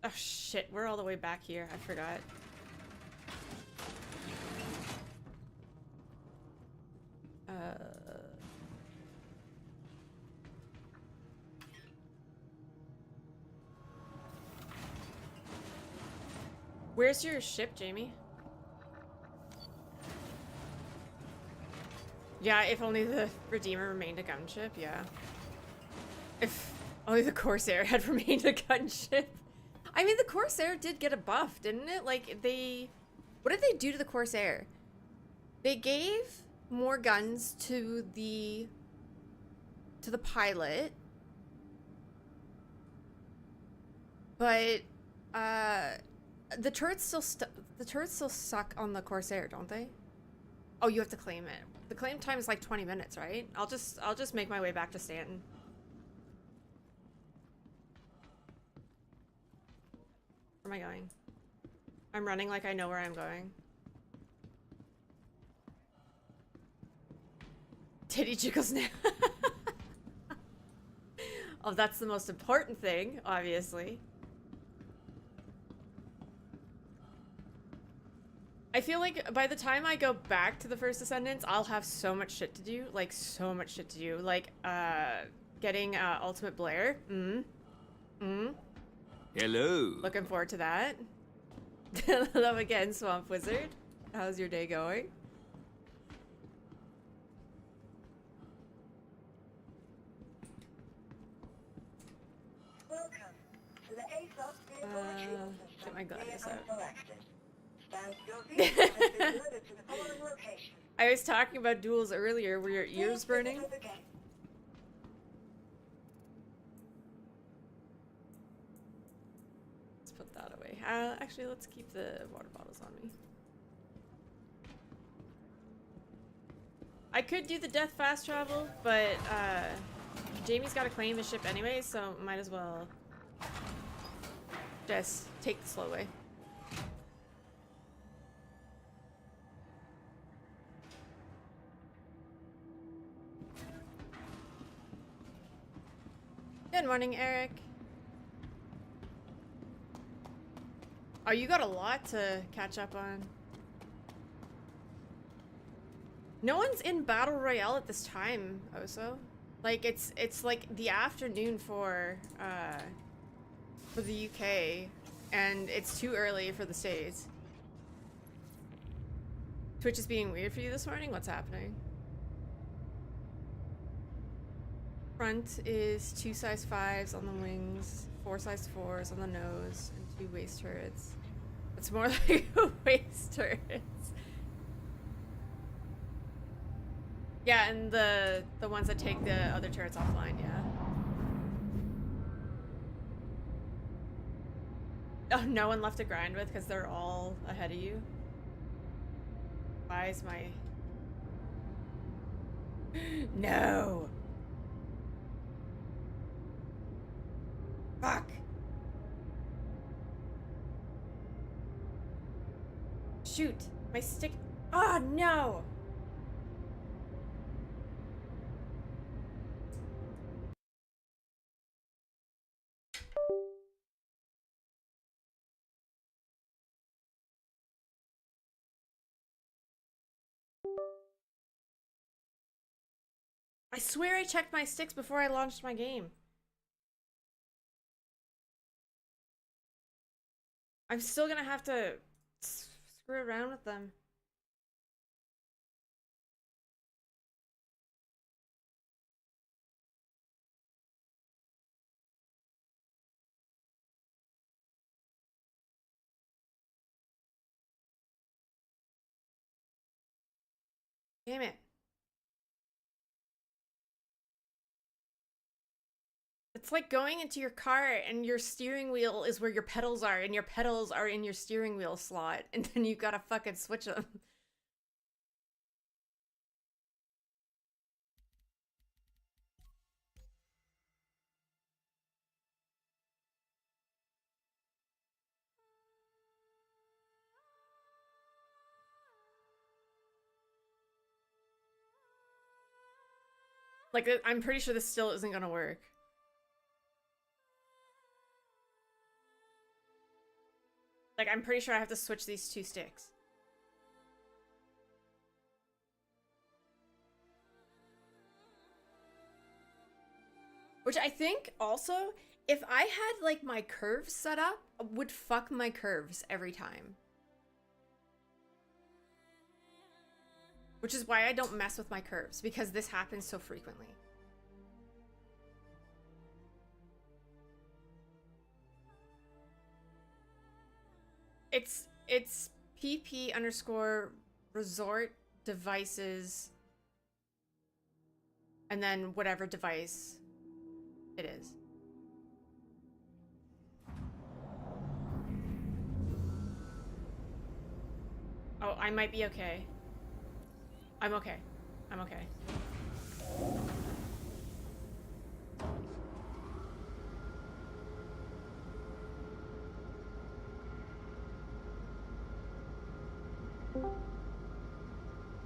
Oh shit, we're all the way back here. I forgot. Where's your ship, Jamie? Yeah, if only the Redeemer remained a gunship, yeah. If only the Corsair had remained a gunship. I mean, the Corsair did get a buff, didn't it? Like, they... What did they do to the Corsair? They gave more guns to the pilot. But, the turrets still suck on the Corsair, don't they? Oh, you have to claim it. The claim time is like 20 minutes, right? I'll just make my way back to Stanton. Where am I going? I'm running like I know where I'm going. Titty jiggles now. Oh, that's the most important thing, obviously. I feel like by the time I go back to the First Descendants, I'll have so much shit to do. Like, so much shit to do. Like, getting, Ultimate Blair. Hello. Looking forward to that. Hello again, Swamp Wizard. How's your day going? Welcome to the ASOS vehicle retrieval system. Get my glasses out. Stand your vehicle has been delivered to the following location. I was talking about duels earlier. Were your ears burning? Let's put that away. Actually, let's keep the water bottles on me. I could do the death fast travel, but Jamie's got to claim his ship anyway, so might as well just take the slow way. Good morning, Eric. Oh, you got a lot to catch up on. No one's in Battle Royale at this time, Oso. Like, it's like the afternoon for the UK, and it's too early for the States. Twitch is being weird for you this morning? What's happening? Front is 2 size 5s on the wings, 4 size 4s on the nose, and 2 waist turrets. It's more like waist turrets. Yeah, and the ones that take the other turrets offline, yeah. Oh, no one left to grind with because they're all ahead of you. Why is my... No! Fuck! Shoot! My stick... Oh, no! I swear I checked my sticks before I launched my game. I'm still gonna have to screw around with them. Damn it. It's like going into your car and your steering wheel is where your pedals are, and your pedals are in your steering wheel slot, and then you gotta fucking switch them. Like, I'm pretty sure this still isn't gonna work. Like, I'm pretty sure I have to switch these 2 sticks. Which I think also, if I had like my curves set up, would fuck my curves every time. Which is why I don't mess with my curves, because this happens so frequently. It's pp_resort devices and then whatever device it is. Oh, I might be okay. I'm okay. I'm okay.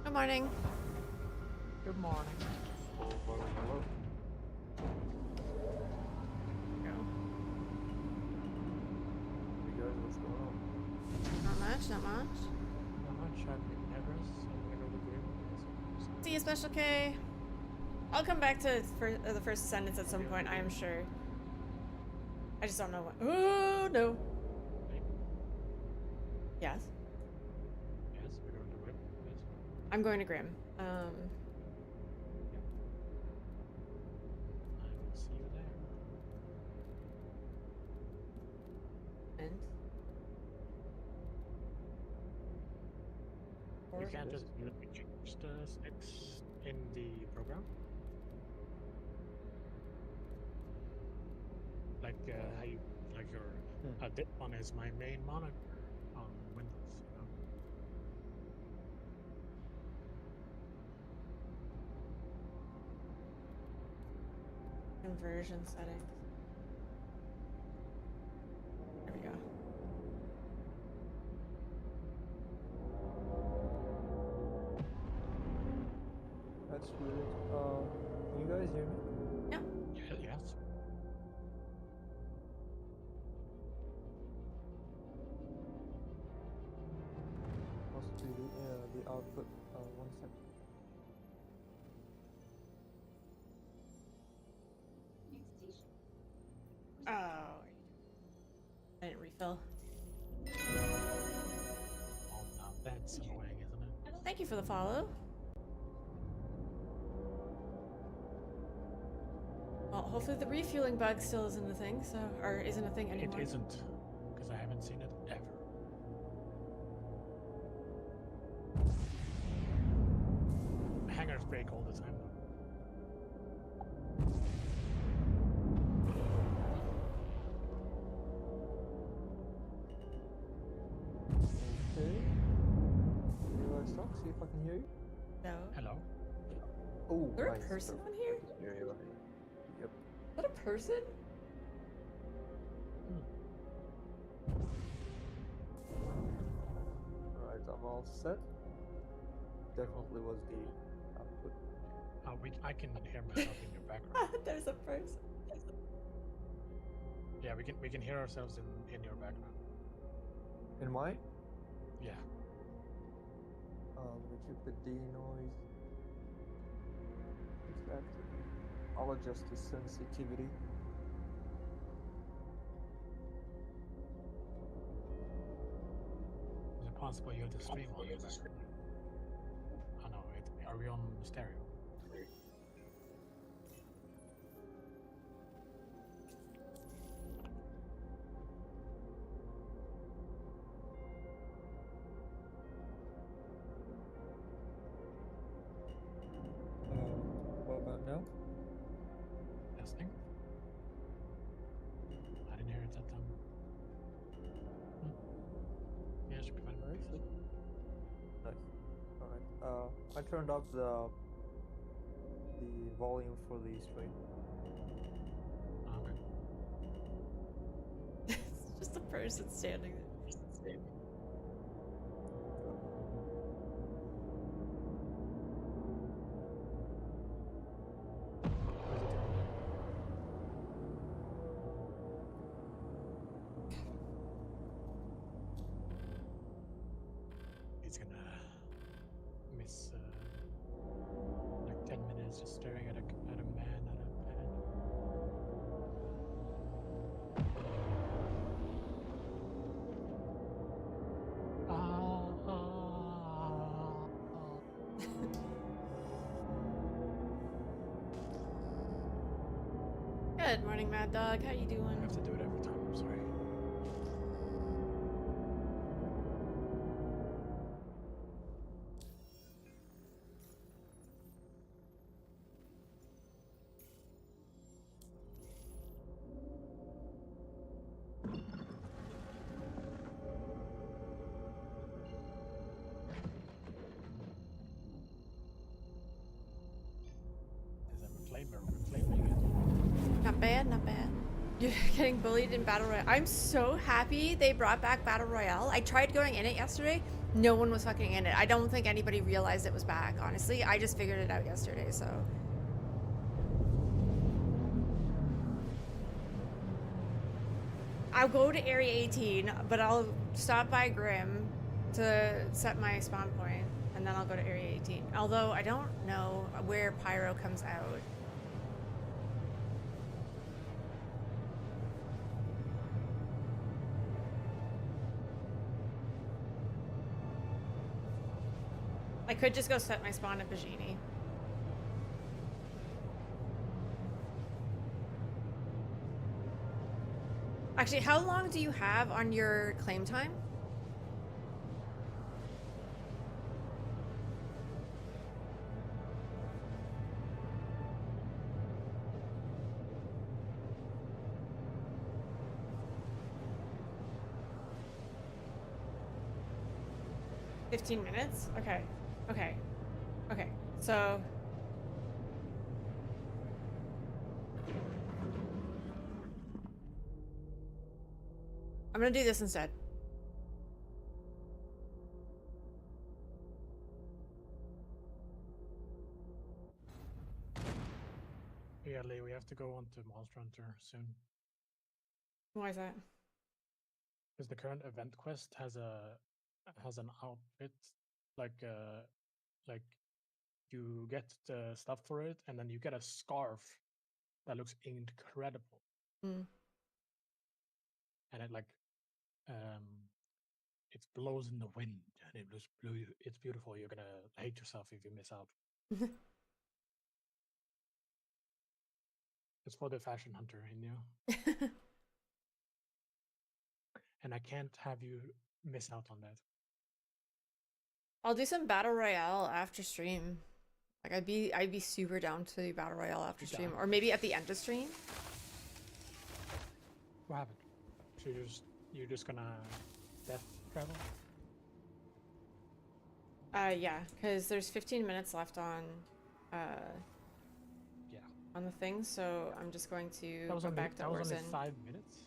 Good morning. Good morning. Hello. Go. Hey guys, what's going on? Not much, not much. Not much. I'm in Everest. I'm gonna go to Greenwood. See you, Special K. I'll come back to the first sentence at some point, I am sure. I just don't know what. Oh, no. Hey. Yes. Yes, we're going to Greenwood. Yes. I'm going to Grim. Yep. I will see you there. And? You can't just change the sticks in the program. Like how you, like your this one is my main monitor on Windows. You know? Conversion settings. There we go. That's weird. Can you guys hear me? Yeah. Yes. Must be the output. 1 second. Oh. I didn't refill. Oh, now that's annoying, isn't it? Thank you for the follow. Well, hopefully the refueling bug still isn't a thing, so, or isn't a thing anymore. It isn't, because I haven't seen it ever. Hangars break all the time. Okay. You guys talk. See if I can hear you. No. Hello? Oh, Is there a nice. person Perfect. on here? I can hear you. Yep. Is that a person? Alright, I'm all set. Definitely was the output. I can hear myself in your background. There's a person. Yeah, we can hear ourselves in your background. In mine? Yeah. Let me keep the D noise. Exactly. I'll adjust the sensitivity. Is it possible you have to stream on your background? Oh no, are we on stereo? What about now? Testing? I didn't hear it that time. Yeah, it should be fine. Alright, sweet. Nice. Alright. I turned up the volume for the stream. Oh, okay. It's just a person standing there. Good morning, Mad Dog. How you I doing? have to do it every time. I'm sorry. Is that reclaiming it? Not bad, not bad. You're getting bullied in Battle Royale. I'm so happy they brought back Battle Royale. I tried going in it yesterday. No one was fucking in it. I don't think anybody realized it was back, honestly. I just figured it out yesterday, so. I'll go to Area 18, but I'll stop by Grim to set my spawn point, and then I'll go to Area 18. Although, I don't know where Pyro comes out. I could just go set my spawn at Bajini. Actually, how long do you have on your claim time? $15 minutes? Okay. Okay. Okay. So I'm gonna do this instead. Yeah, Lee, we have to go on to Monster Hunter soon. Why is that? Because the current event quest has an outfit like you get the stuff for it, and then you get a scarf that looks incredible, Mm. and it it blows in the wind, and it's beautiful. You're gonna hate yourself if you miss out. It's for the fashion hunter in you, and I can't have you miss out on that. I'll do some battle royale after stream. Like I'd be super down to do battle royale after stream, or maybe at the end of stream. What happened? So you're just gonna death travel? Yeah, because there's 15 minutes left on Yeah. on the thing, so I'm just going to That was go only back to that was only Orzen. 5 minutes.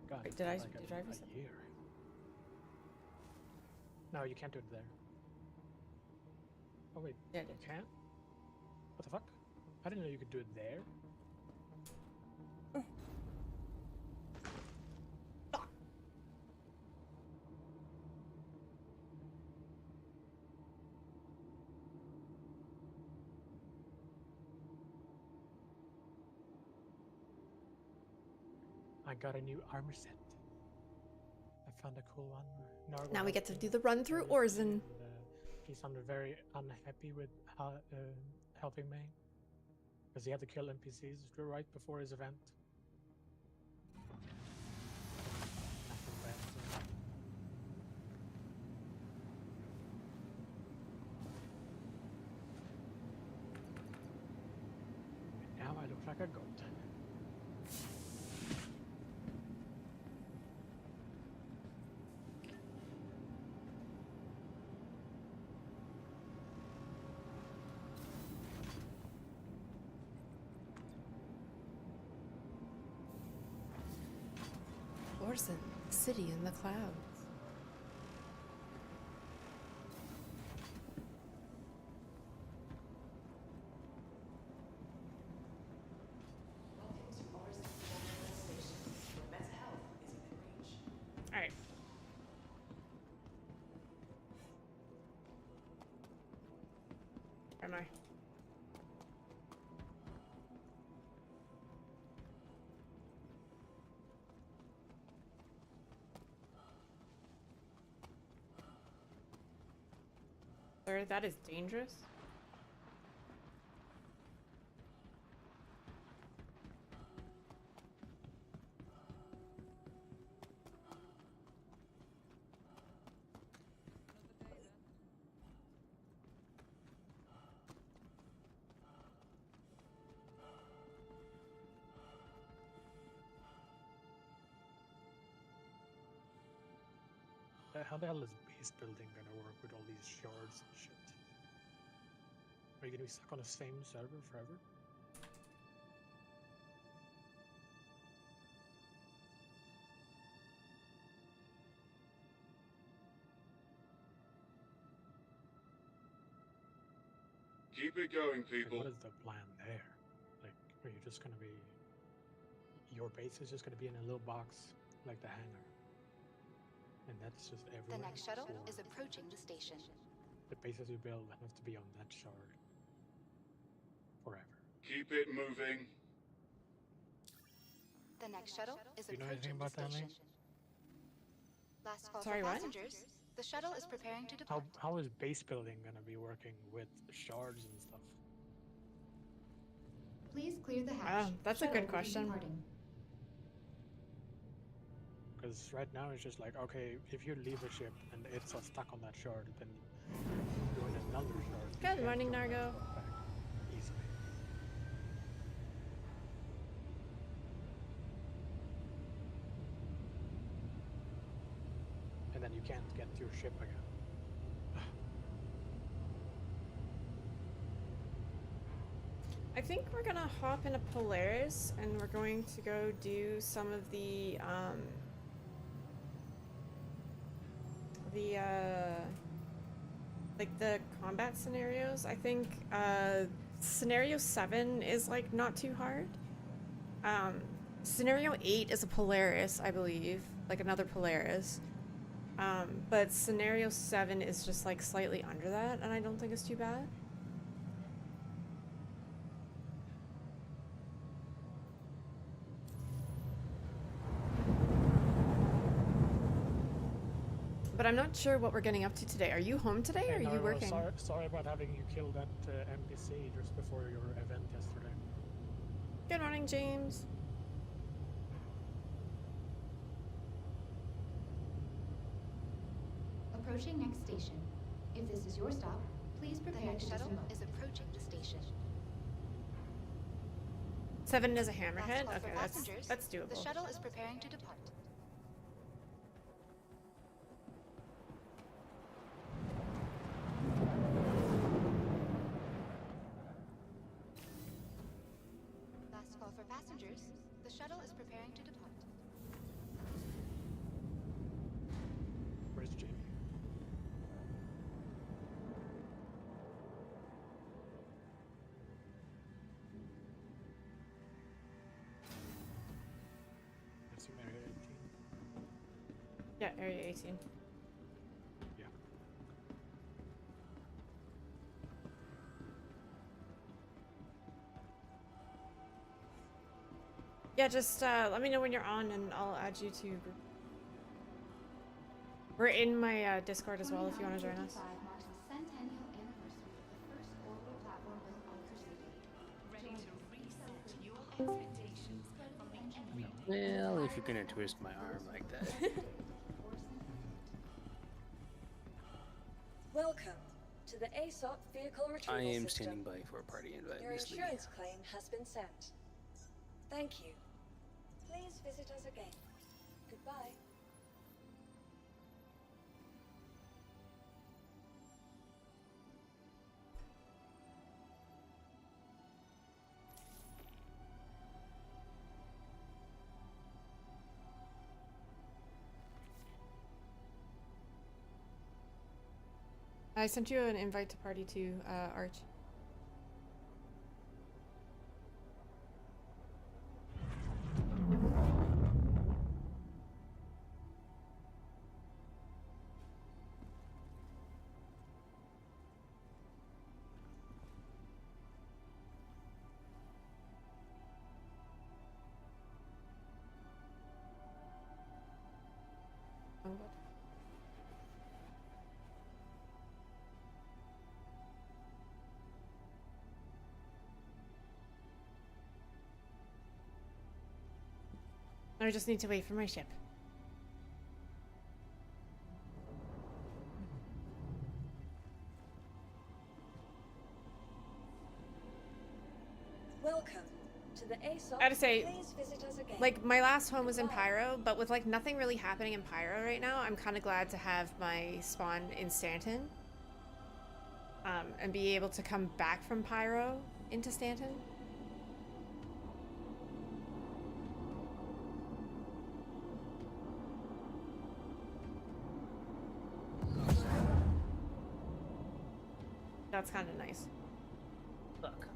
God, Wait, it did I felt like did I a reset? year. No, you can't do it there. Oh wait, Yeah, I you did. can't? What the fuck? I didn't know you could do it there. I got a new armor set. I found a cool one. Nargo Now we get helped to me do the run through with it, Orzen. and, he sounded very unhappy with helping me, because he had to kill NPCs right before his event. I feel bad for him. Now I look like a goat. Orzen, city in the clouds. All right. Where am I? Sir, that is dangerous. how the hell is base building gonna work with all these shards and shit? Are you gonna be stuck on the same server forever? Keep it going, Like, people. what is the plan there? Like, are you just gonna be... Your base is just gonna be in a little box, like the hangar. And that's just everywhere? The next shuttle Or is approaching the station. the bases you build have to be on that shard forever. Keep it moving. The next shuttle is Do you know approaching anything the about that, station. Lee? Last call Sorry, for what? passengers. The shuttle is preparing to depart. How is base building gonna be working with shards and stuff? Please clear the hatch. Oh, that's a Shuttle good will be question. departing. Because right now it's just like, okay, if you leave a ship and it's stuck on that shard, then you're in another shard. You Good can't morning, join that Nargo. shard back easily. And then you can't get to your ship again. I think we're gonna hop in a Polaris and we're going to go do some of the like the combat scenarios. I think scenario 7 is like not too hard. Scenario 8 is a Polaris, I believe, like another Polaris. But scenario 7 is just like slightly under that, and I don't think it's too bad. But I'm not sure what we're getting up to today. Are you home today, or are you Nargo, working? Sorry about having you kill that NPC just before your event yesterday. Good morning, James. Approaching next station. If this is your stop, please The prepare next to shuttle disembark. is approaching the station. 7 is a Last hammerhead. call Okay, for passengers. that's The doable. shuttle is preparing to depart. Last call for passengers. The shuttle is preparing to depart. Where's Jamie? That's in area 18. Yeah, area 18. Yeah. Yeah, just let me know when you're on, and I'll add you to group. We're in my Discord as well if you want to join us. 2955 marks the centennial anniversary of the first orbital platform built on Crusader. Ready to reset your expectations from the enemy. Well, if you're gonna twist my arm like that. Welcome to the ASOP vehicle retrieval I am system. standing by for a party invite, Your Miss Lee. insurance claim has been sent. Thank you. Please visit us again. Goodbye. I sent you an invite to party to Arch. Oh, good. I just need to wait for my ship. Welcome To the ASOP, I gotta say, please visit us again. like, my last home was in Pyro, but with, like, nothing really happening in Pyro right now, I'm kind of glad to have my spawn in Stanton. And be able to come back from Pyro into Stanton. That's kind of nice. Look.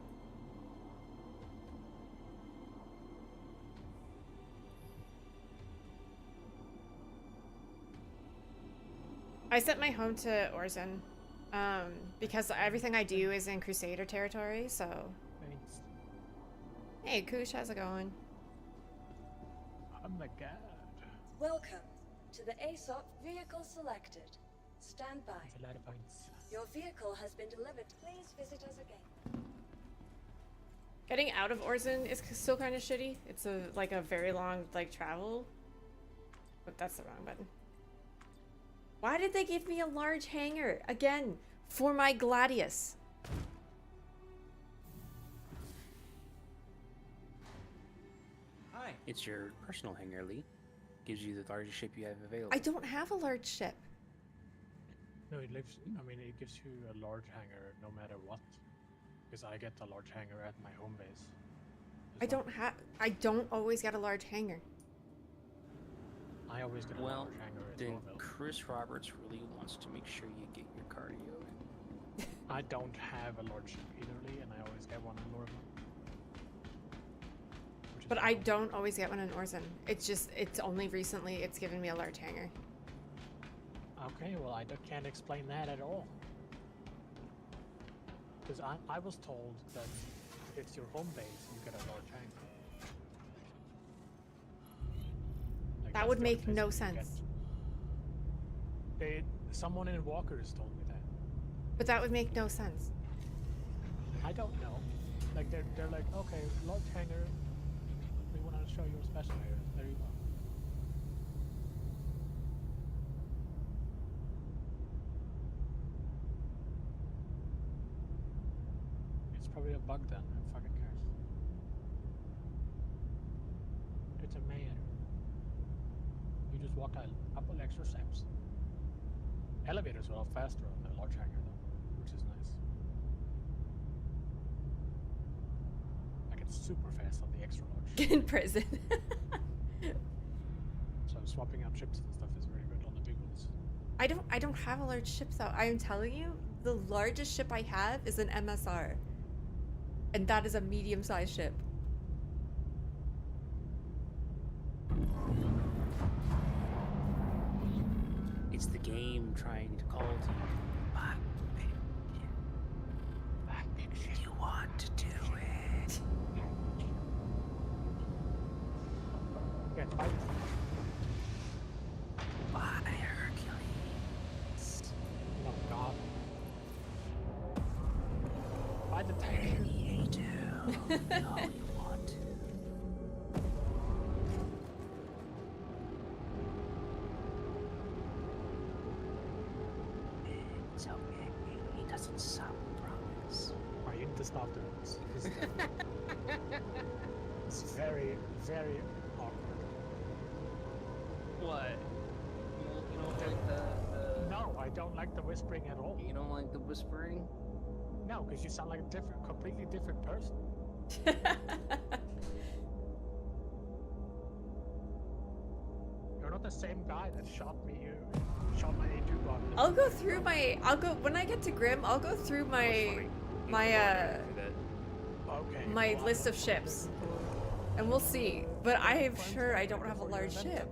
I set my home to Orzen, because everything I do is in Crusader territory, so... Thanks. Hey, Kush, how's it going? Oh my god. Welcome to the ASOP vehicle selected. Stand by. That's a lot of points. Your vehicle has been delivered. Please visit us again. Getting out of Orzen is still kind of shitty. It's like a very long, like, travel. But that's the wrong button. Why did they give me a large hangar? Again, for my Gladius. Hi. It's your personal hangar, Lee. Gives you the largest ship you have available. I don't have a large ship. No, it lives. I mean, it gives you a large hangar no matter what. Because I get a large hangar at my home base. I don't always get a large hangar. I always get a Well, large hangar in then Norville. Chris Roberts really wants to make sure you get your cardio in. I don't have a large ship either, Lee, and I always get one in Norville. But I don't always get one in Orzen. It's only recently it's given me a large hangar. Okay, well, can't explain that at all. Because I was told that if it's your home base, you get a large hangar. Like, That that's would the make only no place you can sense. get. Someone in Walker's told me that. But that would make no sense. I don't know. Like, they're like, okay, large hangar. We want to show you a special here. There you go. It's probably a bug then. Who fucking cares? It's a man. You just walk a couple extra steps. Elevators are a lot faster on the large hangar though, which is nice. Like it's super fast on the extra large. In prison. So swapping out ships and stuff is very good on the big ones. I don't have a large ship though. I am telling you, the largest ship I have is an MSR. And that is a medium-sized ship. It's the game trying to call to you. Do you want to do it? Yeah, fight. By Hercules. Oh god. Fight the tank. You do. No, you want to. It's okay. He doesn't sound promise. I need to stop doing this. It's very, very awkward. What? You don't like the No, I don't like the whispering at all. You don't like the whispering? No, because you sound like a completely different person. You're not the same guy that shot my A2 bot. When I get to Grim, I'll go through my Okay. my well, list I'm of not- ships. And we'll see. But I am sure I don't have a large ship.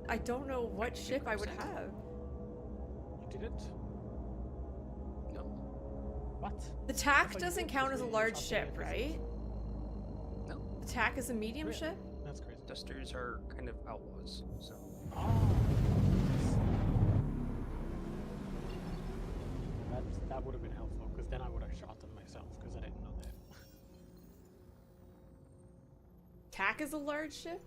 I don't know what ship I would have. You didn't? No. What? The I TAC thought you doesn't did, count because as a you large shot the ship, Invictus. right? No. The TAC is a medium Really? ship? That's crazy. Dusters are kind of outlaws, so. Oh. That would have been helpful, because then I would have shot them myself, because I didn't know that. TAC is a large ship?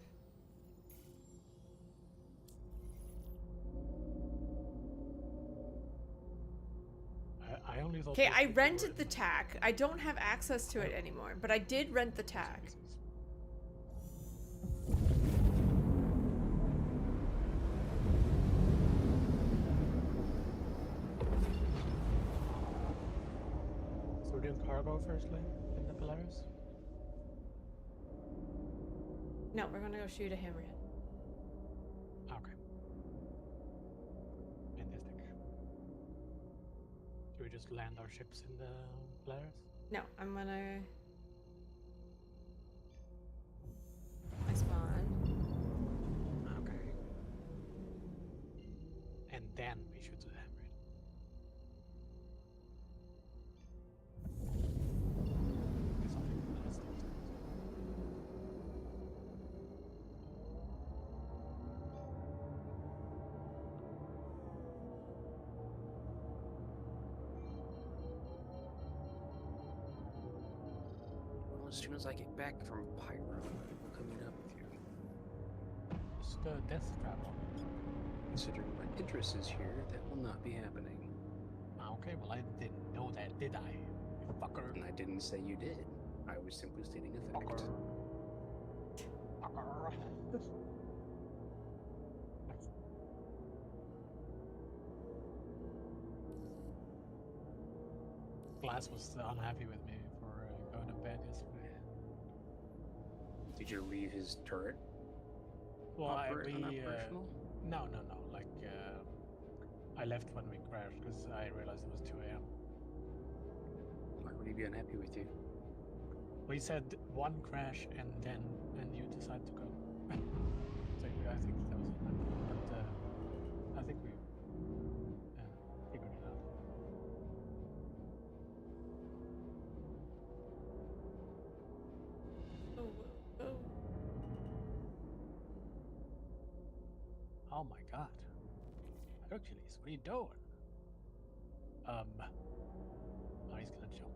I only thought. Okay, those I people were rented the TAC. I don't have access to it anymore, but I did rent the TAC. Jesus. cargo firstly in the Polaris? No, we're gonna go shoot a hammerhead. Okay. Fantastic. Do we just land our ships in the Polaris? No, I'm gonna. I spawn. Okay. And then we shoot the hammerhead. Something that's not so. Well, as soon as I get back from Pyro, we'll come meet up with you. It's the death trap one. Considering my interest is here, that will not be happening. Okay, well I didn't know that, did I? You fucker. And I didn't say you did. I was simply stating a fact. Fucker. Fucker. Glass was unhappy with me for going to bed yesterday. Did you leave his turret? Well, operational? no. Like, I left when we crashed because I realized it was 2 a.m. Why would he be unhappy with you? We said one crash and you decide to go. So I think that was it. But I think we figured it out. Oh my god. Hercules, what are you doing? Oh, he's gonna jump.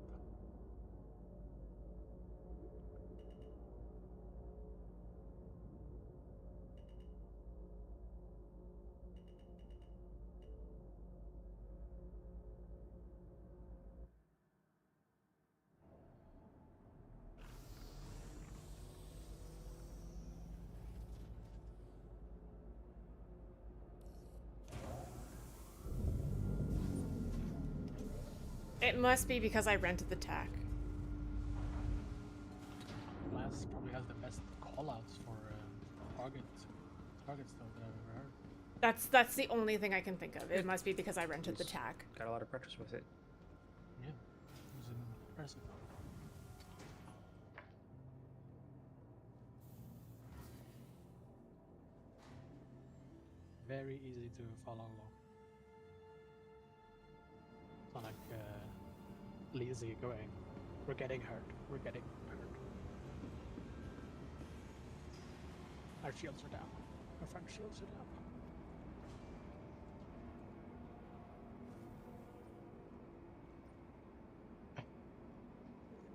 It must be because I rented the tack. Glass probably has the best callouts for targets though that I've ever heard. That's the only thing I can think of. It must be because I rented the tack. Got a lot of practice with it. Yeah, it was impressive. Very easy to follow along. It's not like lazy going. We're getting hurt. We're getting hurt. Our shields are down. Our front shields are down.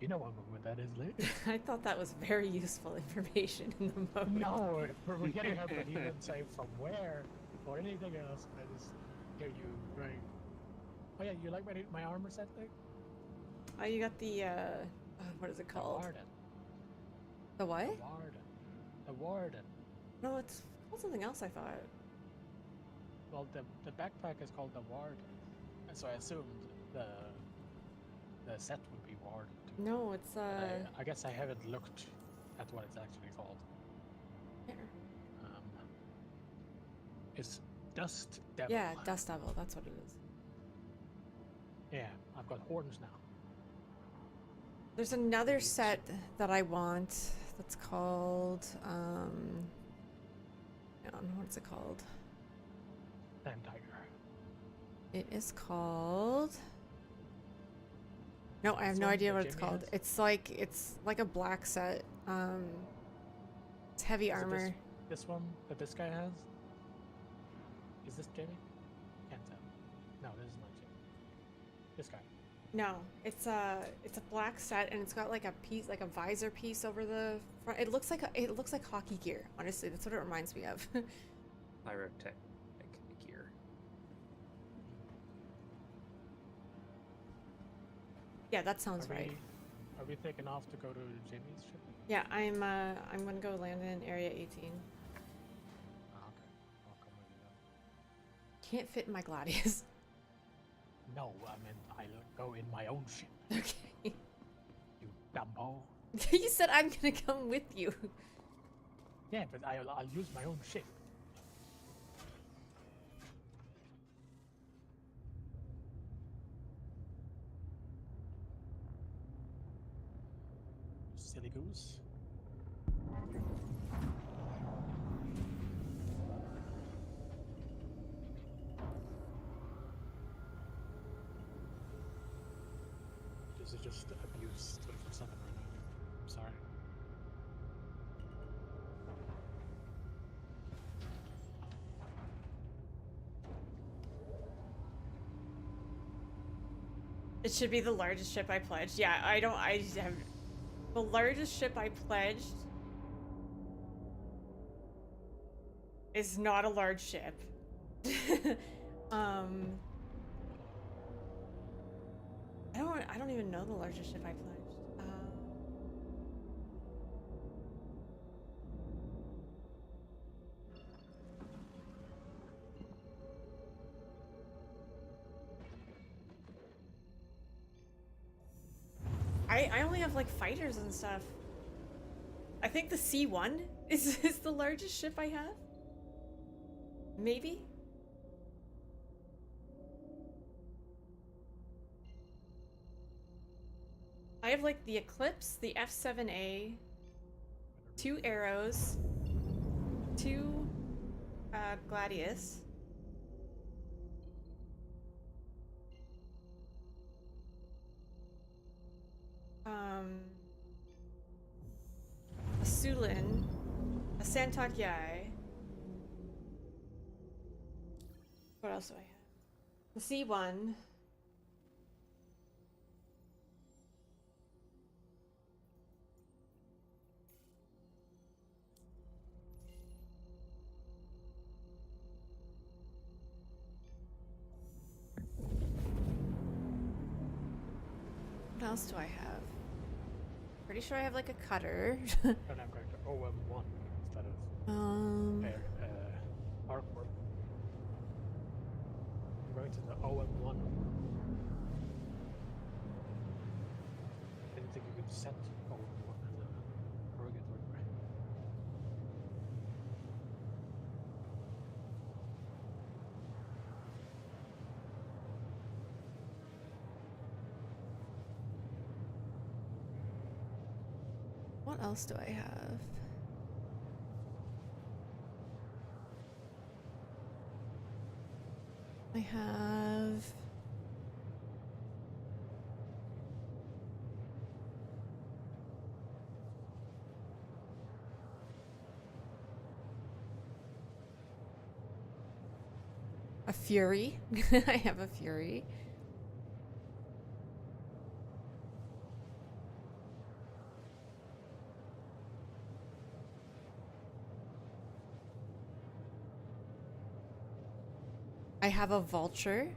You know what moment that is, Lee? I thought that was very useful information in the moment. No, we're getting hurt, but he didn't say from where or anything else. I just hear you right. Oh yeah, you like my armor set thing? Oh, you got the what is it called? The Warden. The what? The Warden. The Warden. No, it's called something else, I thought. Well, the backpack is called the Warden, and so I assumed the set would be Warden. No, it's I guess I haven't looked at what it's actually called. Here. It's Dust Devil. Yeah, Dust Devil, that's what it is. Yeah, I've got horns now. There's another set that I want that's called I don't know what's it called. Time Tiger. It is called No, I have no one idea that what it's Jimmy called. has? It's like a black set. It's heavy Is it armor. This one that this guy has? Is this Jamie? Can't tell. No, this is not Jamie. This guy. No, it's a black set and it's got like a piece, like a visor piece over the front. It looks like hockey gear. Honestly, that's what it reminds me of. Pyrotech gear. Yeah, that sounds right. Are we taking off to go to Jamie's ship? Yeah, I'm gonna go land in Area 18. Ah, okay. I'll come with you then. Can't fit in my Gladius. No, I meant I'll go in my own ship. Okay. Oh. You said I'm gonna come with you. Yeah, but I'll use my own ship. Silly goose. This is just abuse 24/7 right now. I'm sorry. It should be the largest ship I pledged. Yeah, I have the largest ship I pledged is not a large ship. I don't even know the largest ship I pledged. I only have like fighters and stuff. I think the C1 is the largest ship I have. Maybe? I have like the Eclipse, the F7A, 2 Arrows, 2 Gladius. A Sulin, a Santok Yai. What else do I have? The C1. What else do I have? Pretty sure I have like a cutter. And I'm going to OM1 instead of Arcwork. I'm going to the OM1. Didn't think you could set OM1 as a purgatory. What else do I have? I have... a Fury. I have a Fury. I have a Vulture.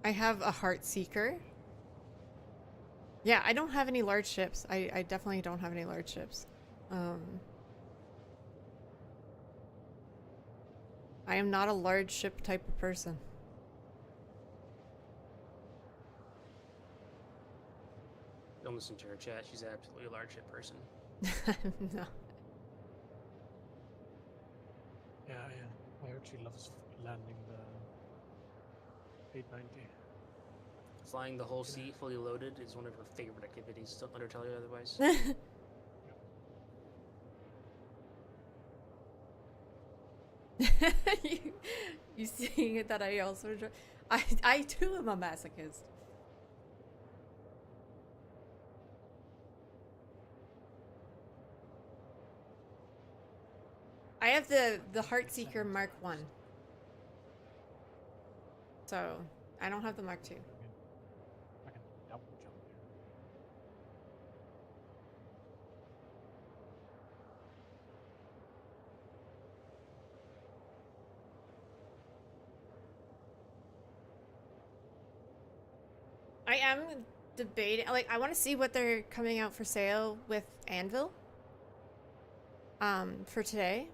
I have a Heartseeker. Yeah, I don't have any large ships. I definitely don't have any large ships. I am not a large ship type of person. Don't listen to her chat. She's absolutely a large ship person. No. Yeah, I heard she loves landing the 890. Flying the whole sea fully loaded is one of her favorite activities. Don't let her tell you otherwise. you seeing it that I also enjoy? I too am a masochist. I have the Heartseeker Mark 1. So I don't have the Mark II. I can double jump here. I am debating, like, I want to see what they're coming out for sale with Anvil. For today.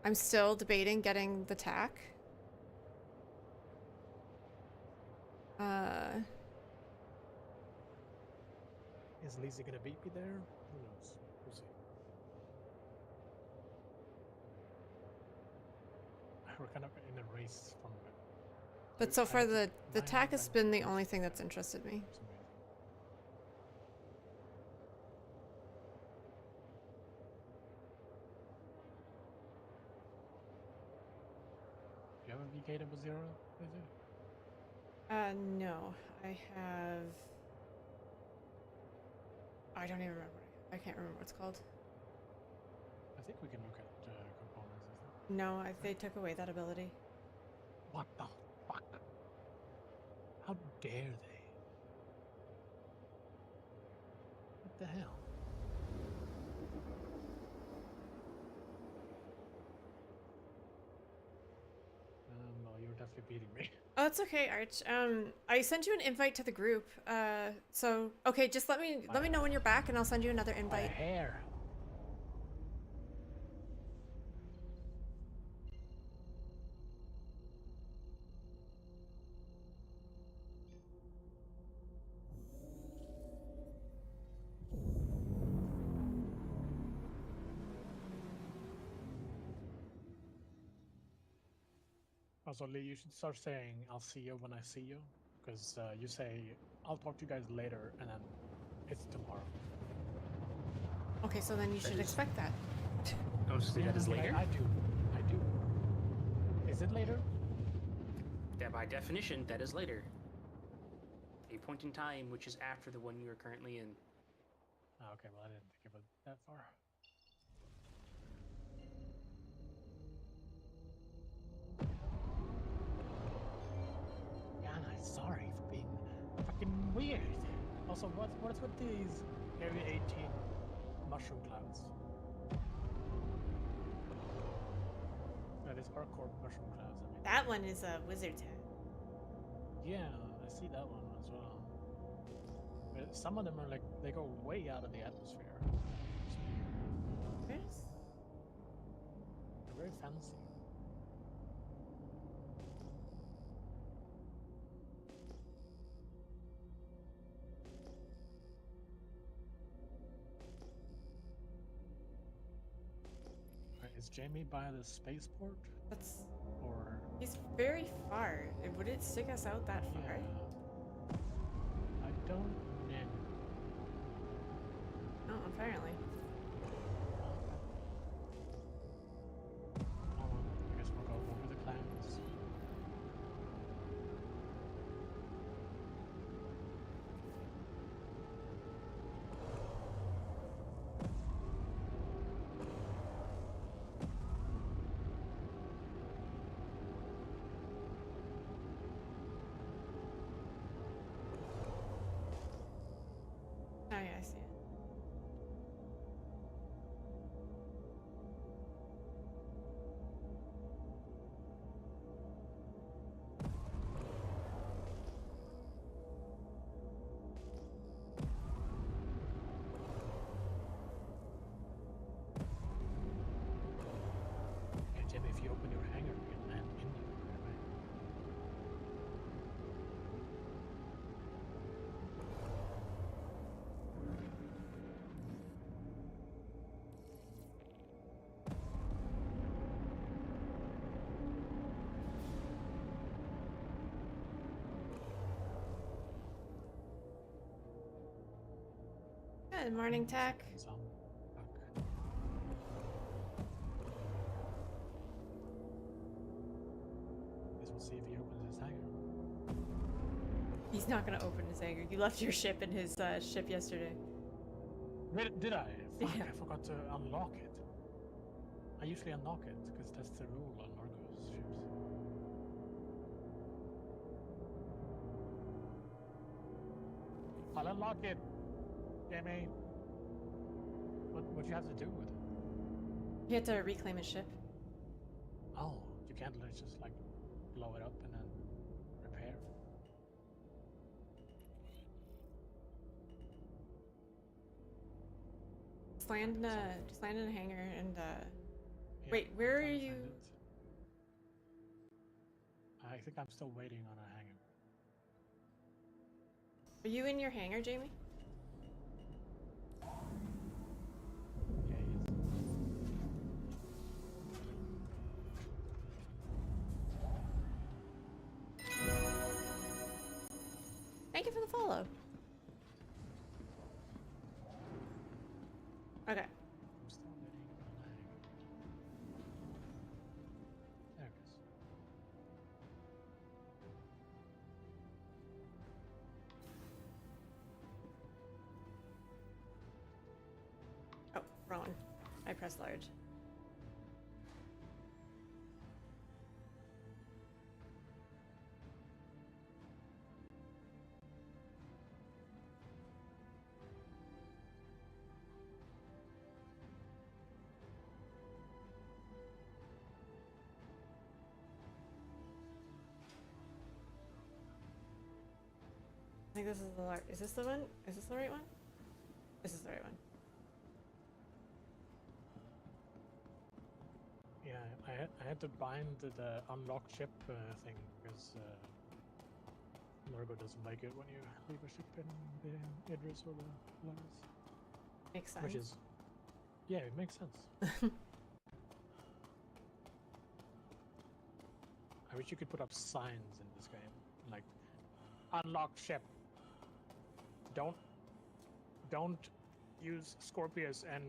I'm still debating getting the tack. Is Lizzie gonna beat me there? Who knows? We'll see. We're kind of in a race from. But so far the Mine tack has and been the yours only thing that's interested me. for some reason. Do you have a VK00? Is it? No. I have... I don't even remember. I can't remember what it's called. I think we can look at components and stuff. No, they took away that ability. What the fuck? How dare they? What the hell? Well, you're definitely beating me. Oh, it's okay, Arch. I sent you an invite to the group. So okay, just let me know when you're back, and I'll send you another My invite. hair. Also, Lee, you should start saying, I'll see you when I see you. Because you say, I'll talk to you guys later, and then it's tomorrow. Okay, so then you should expect that. I was say that is but later. I do. Is it later? That by definition, that is later. A point in time which is after the one you are currently in. Oh, okay, well, I didn't think about that far. Yana, sorry for being fucking weird. Also, what's with these Area 18 mushroom clouds? Yeah, these hardcore mushroom clouds. I mean, That one is a wizard's hat. yeah, I see that one as well. But some of them are like, they go way out of the atmosphere. Where's... They're very fancy. Right, is Jamie by the spaceport? That's... Or He's very far. Would it stick us out that far? yeah. I don't know. Oh, apparently. Hold on, I guess we'll go over the clouds. Oh yeah, I see it. Okay, Jim, if you open your hangar, you can land in you, right? Good morning, Tack. Some fuck. Guess we'll see if he opens his hangar. He's not gonna open his hangar. You left your ship in his ship yesterday. Did I? Fuck, Yeah. I forgot to unlock it. I usually unlock it, because that's the rule on Narcos ships. I'll unlock it. Jamie. What you have to do with it? He had to reclaim his ship. Oh, you can't just like blow it up and then repair. Just land in a hangar and Yeah, wait, I'm where are trying to you? find it. I think I'm still waiting on a hangar. Are you in your hangar, Jamie? Yeah, he is. Thank you for the follow. Okay. I'm still waiting on a hangar. There it is. Oh, wrong one. I pressed large. I think this is the large. Is this the one? Is this the right one? This is the right one. Yeah, I had to bind the unlock ship thing because Largo doesn't like it when you leave a ship in the Idris or the Lars. Makes sense. Which is, yeah, it makes sense. I wish you could put up signs in this game, like unlock ship. Don't use Scorpius and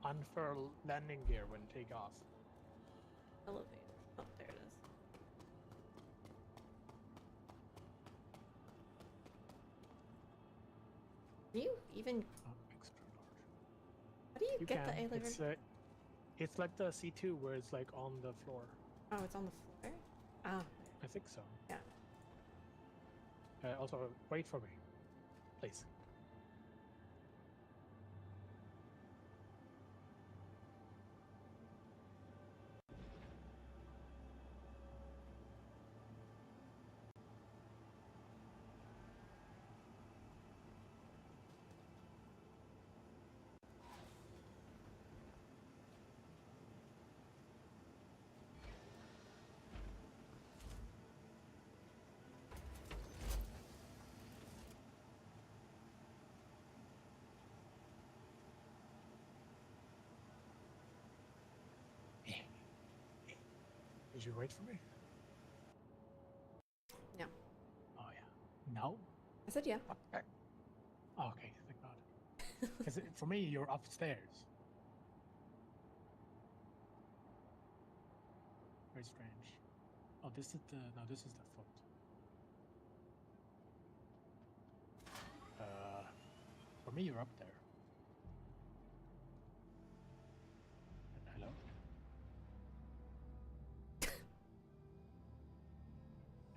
unfurl landing gear when take off. Elevator. Oh, there it is. Do you even? Oh, extra large. How do you get the can. elevator? It's like the C2 where it's like on the floor. Oh, it's on the floor. Oh, I think so. yeah. Also, wait for me, please. Did you wait for me? No. Oh yeah. No? I said yeah. Okay. Oh, okay, thank God. Because for me, you're upstairs. Very strange. Oh, this is the... No, this is the foot. For me, you're up there. Hello?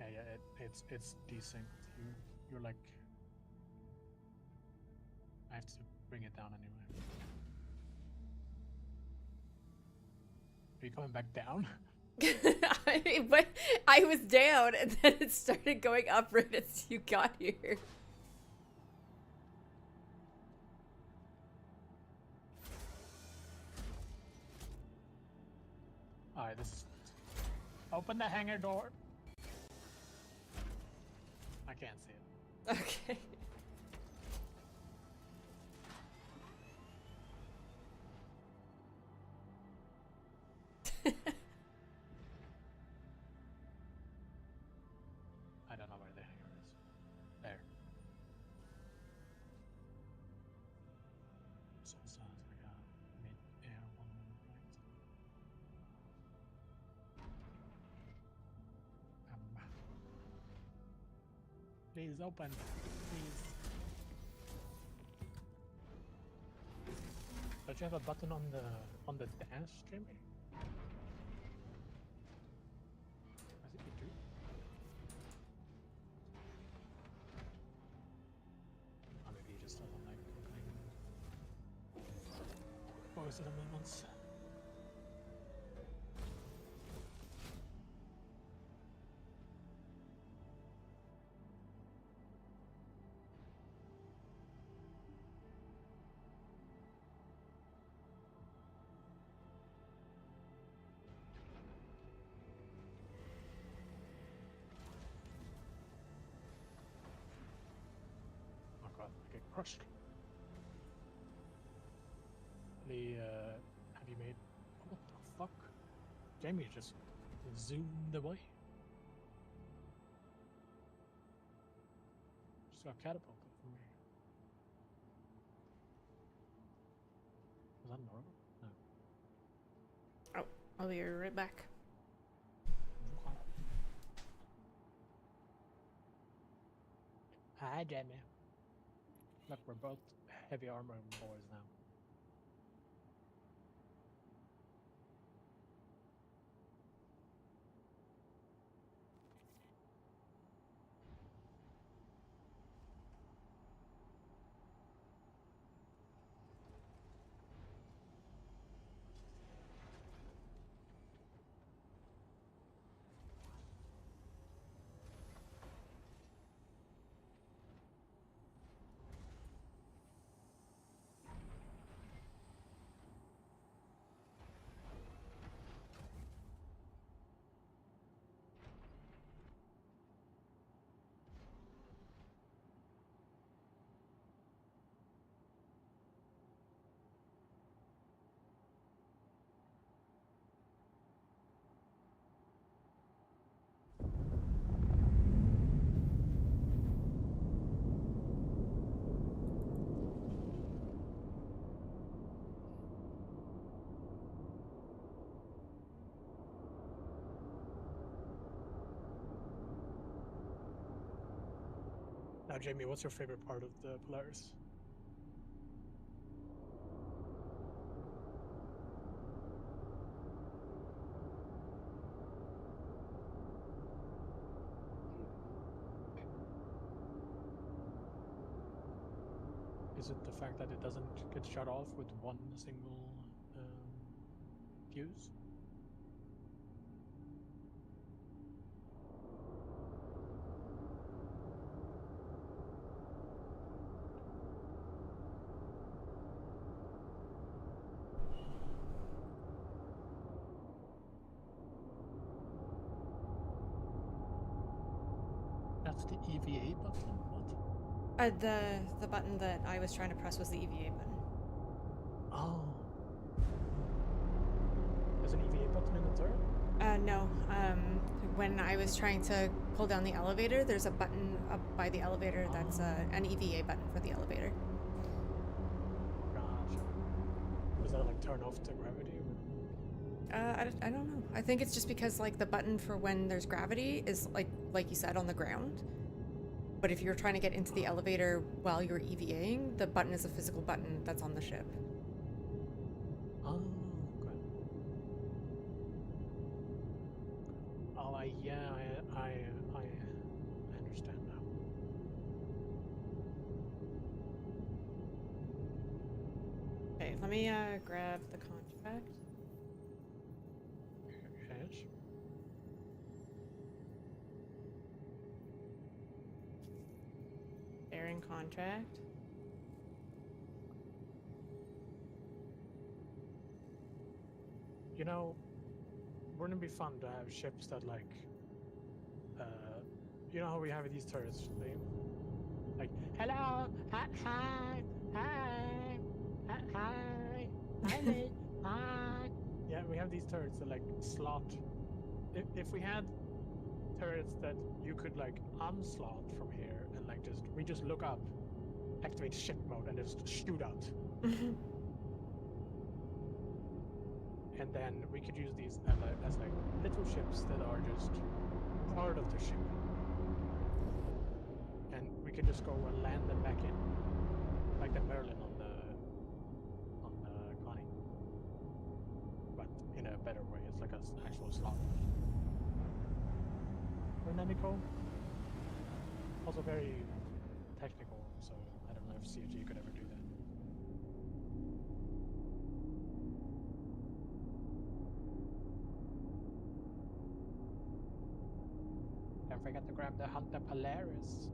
Yeah, it's desynced. You're like... I have to bring it down anyway. Are you coming back down? But I was down and then it started going up right as you got here. Alright, this is... Open the hangar door. I can't see it. Okay. I don't know where the hangar is. There. So it sounds like a mid-air one, right? Please open. Please. Don't you have a button on the dash, Jimmy? I think you do. wasted on that once. Oh god, I get crushed. Have you made... What the fuck? Jamie just zoomed away. Just got catapulted from me. Was that normal? No. Oh, I'll be right back. Hi, Jamie. Look, we're both heavy armor boys now. Now, Jamie, what's your favorite part of the Polaris? Is it the fact that it doesn't get shut off with one single fuse? That's the EVA button? What? The button that I was trying to press was the EVA button. Oh. There's an EVA button in the turret? No. When I was trying to pull down the elevator, there's a button up by the elevator that's an EVA button for the elevator. Gotcha. Does that like turn off the gravity? Or? I don't know. I think it's just because like the button for when there's gravity is like you said on the ground. But if you're trying to get into the elevator while you're EVAing, the button is a physical button that's on the ship. Oh, okay. Oh, yeah, I understand now. Okay, let me grab the contract. Yes. Bearing contract. You know, wouldn't it be fun to have ships that like, you know how we have these turrets, like, hello, hi, hi, hi, hi, mate, hi. Yeah, we have these turrets that like slot. If we had turrets that you could like unslot from here and like we just look up, activate ship mode, and just shoot out. And then we could use these as like little ships that are just part of the ship, and we could just go and land them back in, like the Merlin on the Connie, but in a better way. It's like an actual slot. Isn't that cool? Also very technical, so I don't know if CG could ever do that. Don't forget to grab the Hunter Polaris.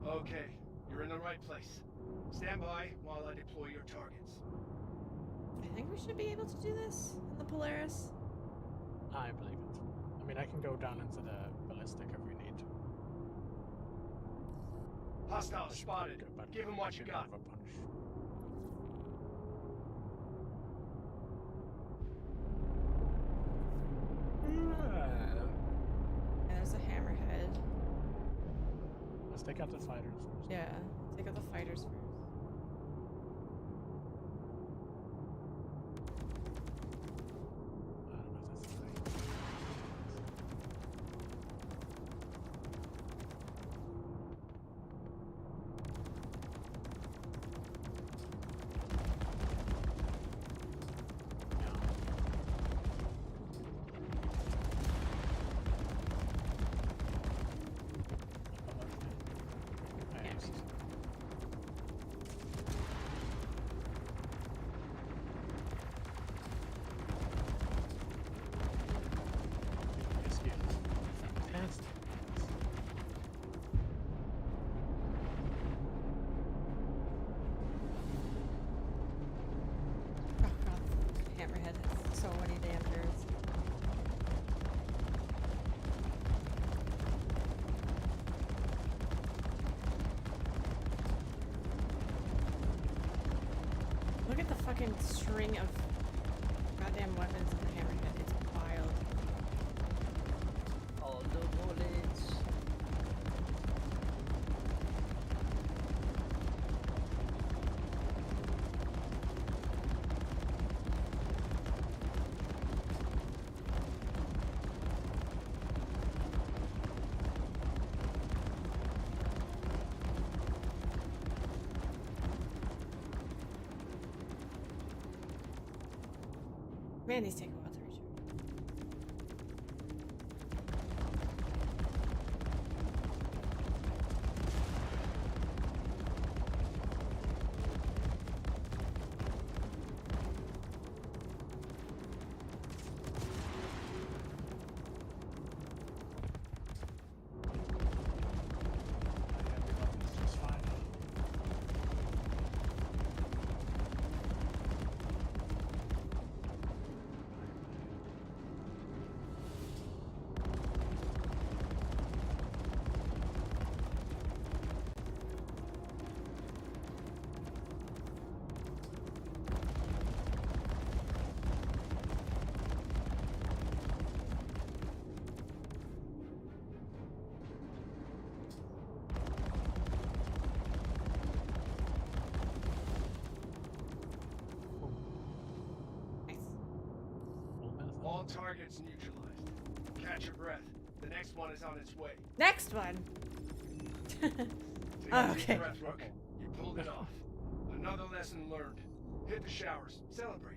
Okay, you're in the right place. Stand by while I deploy your targets. I think we should be able to do this in the Polaris. I believe it. I mean, I can go down into the ballistic if we need. Hostile spotted. Give him what you got. A punch. And there's a hammerhead. Let's take out the fighters first. Yeah, take out the fighters first. Look at the fucking string of goddamn weapons in the hammerhead. It's wild. All the bullets. Man, these take a while to recharge. All targets neutralized. Catch your breath. The next one is on its way. Next one. Oh, okay. Breath, Rook. You pulled it off. Another lesson learned. Hit the showers. Celebrate.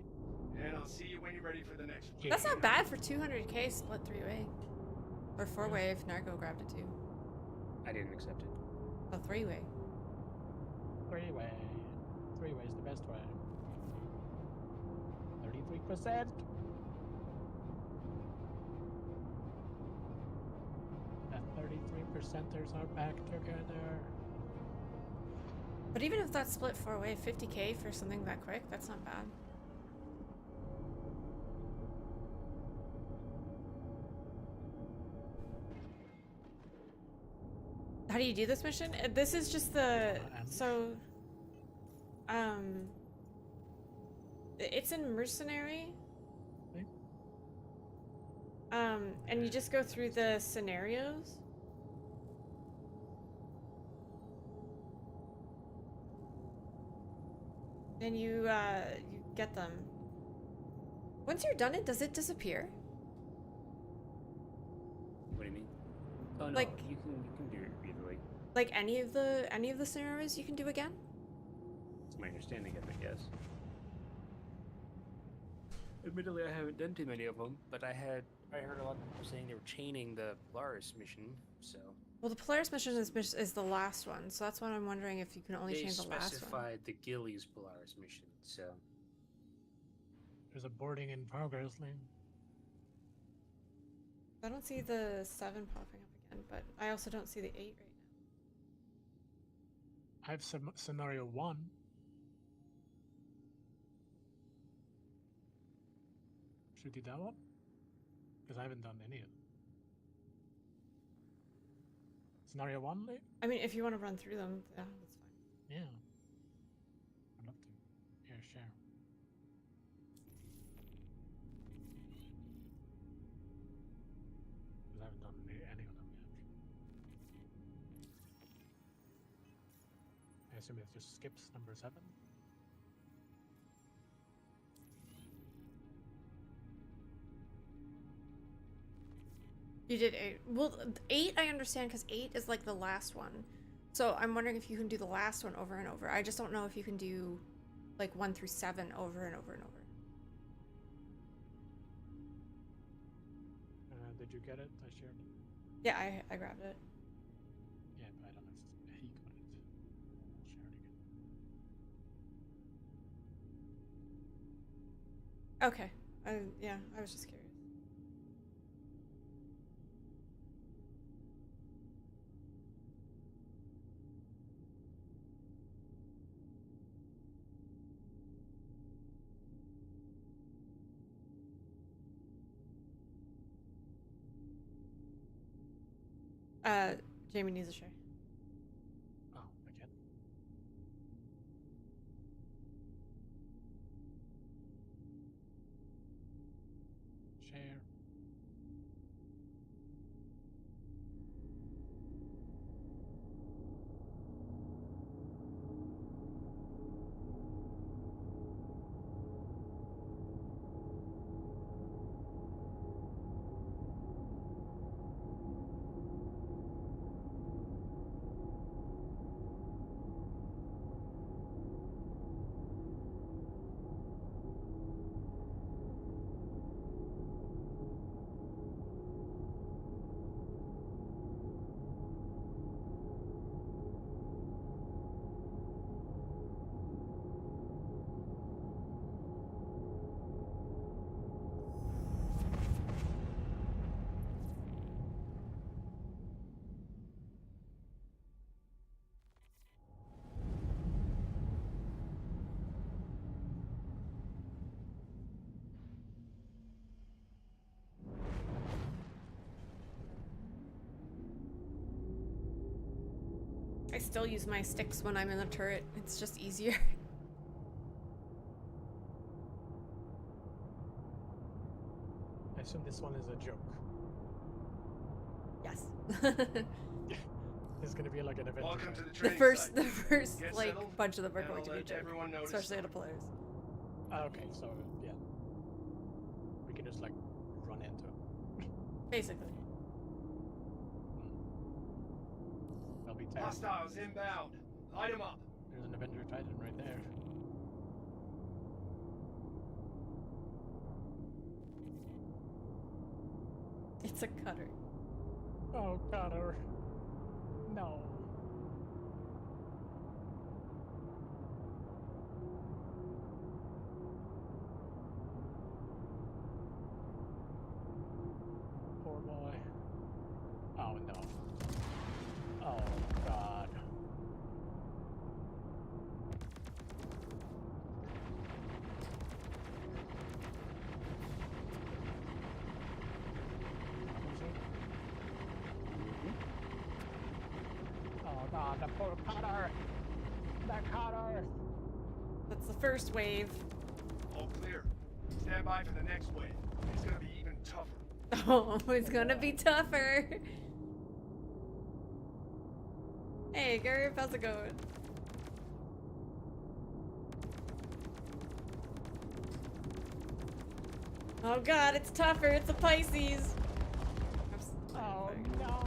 And I'll see you when you're ready for the next one. That's not bad for 200k split 3-way. Or 4-way if Narco grabbed it too. I didn't accept it. Oh, 3-way. 3-way. 3-way is the best way. 33%. That 33%ers are back together. But even if that's split 4-way, 50k for something that quick, that's not bad. How do you do this mission? This is just the it's in Mercenary. Okay. And you just go through the scenarios. And you get them. Once you're done it, does it disappear? What do you mean? Oh no, Like- you can do it either way. Like any of the scenarios you can do again? That's my understanding of it, yes. Admittedly, I haven't done too many of them, but I heard a lot of people saying they were chaining the Polaris mission, so... Well, the Polaris mission is the last one, so that's what I'm wondering if you can only They change the last one. specified the Gillies Polaris mission, so... There's a boarding in progress, Liam. I don't see the 7 popping up again, but I also don't see the 8 right now. I have scenario 1. Should we do that one? Because I haven't done any of them. Scenario 1, Liam? I mean, if you want to run through them, yeah, that's fine. Yeah. I'd love to. Here, share. Because I haven't done any of them yet. I assume it just skips number 7. You did 8. Well, 8 I understand because 8 is like the last one. So I'm wondering if you can do the last one over and over. I just don't know if you can do like 1 through 7 over and over and over. Did you get it? I shared it. Yeah, I grabbed it. Yeah, but I don't know if he got it. I'll share it again. Okay. Yeah, I was just curious. Jamie needs a share. Oh, again? Share. I still use my sticks when I'm in the turret. It's just easier. I assume this one is a joke. Yes. It's gonna be like an adventure. Welcome to the the training first site. like settled, bunch of them are and going I'll to be let joke, everyone know to especially at the start. players. Okay, so yeah, we can just like run into it. Basically. That'll be terrible. Hostiles inbound. Light them up. There's an Avenger Titan right there. It's a cutter. Oh, Connor. No. Poor boy. Oh no. Oh God. Oh God, the poor Connor. The Connor. That's the first wave. All clear. Stand by for the next wave. It's gonna be even tougher. Oh, it's gonna be tougher. Hey, Gary, how's it going? Oh god, it's tougher. It's a Pisces. Oh no.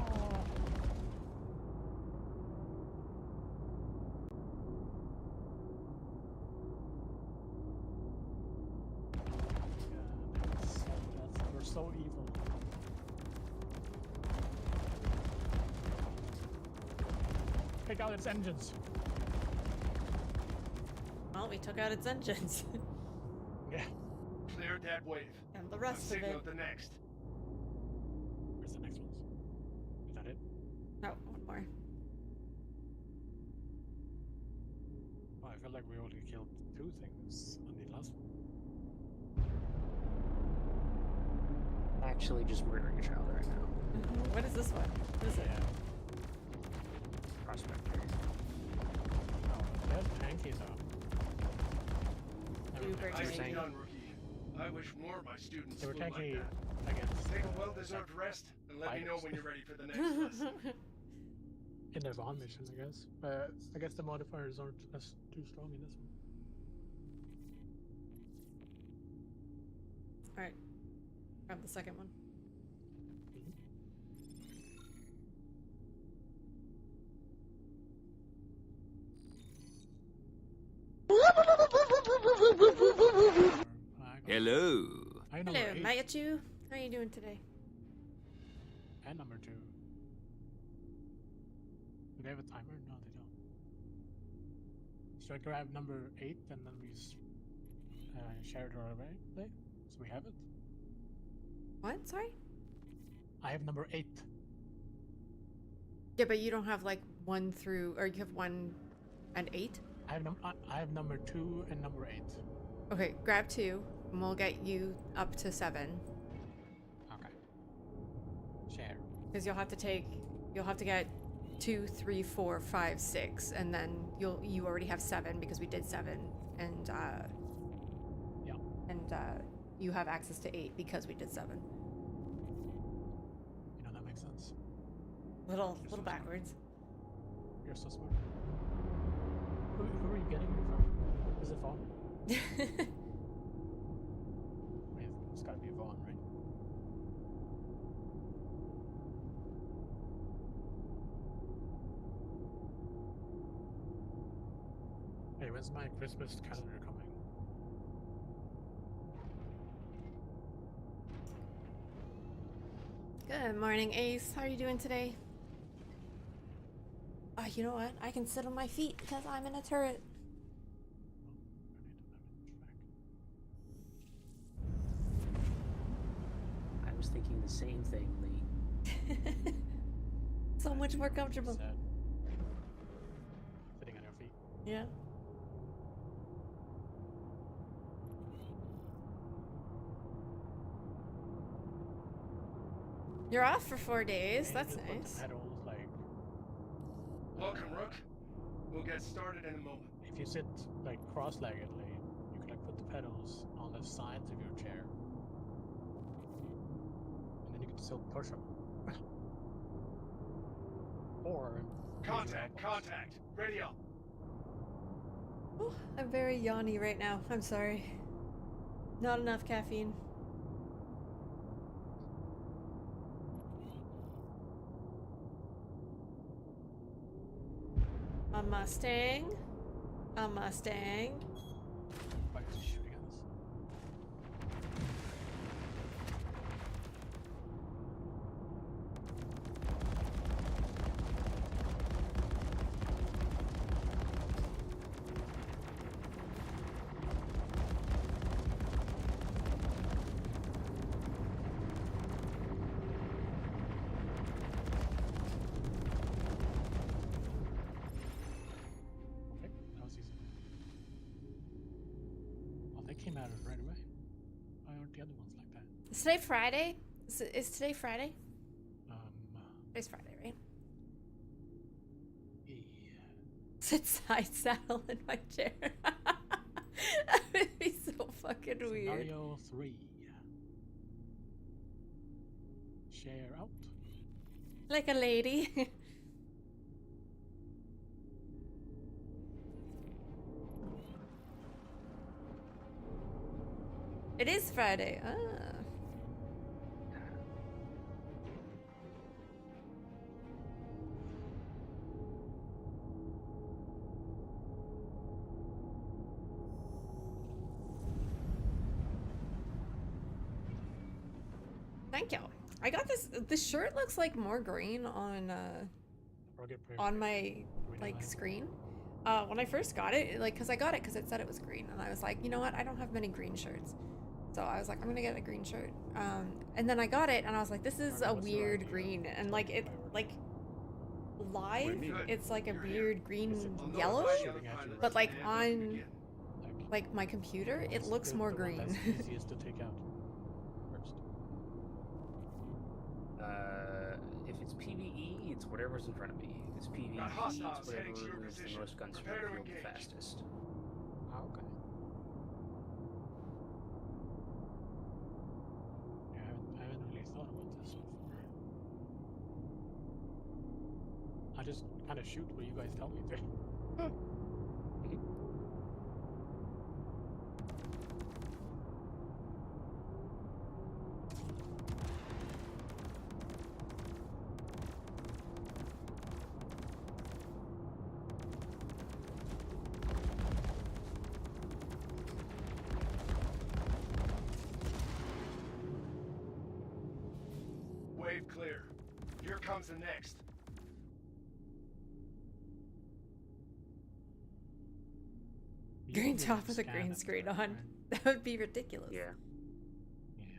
We're so evil. Take out its engines. Well, we took out its engines. Yeah. Cleared that wave. And the rest of Signal it. the next. Where's the next ones? Is that it? No, one more. Oh, I feel like we only killed 2 things on the last one. Actually, just murdering a child right now. What is this one? What is it? Yeah. Prospector. Oh, there's pancakes out. Super Nicely tanky. done, rookie. I wish more of my students They were flew like tanky that. against Take a well-deserved rest and let me know when you're ready for the next lesson. in the Vaughn mission, I guess. I guess the modifiers aren't as too strong in this one. Alright. Grab the second one. Hello. Hello, Hello, Mayachu. How are you doing today? And number 2. Do they have a timer? No, they don't. Should I grab number 8 and then we share it right away? So we have it? What? Sorry? I have number 8. Yeah, but you don't have like 1 through, or you have 1 and 8? I have number 2 and number 8. Okay, grab 2, and we'll get you up to 7. Okay. Share. Because you'll have to get 2, 3, 4, 5, 6, and then you already have 7 because we did 7, and yeah, and you have access to 8 because we did 7. You know, that makes sense. Little so backwards. You're so smart. Who are you getting it from? Is it Vaughn? I mean, it's gotta be Vaughn, right? Hey, when's my Christmas calendar coming? Good morning, Ace. How are you doing today? You know what? I can sit on my feet because I'm in a turret. I was thinking the same thing, Lee. So much more comfortable. Sad. Sitting on your feet. Yeah. You're off for 4 days. And That's you put nice. the pedals, like, Welcome, Rook. We'll get started in a moment. if you sit like cross-leggedly, you can like put the pedals on the sides of your chair, and then you can still push them. Or Contact. Ready up. Oh, I'm very yawny right now. I'm sorry. Not enough caffeine. A Mustang. A Mustang. Why is he shooting at us? Okay, that was easy. Well, they came out right away. Why aren't the other ones like that? Is today Friday? Is today Friday? Um, Today's Friday, right? yeah. Sit side saddle in my chair. That would be so fucking weird. Scenario 3. Share out. Like a lady. It is Friday. Ah. Thank you. I got this. This shirt looks like more green on my like screen. When I first got it, like, cause I got it because it said it was green, and I was like, you know what? I don't have many green shirts, so I was like, I'm gonna get a green shirt. And then I got it, and I was like, this is a weird green, and like it like live, it's like a weird green yellow, but like on like my computer, it looks more green. Easiest to take out first. If it's PvE, it's whatever's in front of me. If it's PvP, Got it's hostiles whatever heading to your removes the position. most guns from Prepare the to field the engage. fastest. Okay. Yeah, I haven't really thought about this so far. I just kind of shoot what you guys tell me to. Wave clear. Here comes the next. Green top with a green screen on. That would be ridiculous. Yeah. Yeah.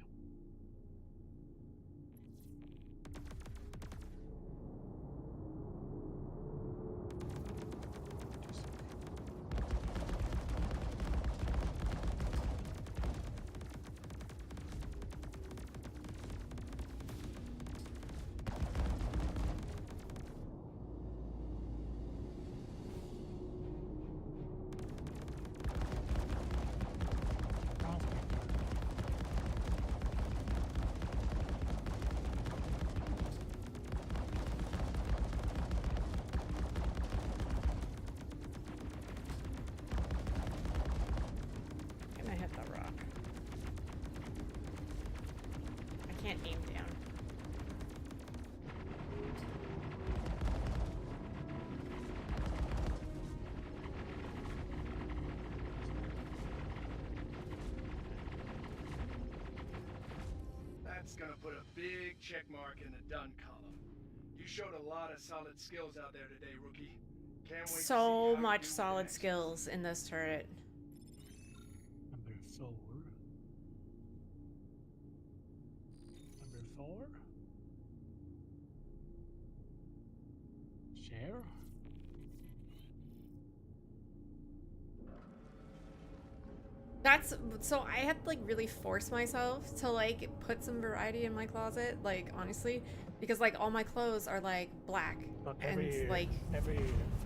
Can I hit the rock? I can't aim down. That's gonna put a big check mark in the done column. You showed a lot of solid skills out there today, rookie. Can't wait to see So how you much do with solid next. skills in this turret. Number 4. Number 4. Share. That's so I had to like really force myself to like put some variety in my closet, like honestly, because like all my clothes are like black But and like every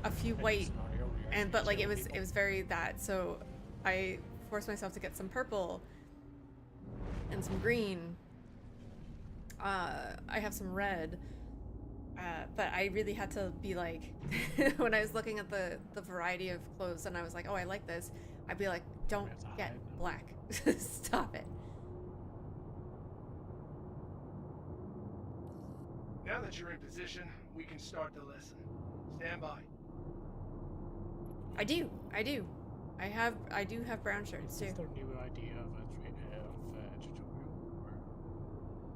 a few every white, scenario we and actually but like kill it people. was very that, so I forced myself to get some purple and some green. I have some red, but I really had to be like when I was looking at the variety of clothes and I was like, oh, I like this, I'd be like, don't have to get hide. black. Stop it. Now that you're in position, we can start the lesson. Stand by. I do. I do have brown shirts Is too. this their new idea of a tutorial?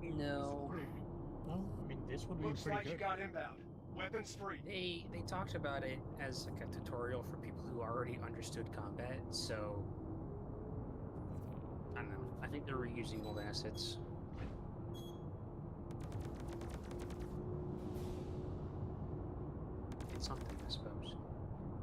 Or No. no, I mean this would be Looks pretty like you good. got inbound. Weapons free. They talked about it as like a tutorial for people who already understood combat, so I don't know. I think they're reusing old assets. It's something, I suppose.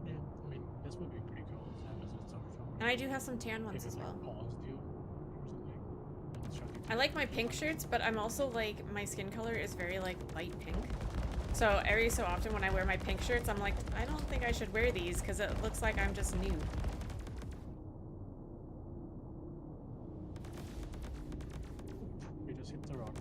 Yeah, I mean this would be pretty cool. As it's over from And I do have some tan ones as well. Paused you or something. And showed you I like my pink shirts, but I'm also like, my skin color is very like light pink. So every so often when I wear my pink shirts, I'm like, I don't think I should wear these because it looks like I'm just nude. We just hit the rock.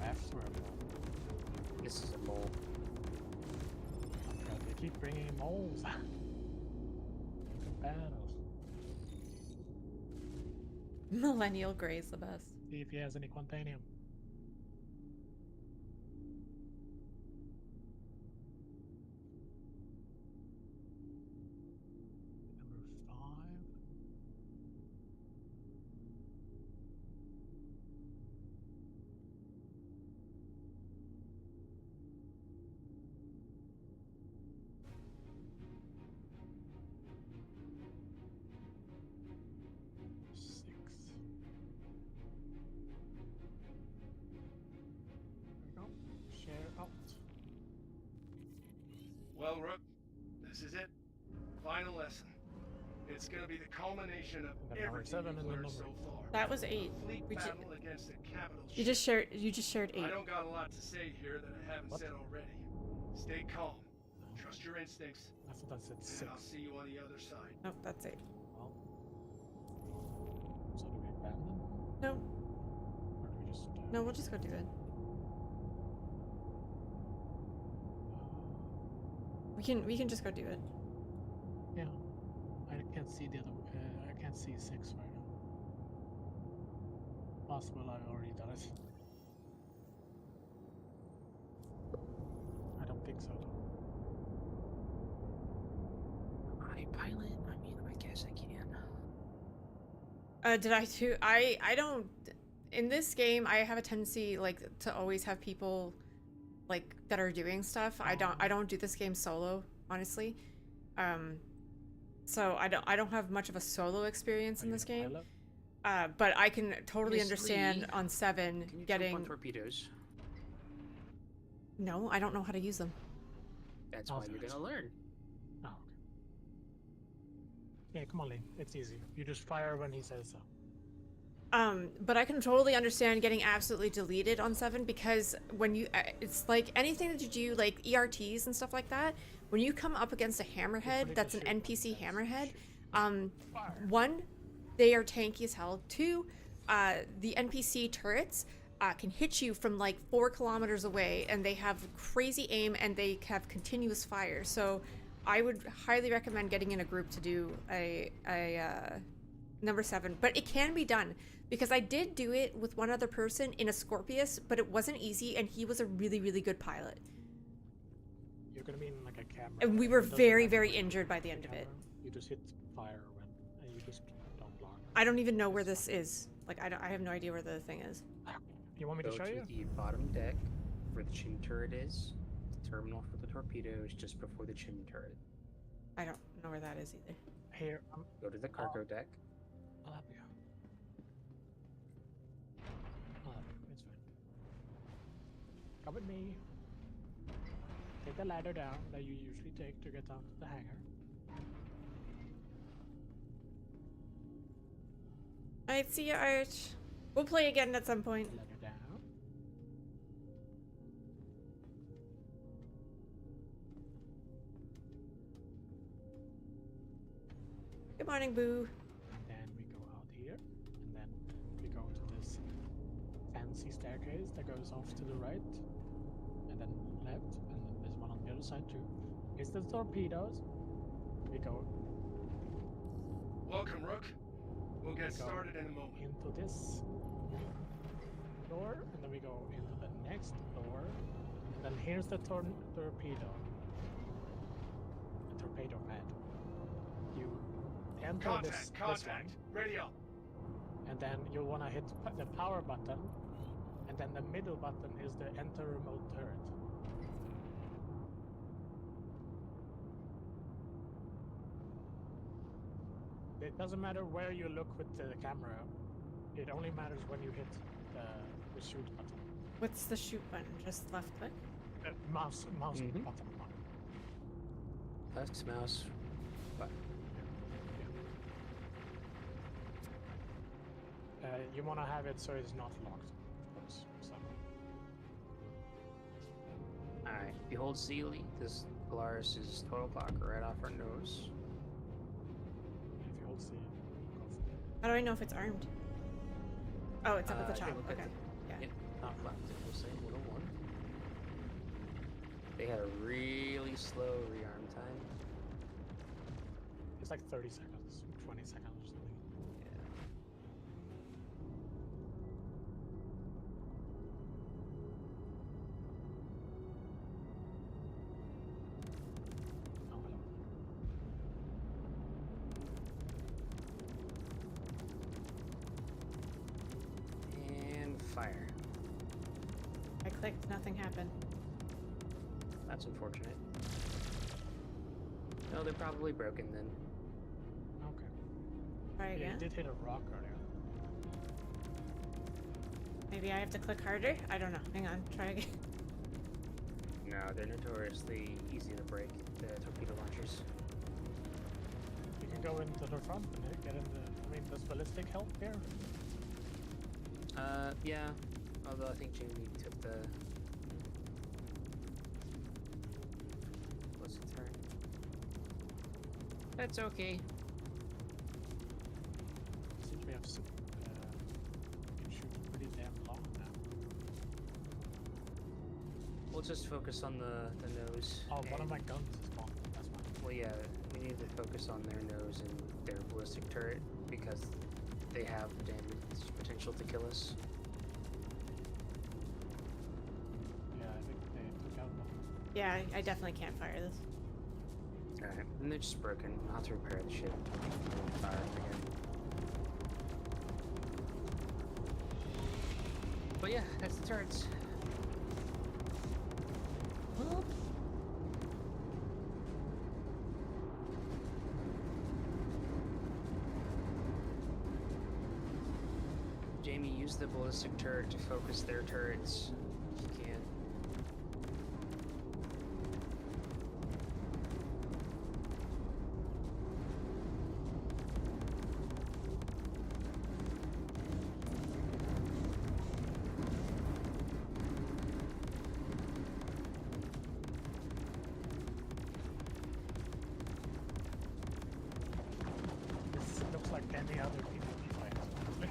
refs or a mole? This is a mole. They keep bringing moles. Good battles. Millennial Grey's the best. See if he has any Quantanium. Number 5. Share out. Well, Rook, this is it. Final lesson. It's gonna be the culmination of And then number everything 7 you've and then learned number- so far. That was 8. Complete We ju- battle against the capital You ship. just shared 8. I don't got a lot to say here that I haven't What? said already. Stay calm. Trust your instincts. I thought that's at 6. And I'll see you on the other side. Nope, that's 8. Well, so do we abandon? No, Or do we just... no, we'll just go do it. We can just go do it. Yeah. I can't see the other... I can't see 6 right now. Possible I've already done it. I don't think so, though. I pilot? I mean, I guess I can. Did I too? I don't. In this game, I have a tendency like to always have people like that are doing stuff. I don't do this game solo, honestly. So I don't have much of a solo experience in Are you this a game. pilot? But I can totally Miss understand Lee, on 7 Can you getting. jump on torpedoes? No, I don't know how to use them. That's I'll why do you're it. gonna learn. Oh, okay. Yeah, come on, Lee. It's easy. You just fire when he says so. But I can totally understand getting absolutely deleted on 7 because when you, it's like anything that you do, like ERTs and stuff like that, when you come up against a hammerhead that's an NPC hammerhead, 1, they are tanky as hell. 2, the NPC turrets can hit you from like 4 kilometers away and they have crazy aim and they have continuous fire. So I would highly recommend getting in a group to do a number 7, but it can be done because I did do it with one other person in a Scorpius, but it wasn't easy and he was a really, really good pilot. You're gonna be in like a camera. And we were very, very injured by the end of it. You just hit fire when, and you just don't block. I don't even know where this is. Like, I have no idea where the thing is. You want me Go to show you? the bottom deck where the chimney turret is. The terminal for the torpedo is just before the chimney turret. I don't know where that is either. Here, Go to the cargo deck. I'll help you. I'll help you. It's fine. Come with me. Take the ladder down that you usually take to get down to the hangar. Alright, see ya, Arch. We'll play again at some point. Ladder down. Good morning, Boo. And then we go out here, and then we go to this fancy staircase that goes off to the right, and then left, and then there's one on the other side too. Here's the torpedoes. We go Welcome, Rook. We'll get go started in a moment. into this door, and then we go into the next door, and then here's the torpedo. The torpedo pad. You enter this one. Ready up. And then you'll want to hit the power button, and then the middle button is the enter remote turret. It doesn't matter where you look with the camera, it only matters when you hit the shoot button. What's the shoot button? Just left click? Mouse Mhm. button. Left mouse. Button. You want to have it so it's not locked, of course. So. Alright. Behold Sealy. This Polaris' total clock right off our nose. If you hold C, go for it. How do I know if it's armed? Oh, it's up at the If you top. look at Okay. the- Yeah. Yep. top left, it will say 101. They had a really slow rearm time. It's like 30 seconds, 20 seconds or something. Yeah. Oh, hello. And fire. I clicked, nothing happened. That's unfortunate. No, they're probably broken then. Okay. Try Yeah, again. it did hit a rock earlier. Maybe I have to click harder? I don't know. Hang on, try again. No, they're notoriously easy to break, the torpedo launchers. You can go into the front and get in the... I mean, does ballistic help here? Yeah. Although I think Jamie took the... What's the turn? That's okay. Since we have... we can shoot pretty damn long now. We'll just focus on the nose. Oh, one of and- my guns is gone. That's fine. Well, yeah, we need to focus on their nose and their ballistic turret because they have the damage potential to kill us. Yeah, I think they took out one. Yeah, I definitely can't fire this. Alright, and they're just broken. I'll have to repair the ship and fire them again. But yeah, that's the turrets. Jamie, use the ballistic turret to focus their turrets if you can. This looks like any other PvP fight. honestly.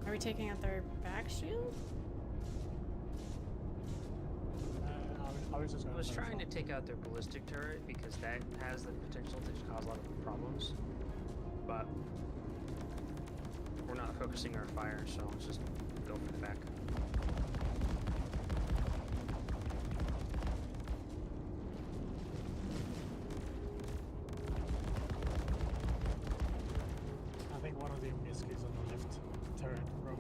Are we taking out their back shield? I was just I gonna was say trying to front. take out their ballistic turret because that has the potential to cause a lot of problems. But we're not focusing our fire, so let's just go for the back. I think one of the Miskis on the left turret broke.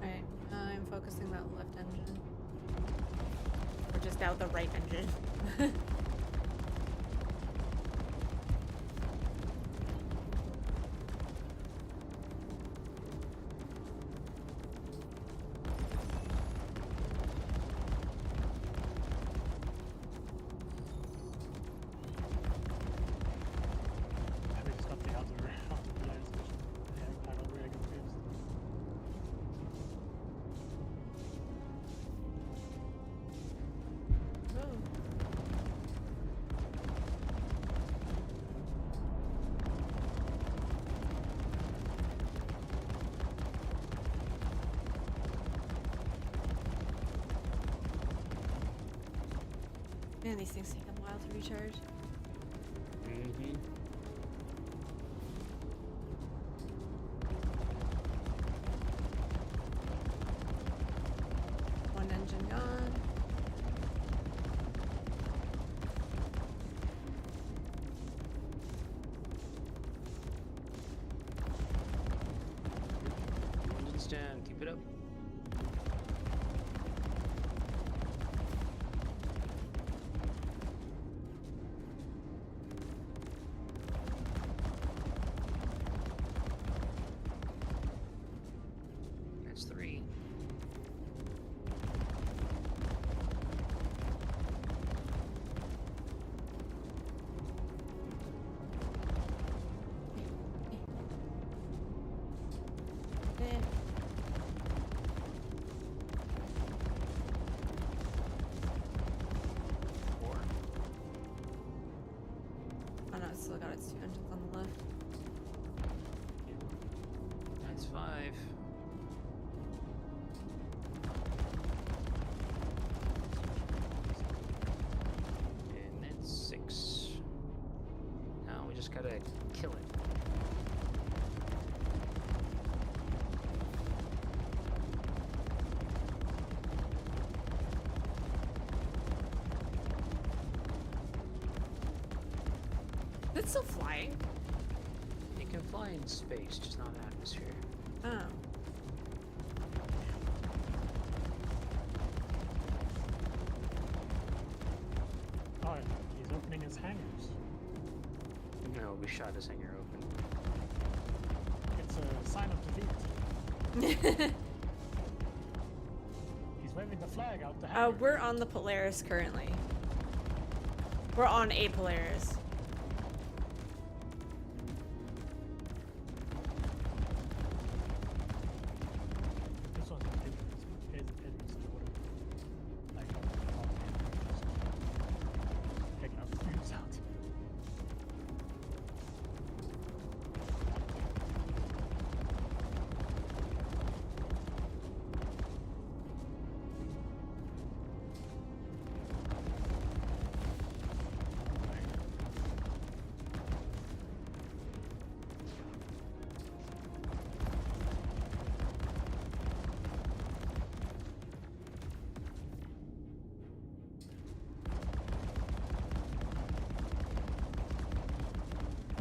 Right, I'm focusing that left engine. Or just out the right engine. Man, these things take a while to recharge. Mm-hmm. One engine gone. Engine's down. Keep it up. That's 3. Eh. 4. Oh no, it's still got its 2 engines on the left. That's 5. And that's 6. Now we just gotta kill it. It's still flying. It can fly in space, just not atmosphere. Oh. Oh, he's opening his hangars. No, we shot his hangar open. It's a sign of defeat. He's waving the flag out the hangar. We're on the Polaris currently. We're on a Polaris. This one's Invictus or whatever. Like, taking out the fumes out.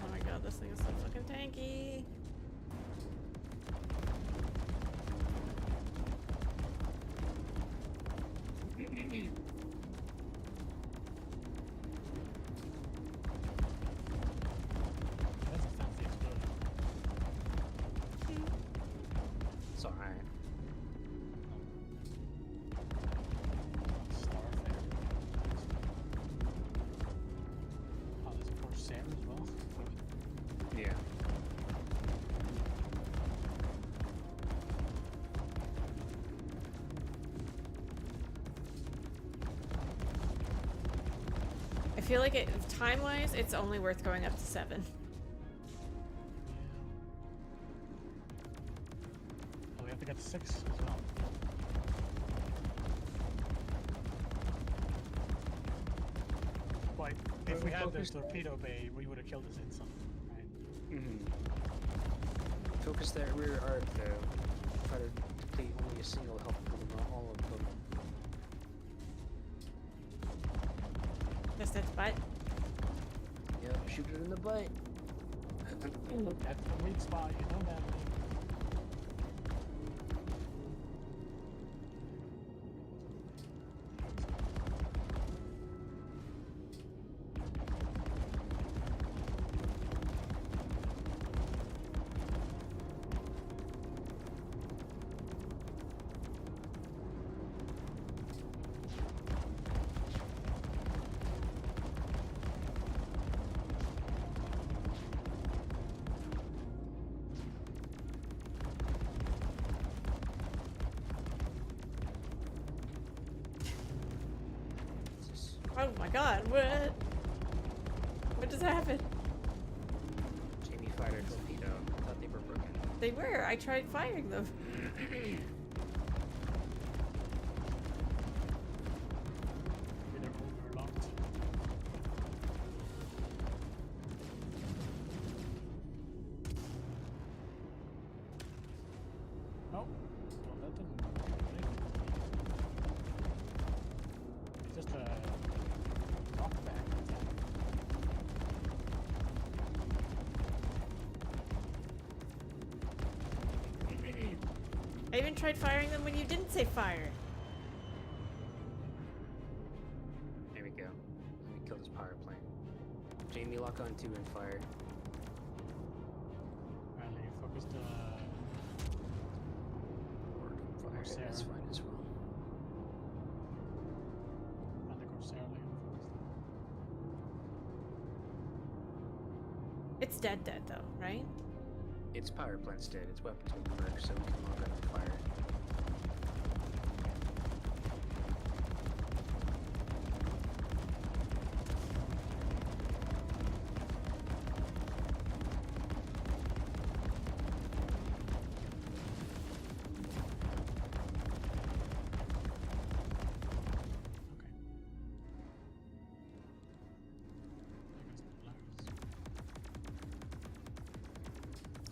Oh my god, this thing is so fucking tanky. That's a fancy explosion. It's alright. Starfire. Oh, there's a Corsair as well. Yeah. I feel like it, time-wise, it's only worth going up to 7. Oh, we have to get to 6 as well. Why, if we had this torpedo bay, we would have killed us instantly, right? Mm-hmm. Focus that rear arc though. Try to deplete only a single health pool, not all of them. Just its butt. Yep, shoot it in the butt. That's the weak spot, you know that. Oh my god, what? What just happened? Jamie fired a torpedo. I thought they were broken. They were. I tried firing them. Maybe they're overlocked. Oh, well that didn't do anything. It's just a knockback attack. I even tried firing them when you didn't say fire. There we go. Let me kill this power plant. Jamie, lock on 2 and fire. Apparently you focused Or fire. Corsair. That's fine as well. and the Corsair later focused. It's dead though, right? Its power plant's dead. Its weapons will work, so we can lock on fire. Okay.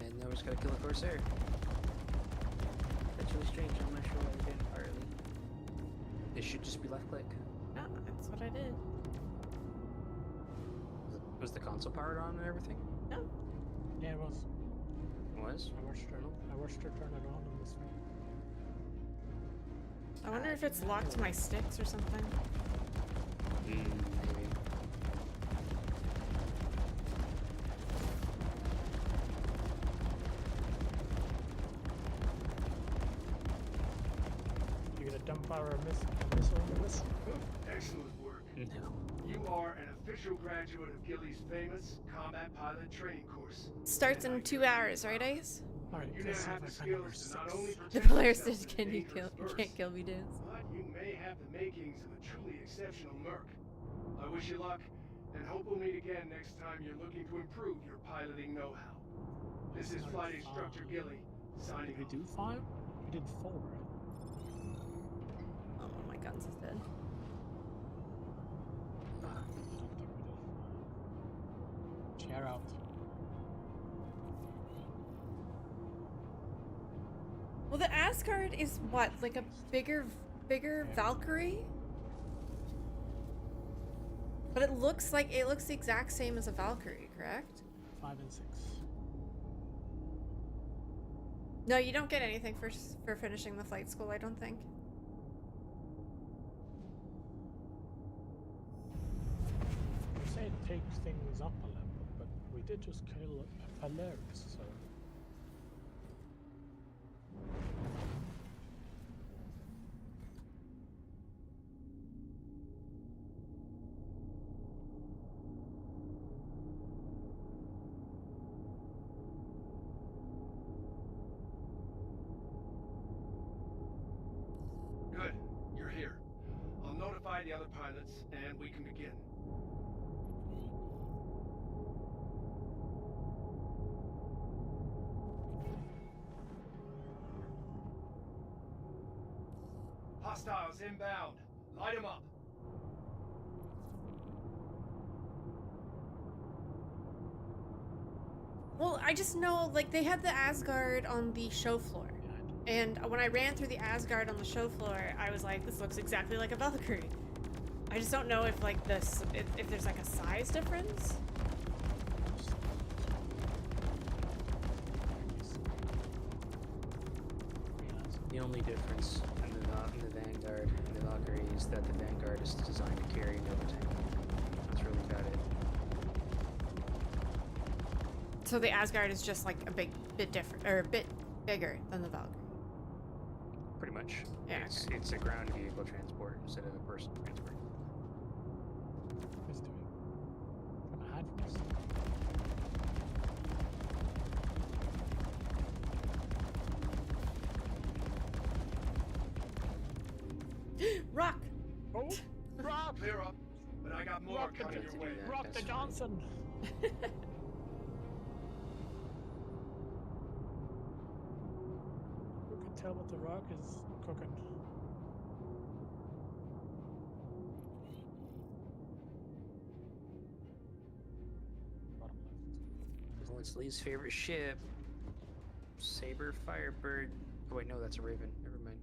And now we just gotta kill the Corsair. That's really strange. I'm not sure why we didn't fire early. This should just be left click. No, that's what I did. Was the console powered on and everything? No. Yeah, it was. It was? I watched her turn it on this thing. I wonder if it's locked to my sticks or something. Maybe. You gonna dump our missile into this? Excellent work. No. You are an official graduate of Gilly's famous combat pilot training course. Starts in 2 hours, right, Ice? Alright, You now let's see have if the I find number skills to not 6. only The protect player yourself says, from "Can you dangerous kill? You bursts, can't kill me, dance." but you may have the makings of a truly exceptional merc. I wish you luck, and hope we'll meet again next time you're looking to improve your piloting know-how. This is Flight Instructor Gilly, signing Did we off. do 5? We did 4, right? Oh, my guns is dead. I don't think we did. Chair out. Well, the Asgard is what, like a bigger Valkyrie? But it looks the exact same as a Valkyrie, correct? 5 and 6. No, you don't get anything for finishing the flight school, I don't think. You say it takes things up a level, but we did just kill Polaris, so. Good, you're here. I'll notify the other pilots, and we can begin. Hostiles inbound. Light them up. Well, I just know, like, they had the Asgard on the show floor. And when I ran through the Asgard on the show floor, I was like, this looks exactly like a Valkyrie. I just don't know if, like, if there's, like, a size difference. The only difference in the Vanguard and the Valkyrie is that the Vanguard is designed to carry no tank. That's really about it. So the Asgard is just, like, a bit different, or a bit bigger than the Valkyrie. Pretty much. Yeah, It's a ground vehicle transport instead of a personal transport. Let's do it. Gonna hide from us. Rock! Oh! Rock! Clear up, but I got more Rock coming the, your way. Rock That's the fine. Johnson! Who can tell what the Rock is cooking? Bottom left. Well, it's Lee's favorite ship. Saber Firebird Oh wait, no, that's a raven. Never mind.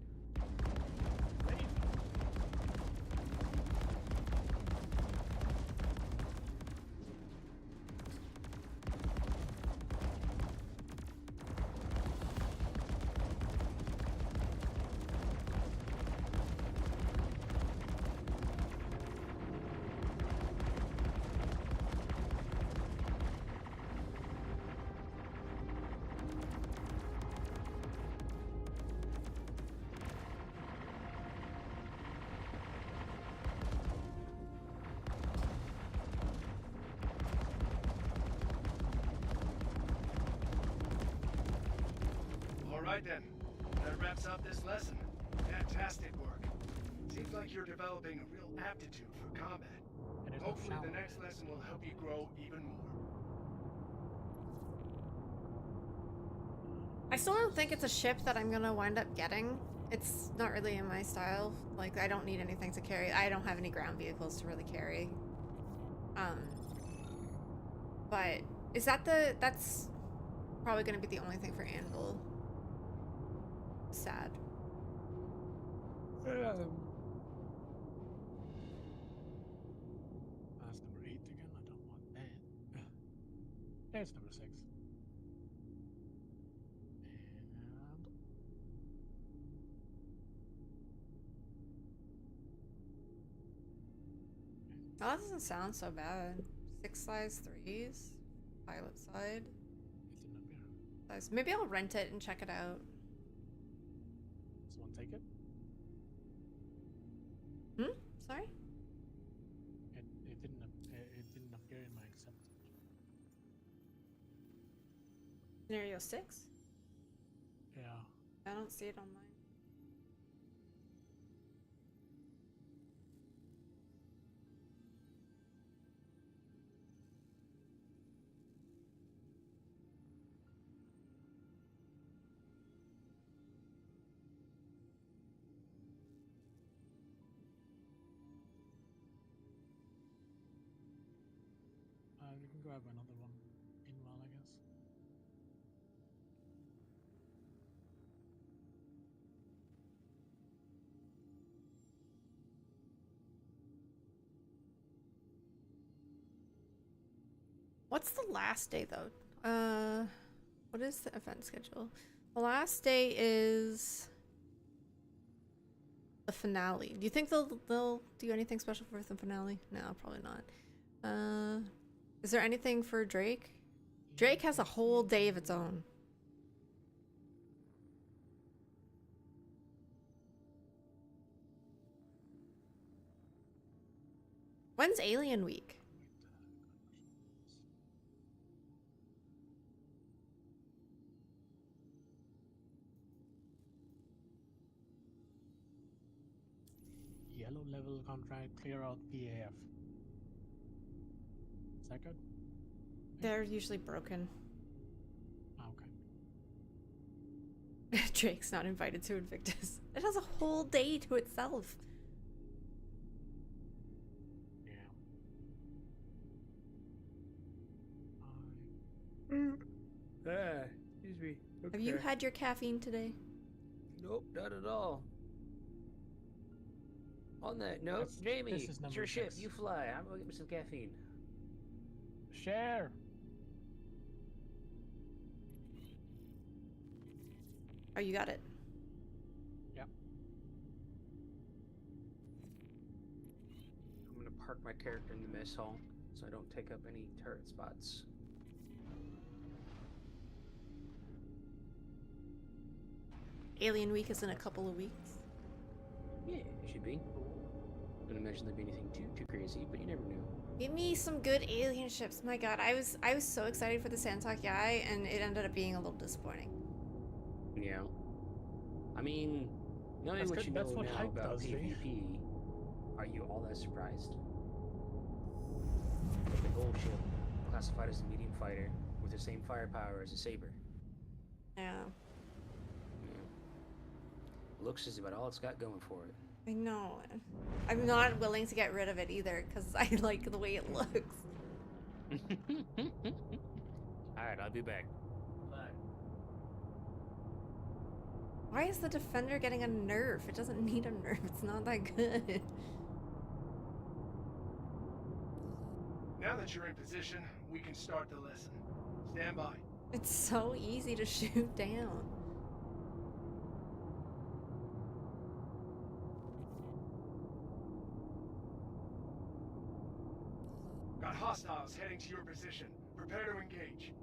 Alright then, that wraps up this lesson. Fantastic work. Seems like you're developing a real aptitude for combat. And there's no Hopefully the shower. next lesson will help you grow even more. I still don't think it's a ship that I'm gonna wind up getting. It's not really in my style. Like, I don't need anything to carry. I don't have any ground vehicles to really carry. But is that that's probably gonna be the only thing for Anvil. Sad. That's number 8 again. I don't want that. There's number 6. And Oh, that doesn't sound so bad. 6 size 3s. Pilot side. it didn't appear. Size. Maybe I'll rent it and check it out. Someone take it? Sorry? It didn't appear in my accepted. Scenario 6? Yeah. I don't see it on mine. We can grab another one meanwhile, I guess. What's the last day though? What is the event schedule? The last day is the finale. Do you think they'll do anything special for the finale? No, probably not. Is there anything for Drake? Drake has a whole day of its own. When's Alien Week? Yellow level contract, clear out PAF. Is that good? They're usually broken. Ah, okay. Drake's not invited to Invictus. It has a whole day to itself. Yeah. Excuse me. Have you had your caffeine today? Nope, not at all. On that note, This Jamie, is it's number your ship. 6. You fly. I'm gonna get me some caffeine. Share. Oh, you got it. Yep. I'm gonna park my character in the mess hall so I don't take up any turret spots. Alien Week is in a couple of weeks. Yeah, it should be. Don't imagine there'd be anything too crazy, but you never knew. Give me some good alien ships. My god, I was so excited for the Santok Yai, and it ended up being a little disappointing. Yeah. I mean, knowing That's what good. you That's know what now hype about does, Jay. PvP, are you all that surprised? Like the gold ship, classified as a medium fighter, with the same firepower as a saber. Yeah, Yeah. Looks is about all it's got going for it. I know. I'm not willing to get rid of it either, because I like the way it looks. Alright, I'll be back. Why is the defender getting a nerf? It doesn't need a nerf. It's not that good. Now that you're in position, we can start the lesson. Stand by. It's so easy to shoot down. Got hostiles heading to your position. Prepare to engage.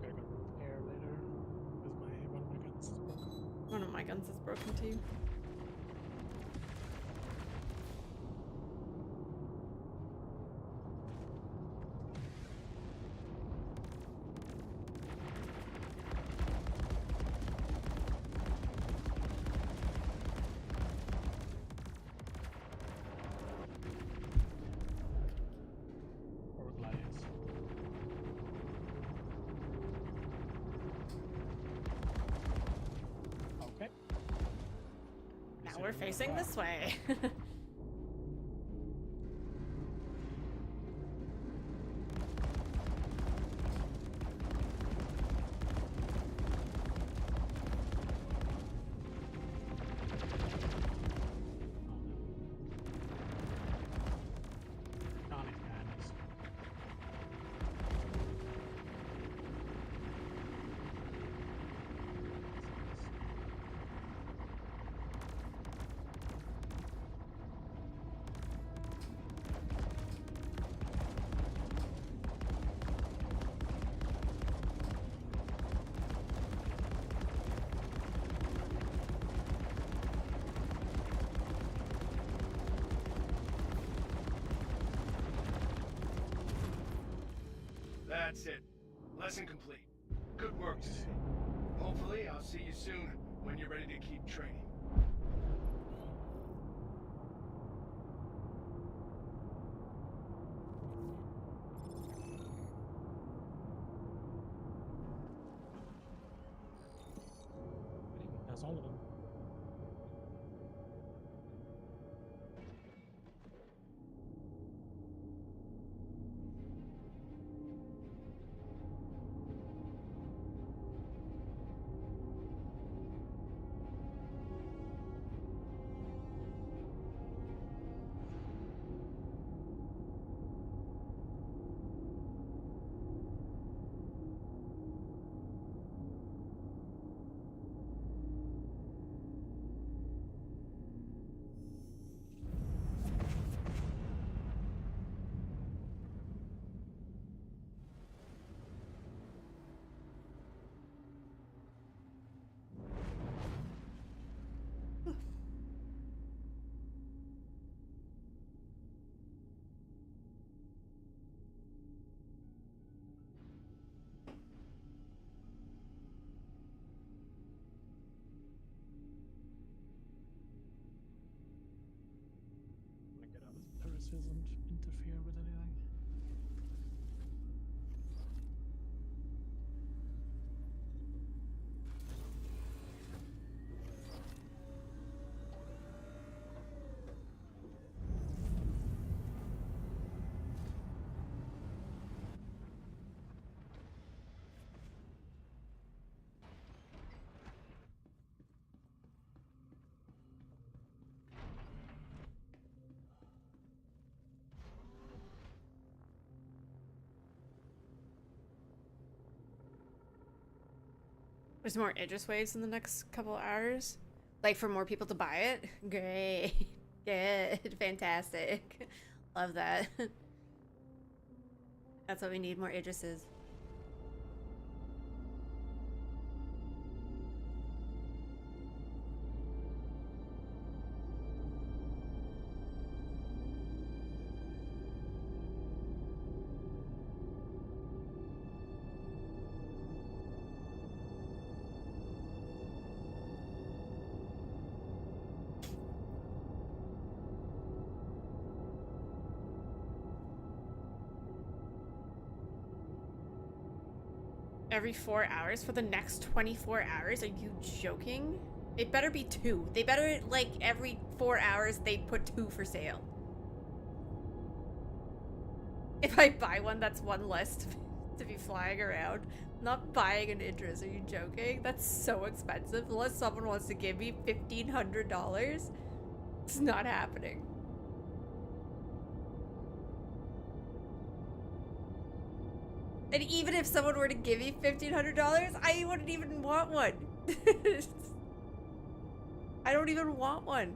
We're gonna go repair later because one of my guns is broken. One of my guns is broken too. Or Goliaths. Okay. Now Considering we're the facing ground. this way. Connie's madness. That's it. Lesson complete. Good work today. Hopefully, I'll see you soon when you're ready to keep training. That's all of them. Get out of Paris doesn't interfere with anything. There's more Idris waves in the next couple hours. Like for more people to buy it. Great. Good. Fantastic. Love that. That's what we need, more Idrises. Every 4 hours for the next 24 hours? Are you joking? It better be 2. They better, like, every 4 hours, they put 2 for sale. If I buy one, that's one less to be flying around. I'm not buying an Idris, are you joking? That's so expensive. Unless someone wants to give me $1,500, it's not happening. And even if someone were to give me $1,500, I wouldn't even want one. I don't even want one.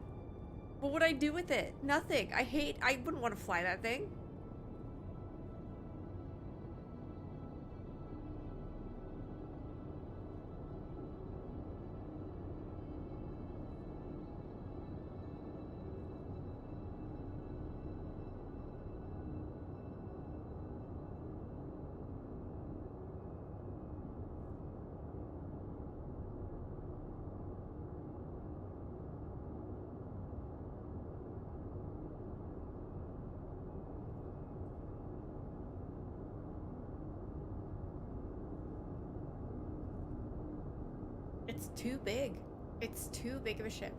What would I do with it? Nothing. I wouldn't want to fly that thing. It's too big. It's too big of a ship.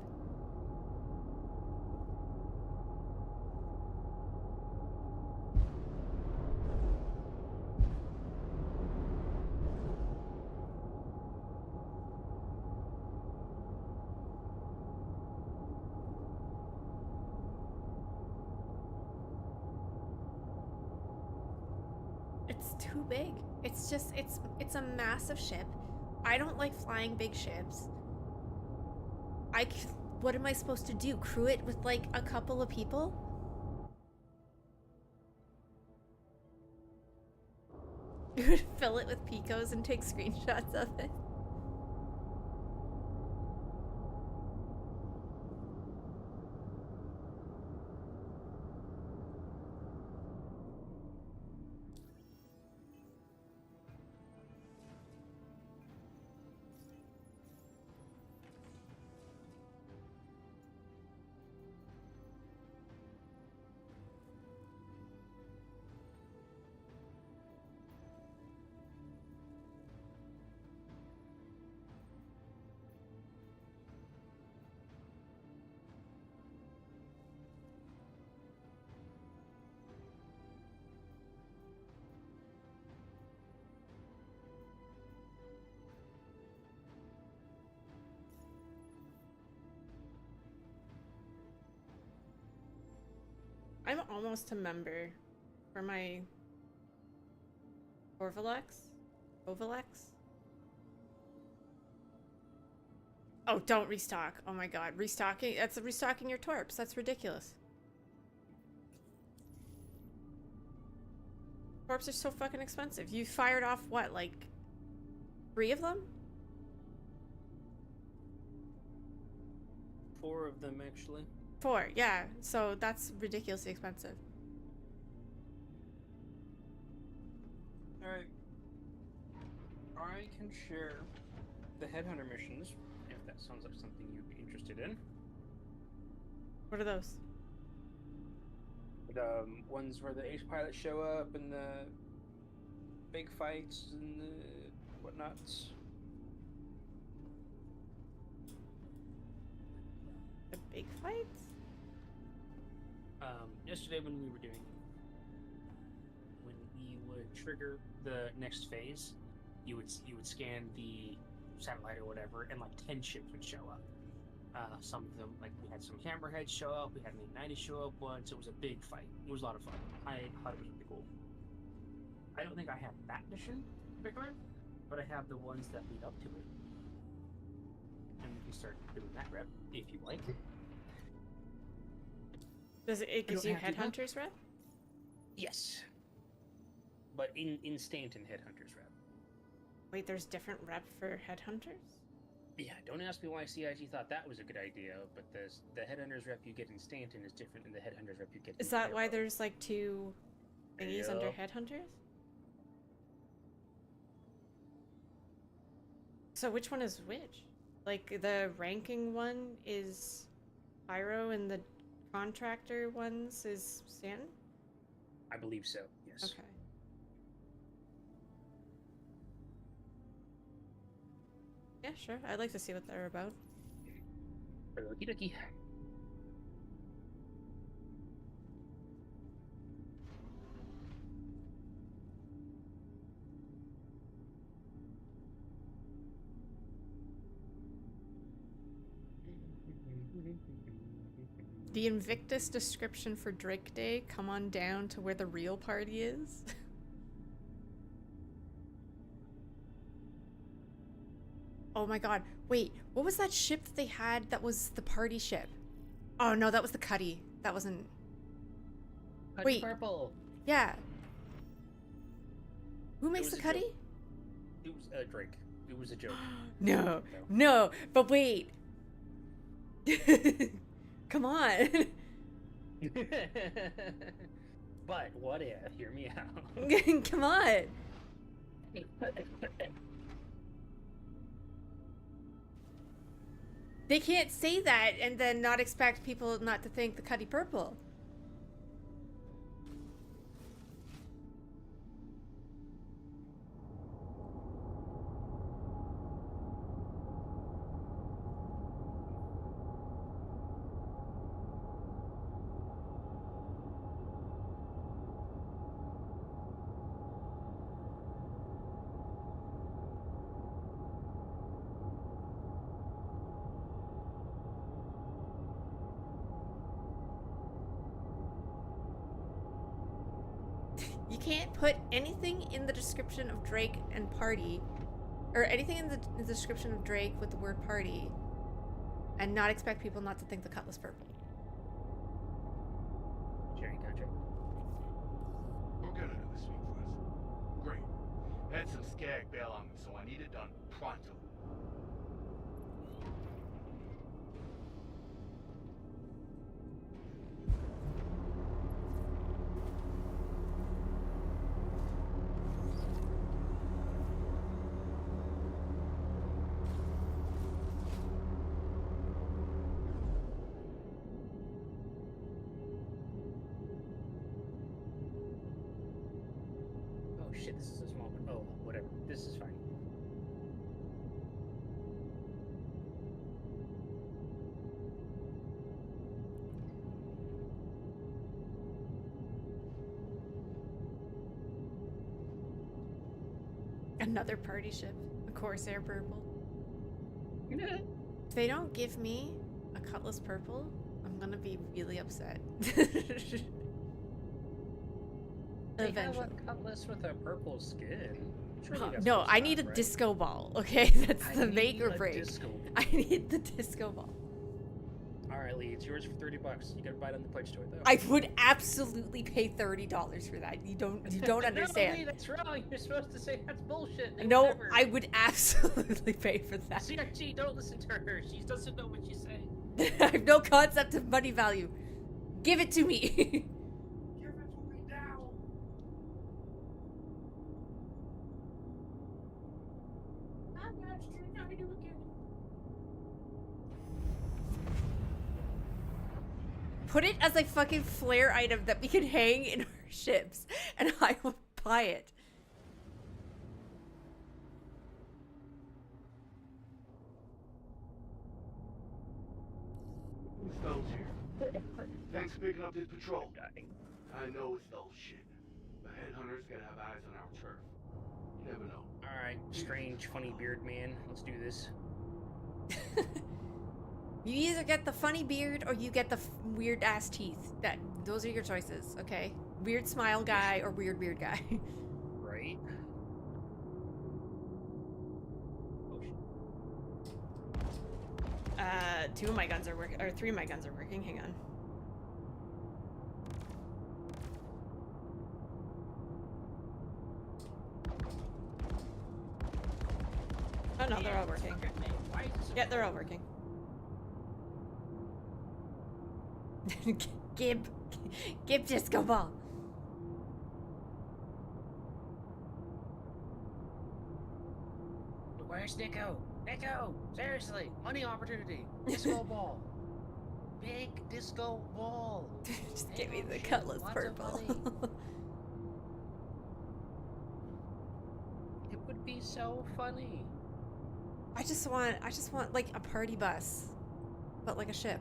It's too big. It's just, it's a massive ship. I don't like flying big ships. What am I supposed to do? Crew it with like a couple of people? You would fill it with picos and take screenshots of it. I'm almost a member for my Orvalex? Ovalex? Oh, don't restock. Oh my god. Restocking? That's restocking your torps. That's ridiculous. Torps are so fucking expensive. You fired off what, like 3 of them? 4 of them, actually. 4, yeah. So that's ridiculously expensive. Alright. I can share the headhunter missions, if that sounds like something you'd be interested in. What are those? The ones where the ace pilots show up and the big fights and the whatnots. The big fights? Yesterday when we would trigger the next phase, you would scan the satellite or whatever, and like 10 ships would show up. Some of them, like we had some hammerheads show up, we had an 90 show up once. It was a big fight. It was a lot of fun. I thought it was really cool. I don't think I have that mission in particular, but I have the ones that lead up to it. And we can start doing that rep if you like. Does it gives you headhunters rep? Yes. But in Stanton headhunters rep. Wait, there's different rep for headhunters? Yeah, don't ask me why CIG thought that was a good idea, but the headhunters rep you get in Stanton is different than the headhunters rep you get in Is that why Aero. there's like 2 thingies under headhunters? So which one is which? Like the ranking one is Pyro and the contractor ones is Stanton? I believe so, yes. Okay. Yeah, sure. I'd like to see what they're about. Okie dokie. The Invictus description for Drake Day, come on down to where the real party is. Oh my god. Wait, what was that ship that they had that was the party ship? Oh no, that was the Cuddy. That wasn't... Wait. Purple. Yeah. Who makes the a Cuddy? joke. It was Drake. It was a joke. No, no, but wait. Come on. But what if? Hear me out. Come on. They can't say that and then not expect people not to think the Cuddy purple. You can't put anything in the description of Drake and party, or anything in the description of Drake with the word party, and not expect people not to think the Cutlass purple. Cherry country. We're gonna do this week for us. Great. Had some skag bail on me, so I need it done pronto. Oh shit, this is a small one. Oh, whatever. This is fine. Another party ship, a Corsair purple. If they don't give me a Cutlass purple, I'm gonna be really upset. They Eventually. have a cutlass with a purple skin. No, I need a disco ball, okay? That's the make or break. I need the disco ball. Alright, Lee, it's yours for $30. You gotta buy it on the pledge to it, though. I would absolutely pay $30 for that. You don't understand. No, Lee, that's wrong. You're supposed to say that's bullshit. and No, whatever. I would absolutely pay for that. CRG, don't listen to her. She doesn't know what she's saying. I have no concept of money value. Give it to me. Give it to me now. I'm not sure how to do it again. Put it as a fucking flare item that we can hang in our ships, and I will buy it. Stone's here. Thanks for picking up this patrol. I know it's those shit, but headhunters gotta have eyes on our turf. You never know. Alright, strange, funny beard man. Let's do this. You either get the funny beard or you get the weird ass teeth. Those are your choices, okay? Weird smile guy or weird beard guy. Right? Oh, shit. 2 of my guns are working, or 3 of my guns are working. Hang on. Oh no, they're all working. Yeah, they're all working. Gib disco ball. Where's Nico? Nico! Seriously! Money opportunity! Disco ball! Big disco ball! Just give me the Shit, Cutlass lots of purple. money. It would be so funny. I just want like a party bus. but like a ship.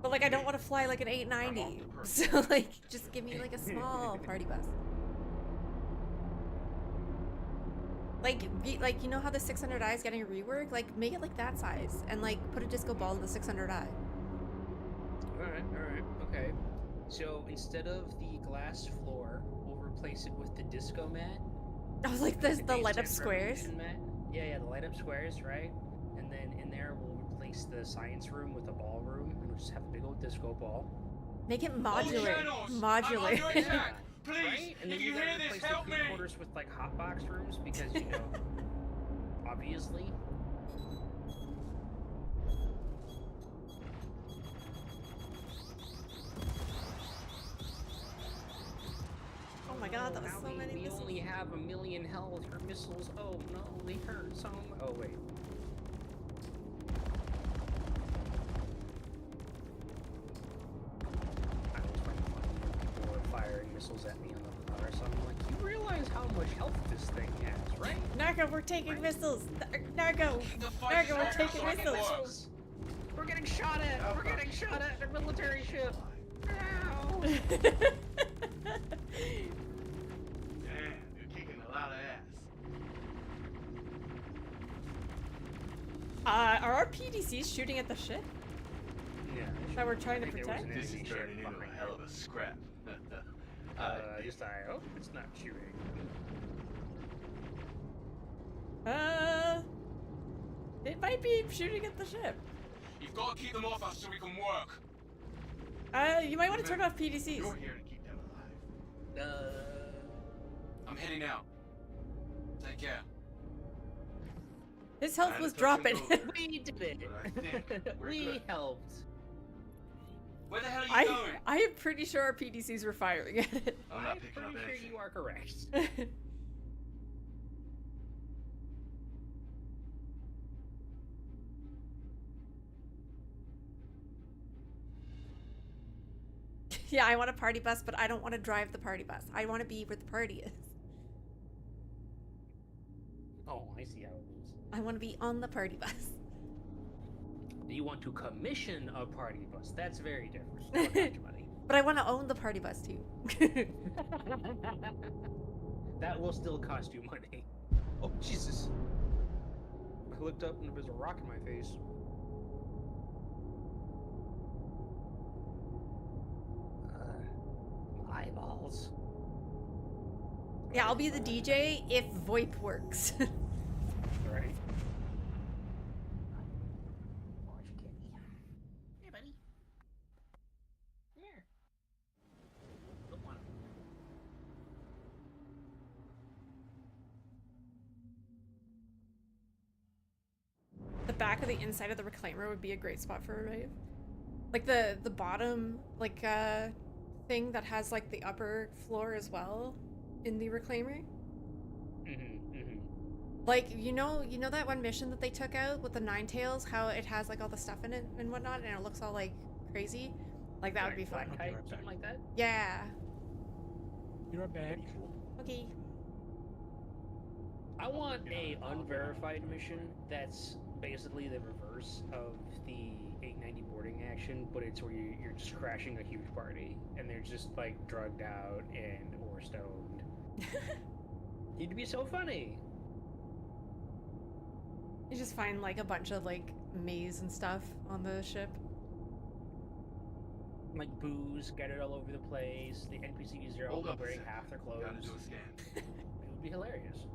But like I don't want to fly like an 890. So like just give me like a small party bus. Like like you know how the 600i is getting a rework? Like make it like that size and like put a disco ball in the 600i. Alright, okay. So instead of the glass floor, we'll replace it with the disco mat. I was like the light up squares. Mat. Yeah, the light up squares, right? And then in there we'll replace the science room with a ballroom, and we'll just have a big old disco ball. Make it modular. Modular. Please, right? And then you gotta replace the food quarters with like hot box rooms because you know, obviously. Oh my god, that was so many We missiles. only have 1 million health. Her missiles, oh no, they hurt so much. Oh wait. I was fighting people were firing missiles at me on the car, so I'm like, you realize how much health this thing has, right? Narco, we're taking missiles. Narco, we're taking missiles. We're getting shot at. We're getting shot at a military ship. Ow. Damn, you're kicking a lot of ass. Are our PDCs shooting at the ship Yeah. that we're trying to protect? This is turning into a hell of a scrap. Just I hope it's not shooting. It might be shooting at the ship. You've got to keep them off us so we can work. You might want to turn off PDCs. You're here to keep them alive. I'm heading out. Take care. His health was dropping. We did it. But I think we're We good. helped. Where the hell are you going? I am pretty sure our PDCs were firing at it. I'm not picking up pretty sure anything. you are correct. Yeah, I want a party bus, but I don't want to drive the party bus. I want to be where the party is. Oh, I see how it is. I want to be on the party bus. You want to commission a party bus. That's very different. That'll cost you money. But I want to own the party bus too. That will still cost you money. Oh, Jesus. I looked up and there was a rock in my face. My eyeballs. Yeah, I'll be the DJ if VoIP works. Right. Orange kitty. Hey, buddy. Come here. Look one. The back of the inside of the reclaimer would be a great spot for a rave. Like the bottom thing that has like the upper floor as well in the reclaimer. Like you know that one mission that they took out with the Nine Tails, how it has like all the stuff in it and whatnot, and it looks all like crazy. Like that would be fun. Okay, something like that. Yeah. You're back. Okay. I want a unverified mission that's basically the reverse of the 890 boarding action, but it's where you're just crashing a huge party and they're just like drugged out and or stoned. It'd be so funny. You just find like a bunch of like maze and stuff on the ship. Like booze scattered all over the place. The NPCs are all Hold up a wearing second. half their Gotta clothes. do a scan. It would be hilarious.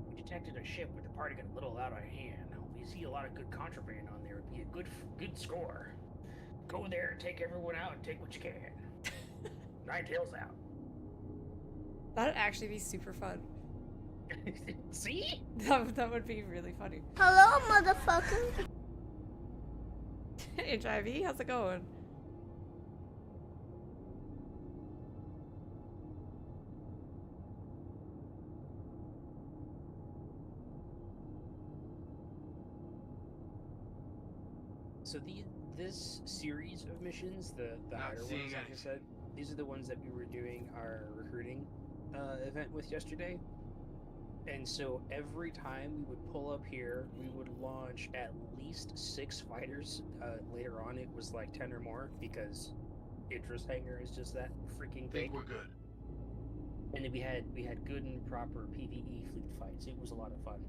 We detected a ship where the party got a little out of hand. We see a lot of good contraband on there. It'd be a good score. Go there and take everyone out and take what you can. Nine Tails out. That'd actually be super fun. See? That would be really funny. Hello, motherfucker. HIV, how's it going? So this series of missions, the Not harder seeing ones, like I anything. said, these are the ones that we were doing our recruiting event with yesterday. And so every time we would pull up here, we would launch at least 6 fighters. Later on, it was like 10 or more because Idris Hangar is just that freaking big. Think we're good. And then we had good and proper PvE fleet fights. It was a lot of fun.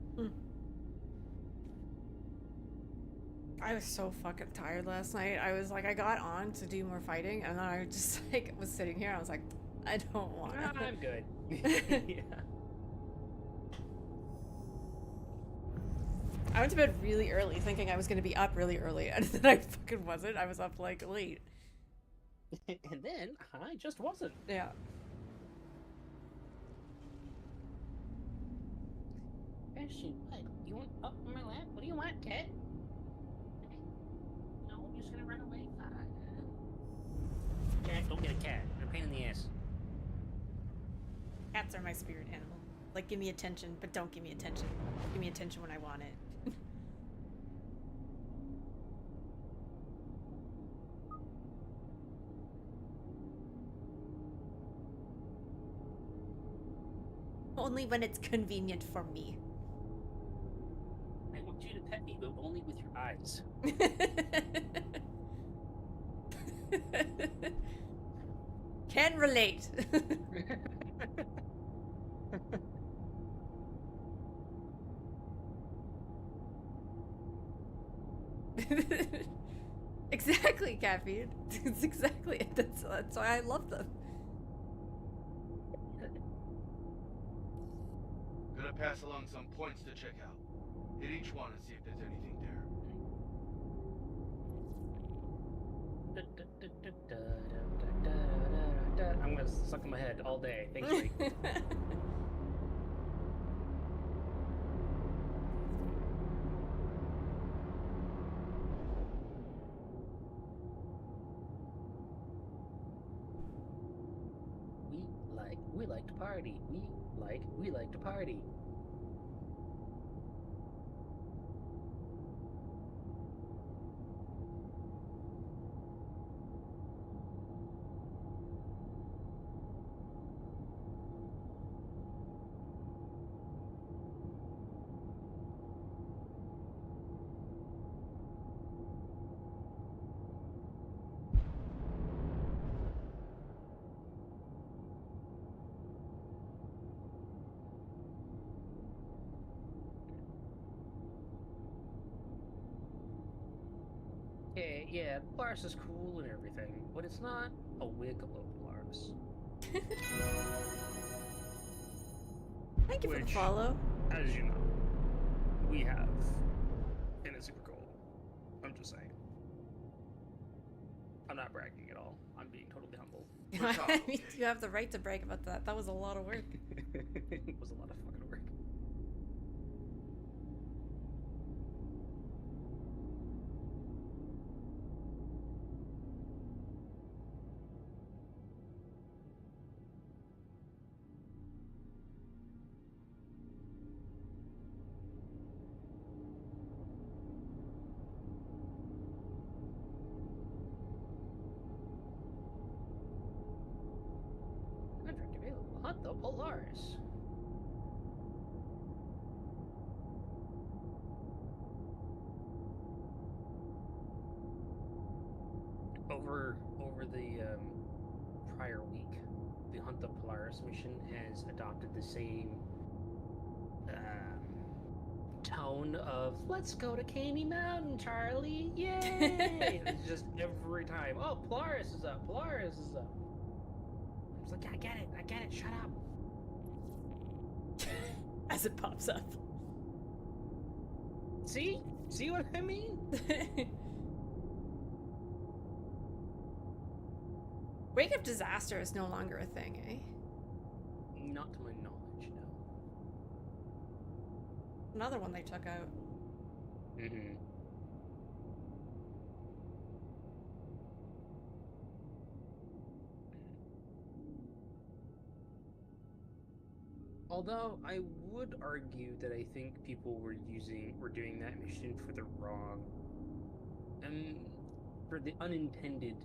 I was so fucking tired last night. I was like, I got on to do more fighting, and then I just like was sitting here. I was like, I don't want to. I'm good. Yeah. I went to bed really early, thinking I was gonna be up really early, and then I fucking wasn't. I was up like late. And then I just wasn't. Yeah. Question, what? You want up on my lap? What do you want, cat? No, I'm just gonna run away. Cat, don't get a cat. They're a pain in the ass. Cats are my spirit animal. Like, give me attention, but don't give me attention. Give me attention when I want it. Only when it's convenient for me. I want you to pet me, but only with your eyes. Can relate. Exactly, caffeine. It's exactly it. That's why I love them. Gonna pass along some points to check out. Hit each one and see if there's anything there. I'm gonna suck in my head all day. Thanks, Rick. We like to party. We like to party. Yeah, Polaris is cool and everything, but it's not a Wiggalo Polaris. Thank you for the Which, follow. as you know, we have, and it's super cool. I'm just saying. I'm not bragging at all. I'm being totally humble. I mean, you have the right to brag about that. That was a lot of work. It was a lot of fucking work. Contract available. Hunt the Polaris. Over the prior week, the Hunt the Polaris mission has adopted the same tone of "Let's go to Caney Mountain, Charlie! Yay!" It's just every time. Oh, Polaris is up. Polaris is up. I was like, I get it. Shut up. As it pops up. See what I mean? Wake of Disaster is no longer a thing, eh? Not to my knowledge, no. Another one they took out. Mm-hmm. Although I would argue that I think people were doing that mission for the wrong for the unintended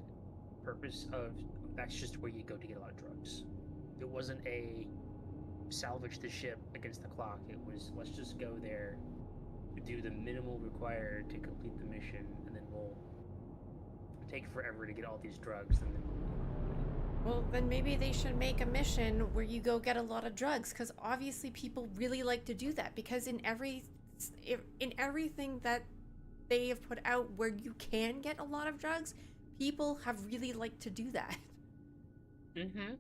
purpose of that's just where you go to get a lot of drugs. It wasn't a salvage the ship against the clock. It was let's just go there, do the minimal required to complete the mission, and then we'll take forever to get all these drugs, and then Well, then maybe they should make a mission where you go get a lot of drugs, because obviously people really like to do that. Because in everything that they have put out where you can get a lot of drugs, people have really liked to do that. I don't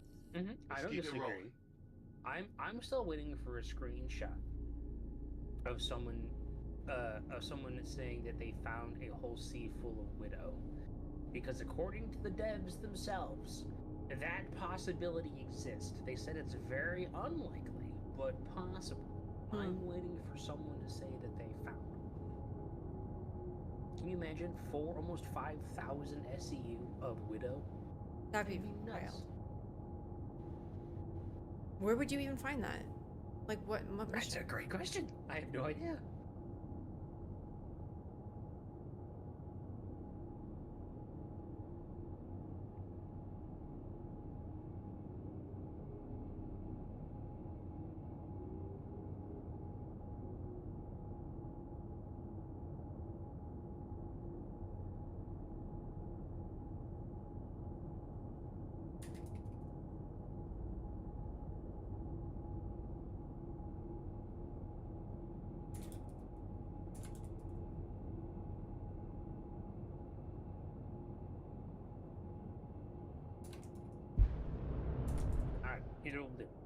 keep it disagree. rolling. I'm still waiting for a screenshot of someone saying that they found a whole sea full of widow, because according to the devs themselves, that possibility exists. They said it's very unlikely, but possible. I'm waiting for someone to say that they found one. Can you imagine almost 5,000 SEU of widow? That'd be nuts. wild. Where would you even find that? Like what That's a great question. I have no idea.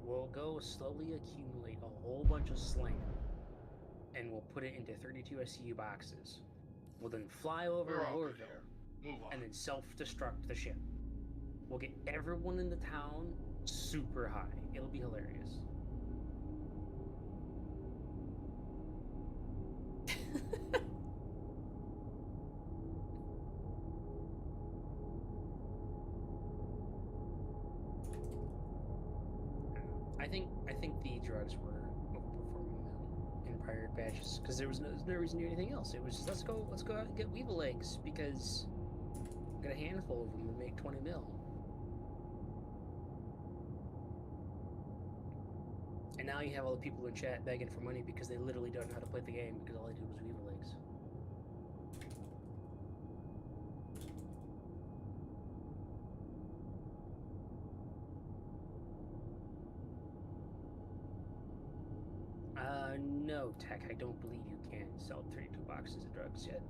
We'll go slowly accumulate a whole bunch of sling, and we'll put it into 32 SCU boxes. We'll then fly over We're all good Orville, here. Move on. and then self-destruct the ship. We'll get everyone in the town super high. It'll be hilarious. I think the drugs were overperforming them in prior batches because there was no reason to do anything else. It was just, let's go out and get Weevil eggs because we got a handful of them and make 20 mil. And now you have all the people in chat begging for money because they literally don't know how to play the game because all they did was Weevil eggs. No, Tech, I don't believe you can sell 32 boxes of drugs yet.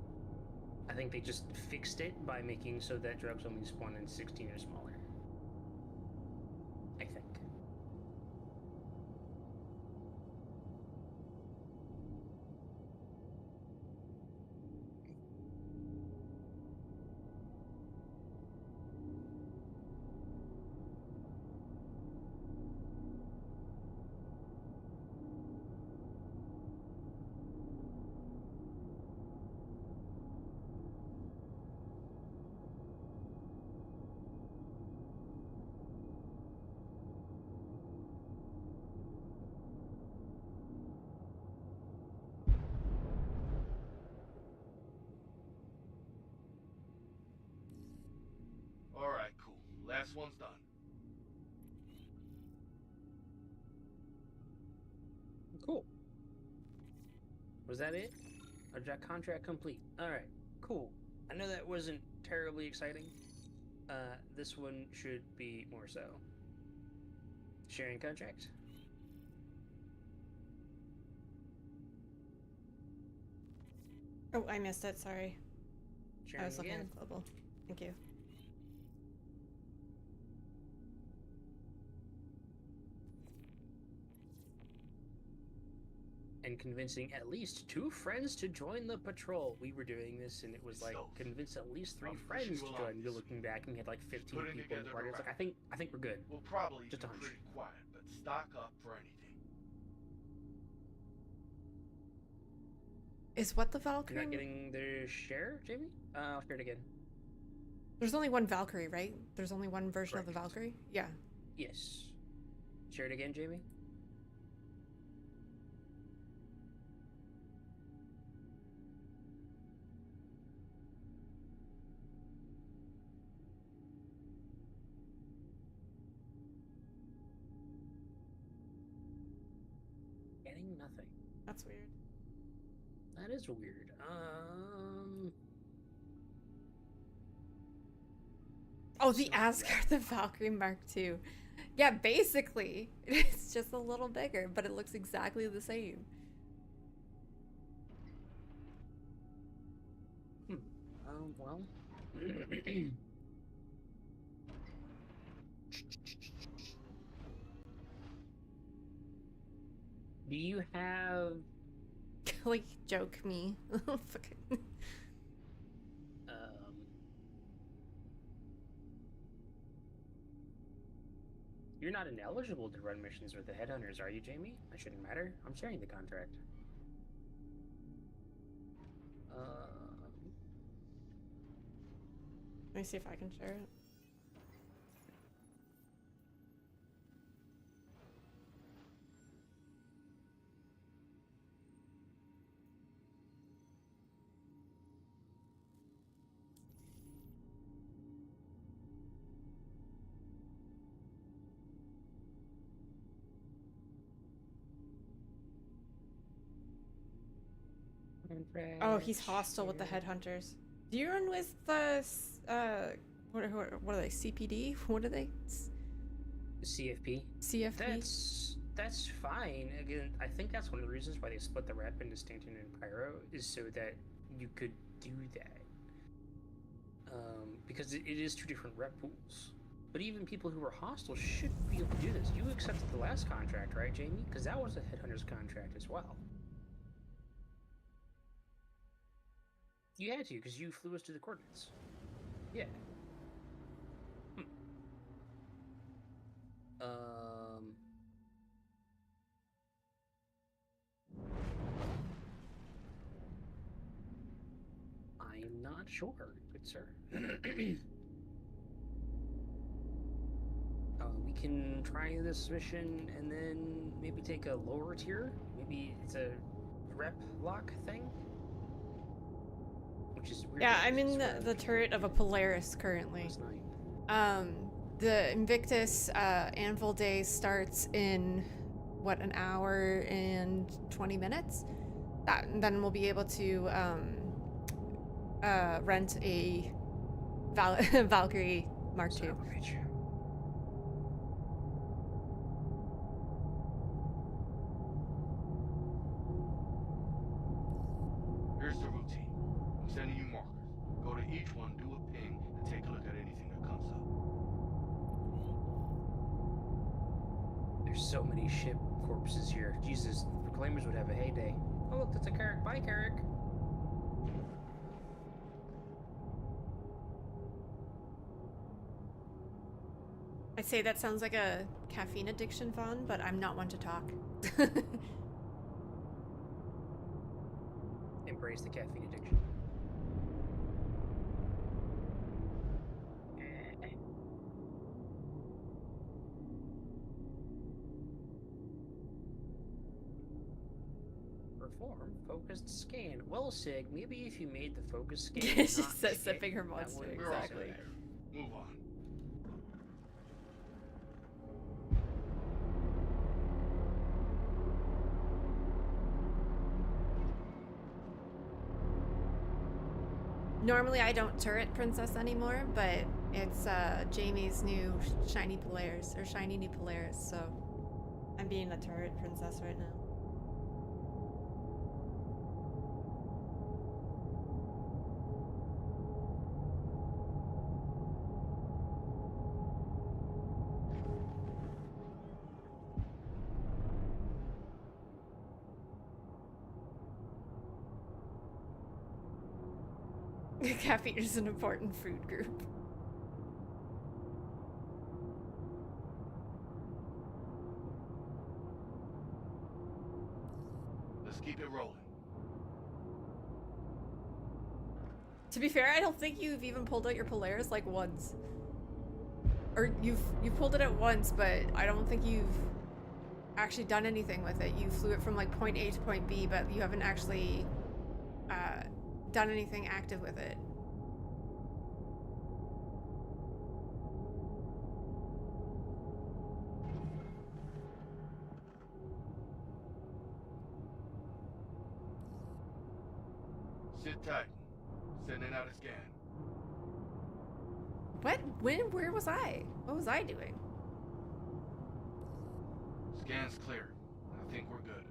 I think they just fixed it by making so that drugs only spawn in 16 or smaller. I think. Alright, cool. Last one's done. Cool. Was that it? Object contract complete. Alright, cool. I know that wasn't terribly exciting. This one should be more so. Sharing contract. Oh, I missed it. Sorry. Sharing I was looking again. at global. Thank you. And convincing at least 2 friends to join the patrol. We were doing this, and it was like So, convince at least 3 I'm friends pushing to you join. along We're this looking back, and we had like 15 Putting people in the together party. the It's like route. I think we're good. We'll probably Just be a hunch. pretty quiet, but stock up for anything. Is what the You're Valkyrie? not getting the share, Jamie? I'll share it again. There's only one Valkyrie, right? There's only one version of the Correct. Valkyrie? Yeah. Yes. Share it again, Jamie. nothing. That's weird. That is weird. Oh, the So, Asgard, the Valkyrie Mark II. Yeah, basically. It's just a little bigger, but it looks exactly the same. Well. Do you have Like, joke me. Fucking- You're not ineligible to run missions with the headhunters, are you, Jamie? That shouldn't matter. I'm sharing the contract. Let me see if I can share it. Oh, he's hostile with the headhunters. Do you run with the what are they? CPD? What are they? CFP. CFP. That's fine. Again, I think that's one of the reasons why they split the rep into Stanton and Pyro, is so that you could do that. Because it is two different rep pools. But even people who are hostile should be able to do this. You accepted the last contract, right, Jamie? Because that was a headhunter's contract as well. You had to, because you flew us to the coordinates. Yeah. I'm not sure, good sir. We can try this mission and then maybe take a lower tier. Maybe it's a rep lock thing. Which is weird. Yeah, I'm in the turret of a Polaris currently. The Invictus Anvil Day starts in what, an hour and 20 minutes? Then we'll be able to rent a Valkyrie Mark II. Here's the routine. I'm sending you markers. Go to each one, do a ping, and take a look at anything that comes up. There's so many ship corpses here. Jesus, Proclaimers would have a heyday. Oh look, that's a Carrick. Bye, Carrick. I'd say that sounds like a caffeine addiction, Vaughn, but I'm not one to talk. Embrace the caffeine addiction. Perform focused scan. Well, Sig, maybe if you made the focus scan. She says sipping her monster, exactly. Move on. Normally I don't turret princess anymore, but it's Jamie's new shiny Polaris, or shiny new Polaris, so I'm being a turret princess right now. Caffeine is an important food group. Let's keep it rolling. To be fair, I don't think you've even pulled out your Polaris like once. Or you've pulled it out once, but I don't think you've actually done anything with it. You flew it from like point A to point B, but you haven't actually done anything active with it. Sit tight. Sending out a scan. What? When? Where was I? What was I doing? Scan's clear. I think we're good.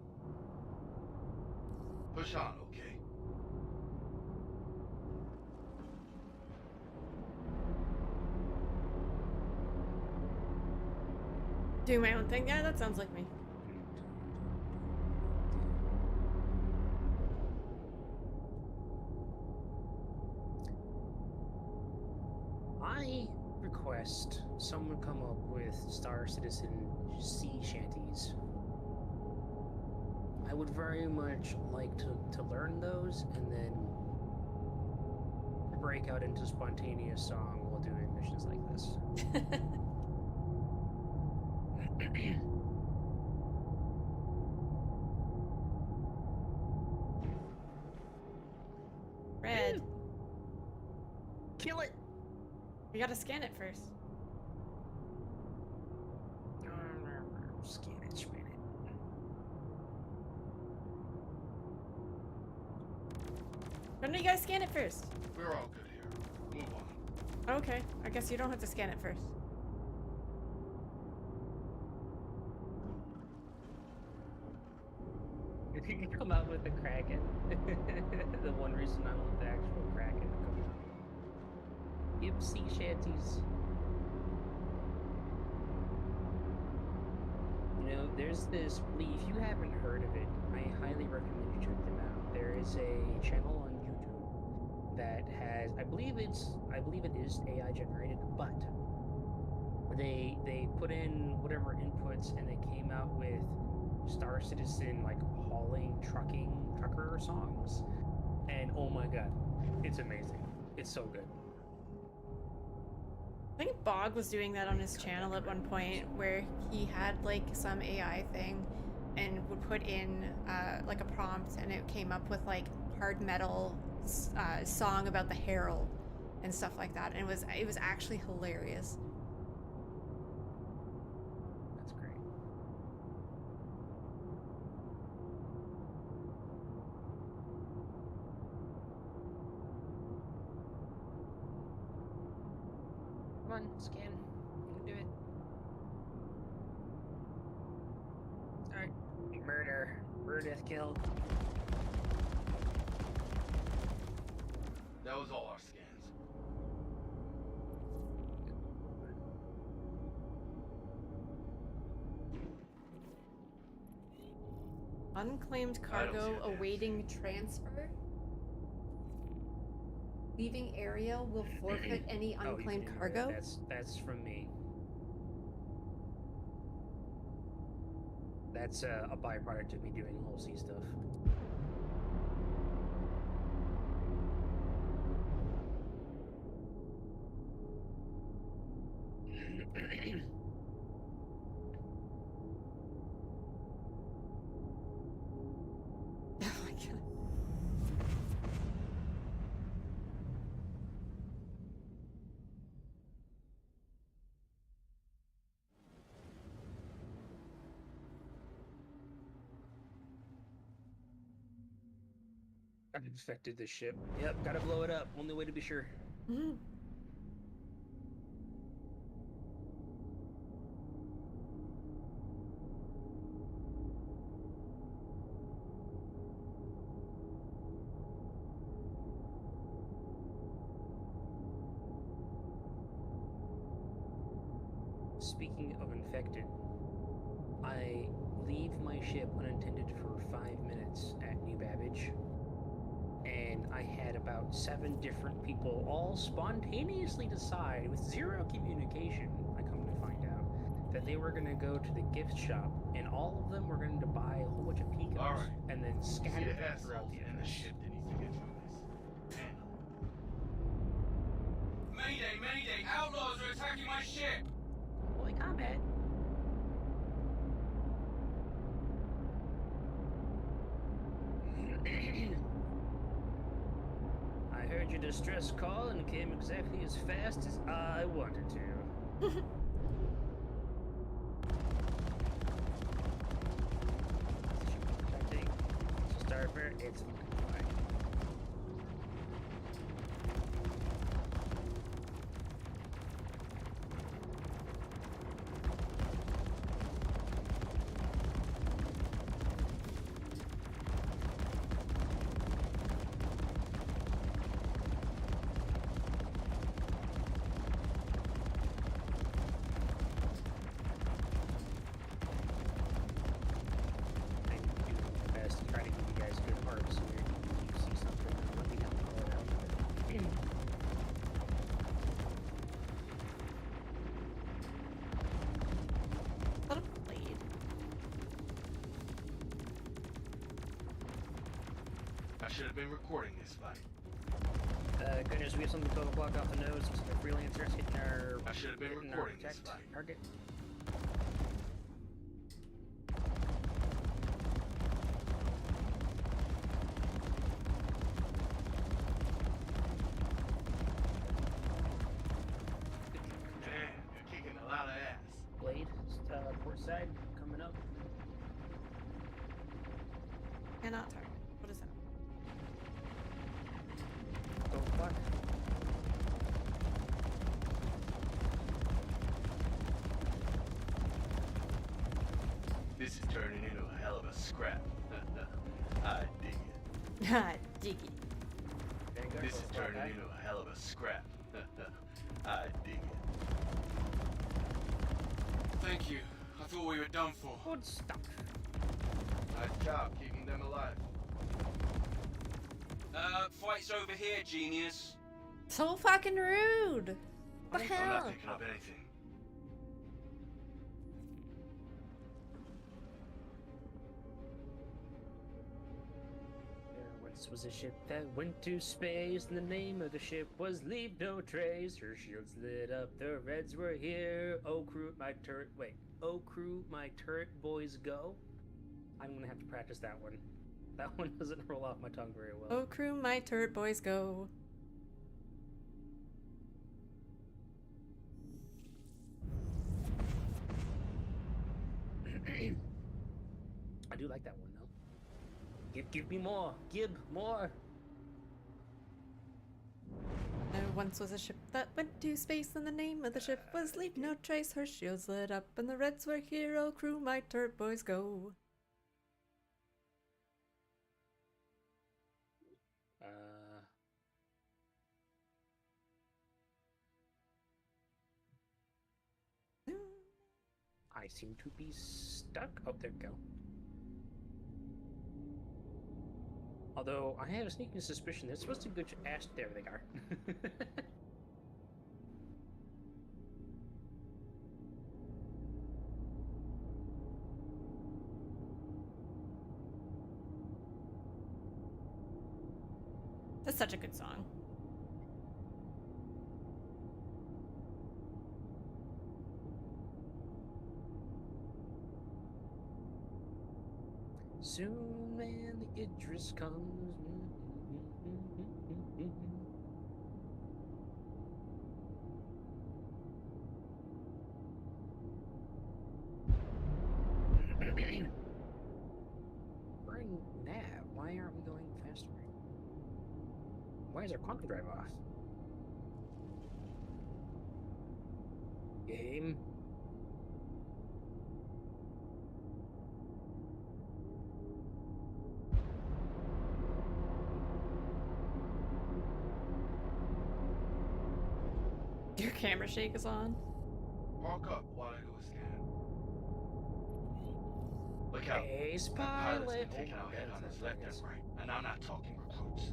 Push on, okay? Doing my own thing? Yeah, that sounds like me. I request someone come up with Star Citizen sea shanties. I would very much like to learn those and then break out into spontaneous song while doing missions like this. Red. Kill it! We gotta scan it first. Scan it, spin it. Why don't you guys scan it first? We're all good here. Move on. Okay, I guess you don't have to scan it first. If you can come out with the Kraken, the one reason I want the actual Kraken to come out. Give sea shanties. You know, there's this, if you haven't heard of it, I highly recommend you check them out. There is a channel on YouTube that has, I believe it is AI generated, but they put in whatever inputs and they came out with Star Citizen like hauling trucker songs, and oh my god, it's amazing. It's so good. I think Bog was doing that on his channel at one point where he had like some AI thing and would put in like a prompt and it came up with like hard metal song about the Herald and stuff like that, and it was actually hilarious. That's great. Come on, scan. You can do it. Alright. Murder. Murder, death, kill. That was all our scans. Unclaimed cargo awaiting transfer. Leaving area will forfeit any unclaimed cargo. That's from me. That's a byproduct of me doing whole sea stuff. Oh my god. I've infected this ship. Yep, gotta blow it up. Only way to be sure. Mhm. Speaking of infected, I leave my ship unattended for 5 minutes at New Babbage, and I had about 7 different people all spontaneously decide, with zero communication, I come to find out, that they were going to go to the gift shop, and all of them were going to buy a whole bunch of Picos, Alright. and then See scatter the them throughout assholes the in the address. ship that needs to get through this. Handle it. Mayday, mayday! Outlaws are attacking my ship! Holy combat. I heard your distress call and came exactly as fast as I wanted to. Protecting. Starboard, it's fine. should have been recording this fight. Goodness, we have something 12 o'clock off the nose. Looks like a freelancer hitting our. I should have been hitting our recording this object fight. target. Man, you're kicking a lot of ass. Blade, port side, coming up. Cannot target. What is that? 12 o'clock. This is turning into a hell of a scrap. I dig it. Ha, diggy. Vanguard, This is 12 o'clock, turning aye. into a hell of a scrap. I dig it. Thank you. I thought we were done for. Good stuff. Nice job keeping them alive. Fight's over here, genius. So fucking rude. What the I'm hell? not picking up anything. There once was a ship that went to space, and the name of the ship was Leave No Trace. Her shields lit up, the Reds were here. Oh crew, my turret. Wait. Oh crew, my turret boys go. I'm gonna have to practice that one. That one doesn't roll off my tongue very well. Oh crew, my turret boys go. I do like that one though. Give me more. Give more. There once was a ship that went to space, and the name of the ship was Leave No Trace. Her shields lit up, and the Reds were here. Oh crew, my turret boys go. I seem to be stuck. Oh, there we go. Although, I have a sneaking suspicion they're supposed to go to Ash. There they are. That's such a good song. Soon, man, the Idris comes. Bring that. Why aren't we going faster? Why is our quantum drive off? Game. Your camera shake is on. Walk up while I do a scan. Look out. Ace That pilot's pilot. been taking Oh out my head God, on his that's left nice. and right. And I'm not talking recruits.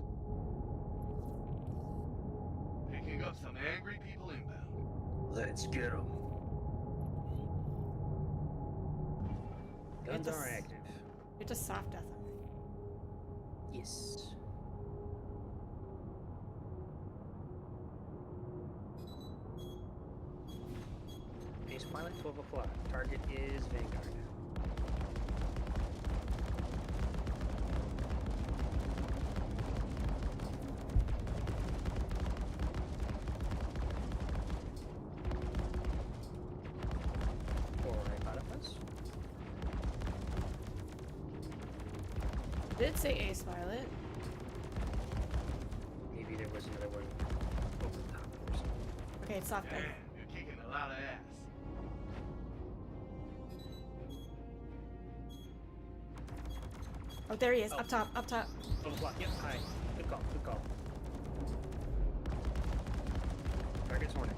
Picking up some angry people inbound. Let's get them. Guns It's a are s- active. You're just soft death. Yes. Ace pilot, 12 o'clock. Target is Vanguard. Or I thought it was. Did say ace pilot. Maybe there was another one over the top or something. Okay, it's soft death. Man, you're kicking a lot of ass. Oh, there he is. Up top, up top. 12 o'clock, yep, hi. Good call, good call. Target's Hornet.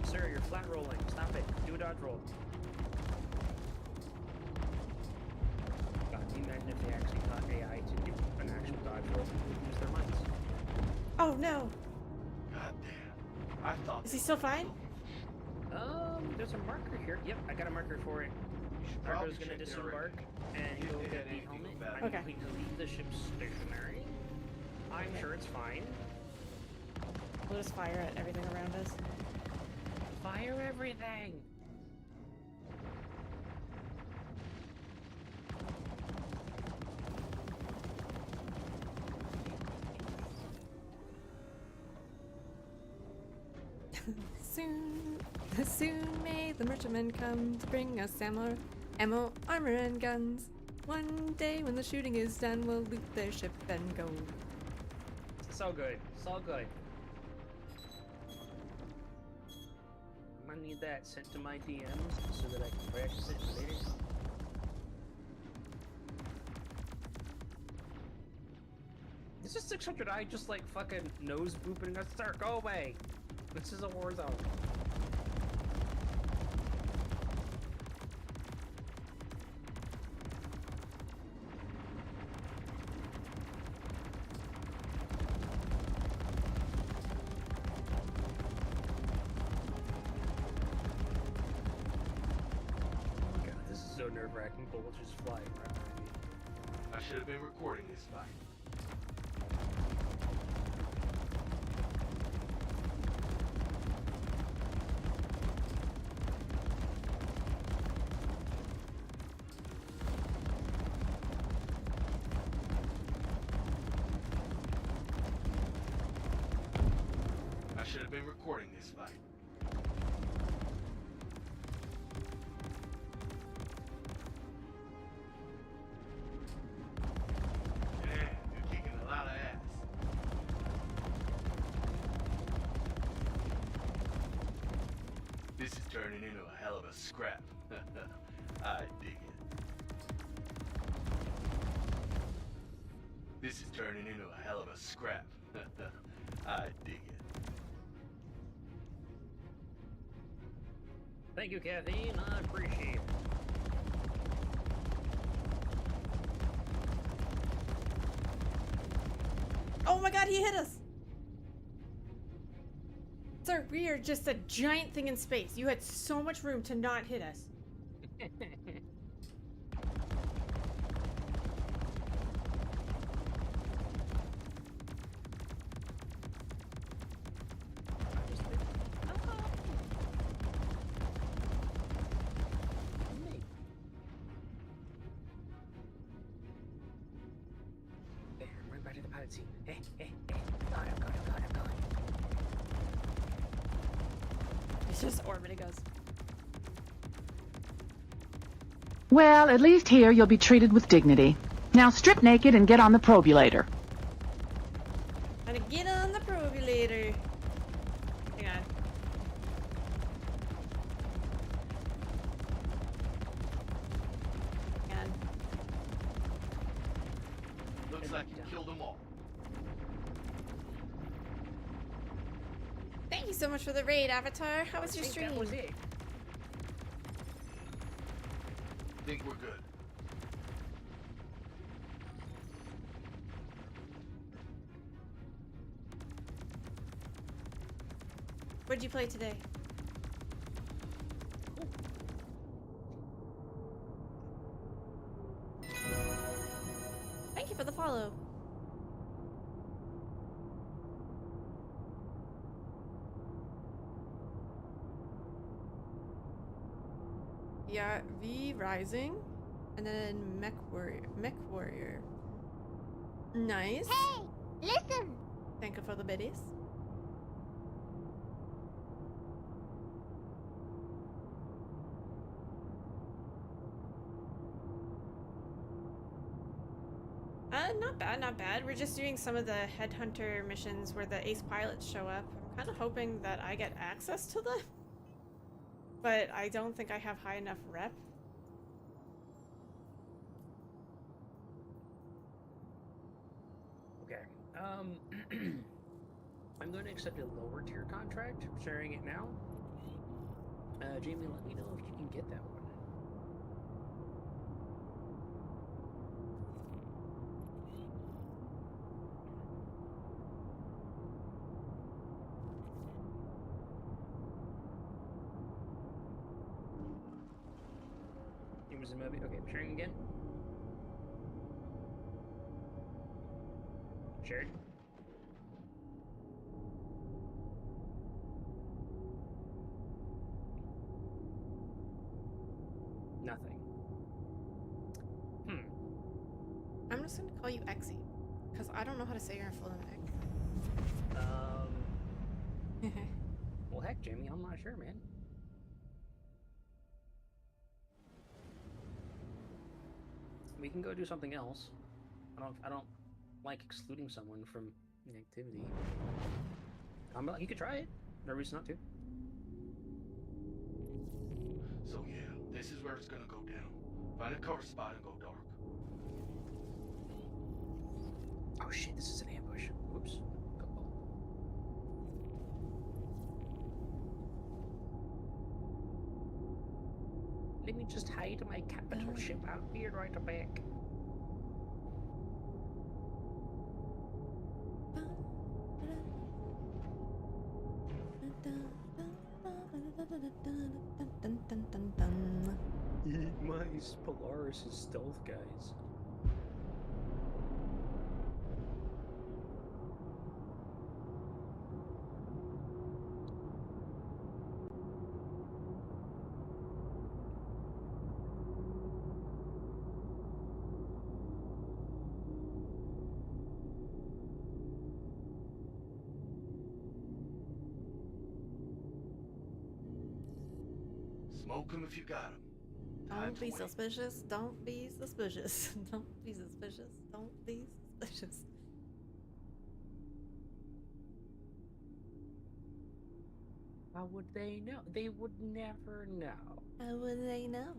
Sir, you're flat rolling. Stop it. Do a dodge roll. God, can you imagine if they actually taught AI to do an actual dodge roll and use their minds? Oh no. God damn. I thought Is he still fine? There's a marker here. Yep, I got a marker for it. You should Marco's probably gonna check their disembark record. and If go they get had the anything helmet. about I'm it. Okay. going to leave the ship stationary. I'm Okay. sure it's fine. We'll just fire at everything around us. Fire everything! Soon may the merchantmen come to bring us ammo, armor, and guns. One day when the shooting is done, we'll loot their ship and go. So good. So good. I'm gonna need that sent to my DMs so that I can practice it later. This is 600. I just like fucking nose booping us. Sir, go away. This is a war zone. God, this is so nerve-wracking. Bullets just flying right behind me. I should have been recording this fight. I should have been recording this fight. Yeah, you're kicking a lot of ass. This is turning into a hell of a scrap. I dig it. This is turning into a hell of a scrap. I dig it. Thank you, Caffeine. I appreciate it. Oh my god, he hit us! Sir, we are just a giant thing in space. You had so much room to not hit us. There, run back to the pilot seat. Hey, hey, hey. I'm going. It's just orbiting us. Well, at least here you'll be treated with dignity. Now strip naked and get on the probulator. Gotta get on the probulator. Hang on. Hang on. Looks like you killed them all. Thank you so much for the raid, Avatar. How was your stream? That was it. Think we're good. What'd you play today? Thank you for the follow. Yeah, V Rising, and then Mech Warrior. Nice. Hey, listen. Thank you for the biddies. Not bad, not bad. We're just doing some of the headhunter missions where the ace pilots show up. I'm kind of hoping that I get access to them, but I don't think I have high enough rep. Okay. I'm going to accept a lower tier contract. I'm sharing it now. Jamie, let me know if you can get that one. was a movie. Okay, sharing again. Shared. Nothing. I'm just gonna call you Exy, because I don't know how to say your full name. Well, heck, Jamie, I'm not sure, man. We can go do something else. I don't like excluding someone from the activity. You could try it. No reason not to. So yeah, this is where it's gonna go down. Find a cover spot and go dark. Oh shit, this is an ambush. Whoops. Let me just hide my capital ship out here right back. Eat my Polaris' stealth, guys. Smoke him if you got him. Don't be suspicious. Don't be suspicious. Don't be suspicious. Don't be suspicious. How would they know? They would never know. How would they know?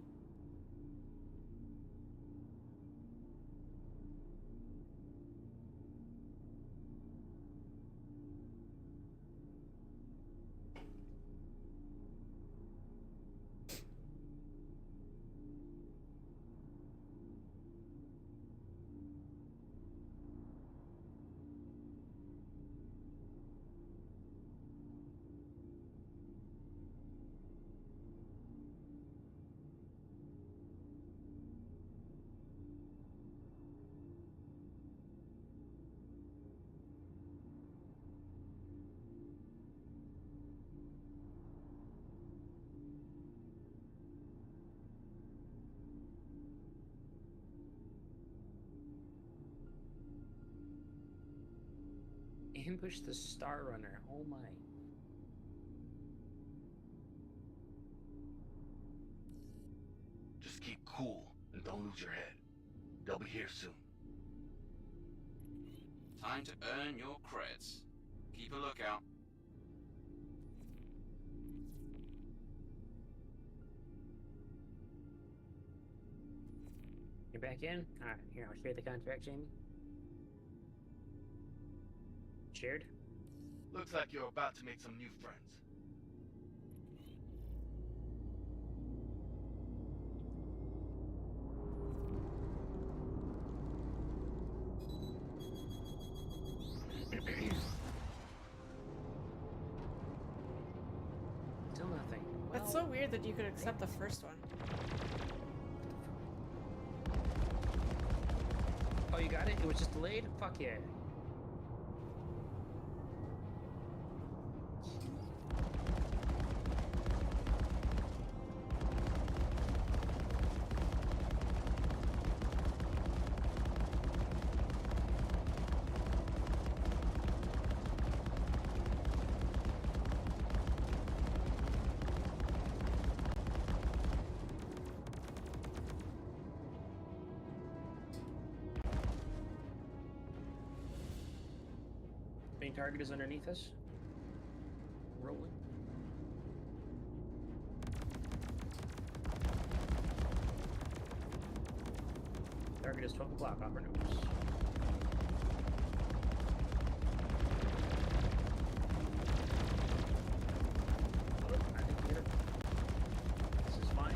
Ambush the Star Runner. Oh my. Just keep cool and don't lose your head. They'll be here soon. Time to earn your creds. Keep a lookout. You're back in? Alright, here, I'll share the contract, Jamie. Shared? Looks like you're about to make some new friends. Still nothing. That's so weird that you could accept the first one. Oh, you got it? It was just delayed? Fuck yeah. Main target is underneath us. Rolling. Target is 12 o'clock, upper news. I think we hit her. This is fine.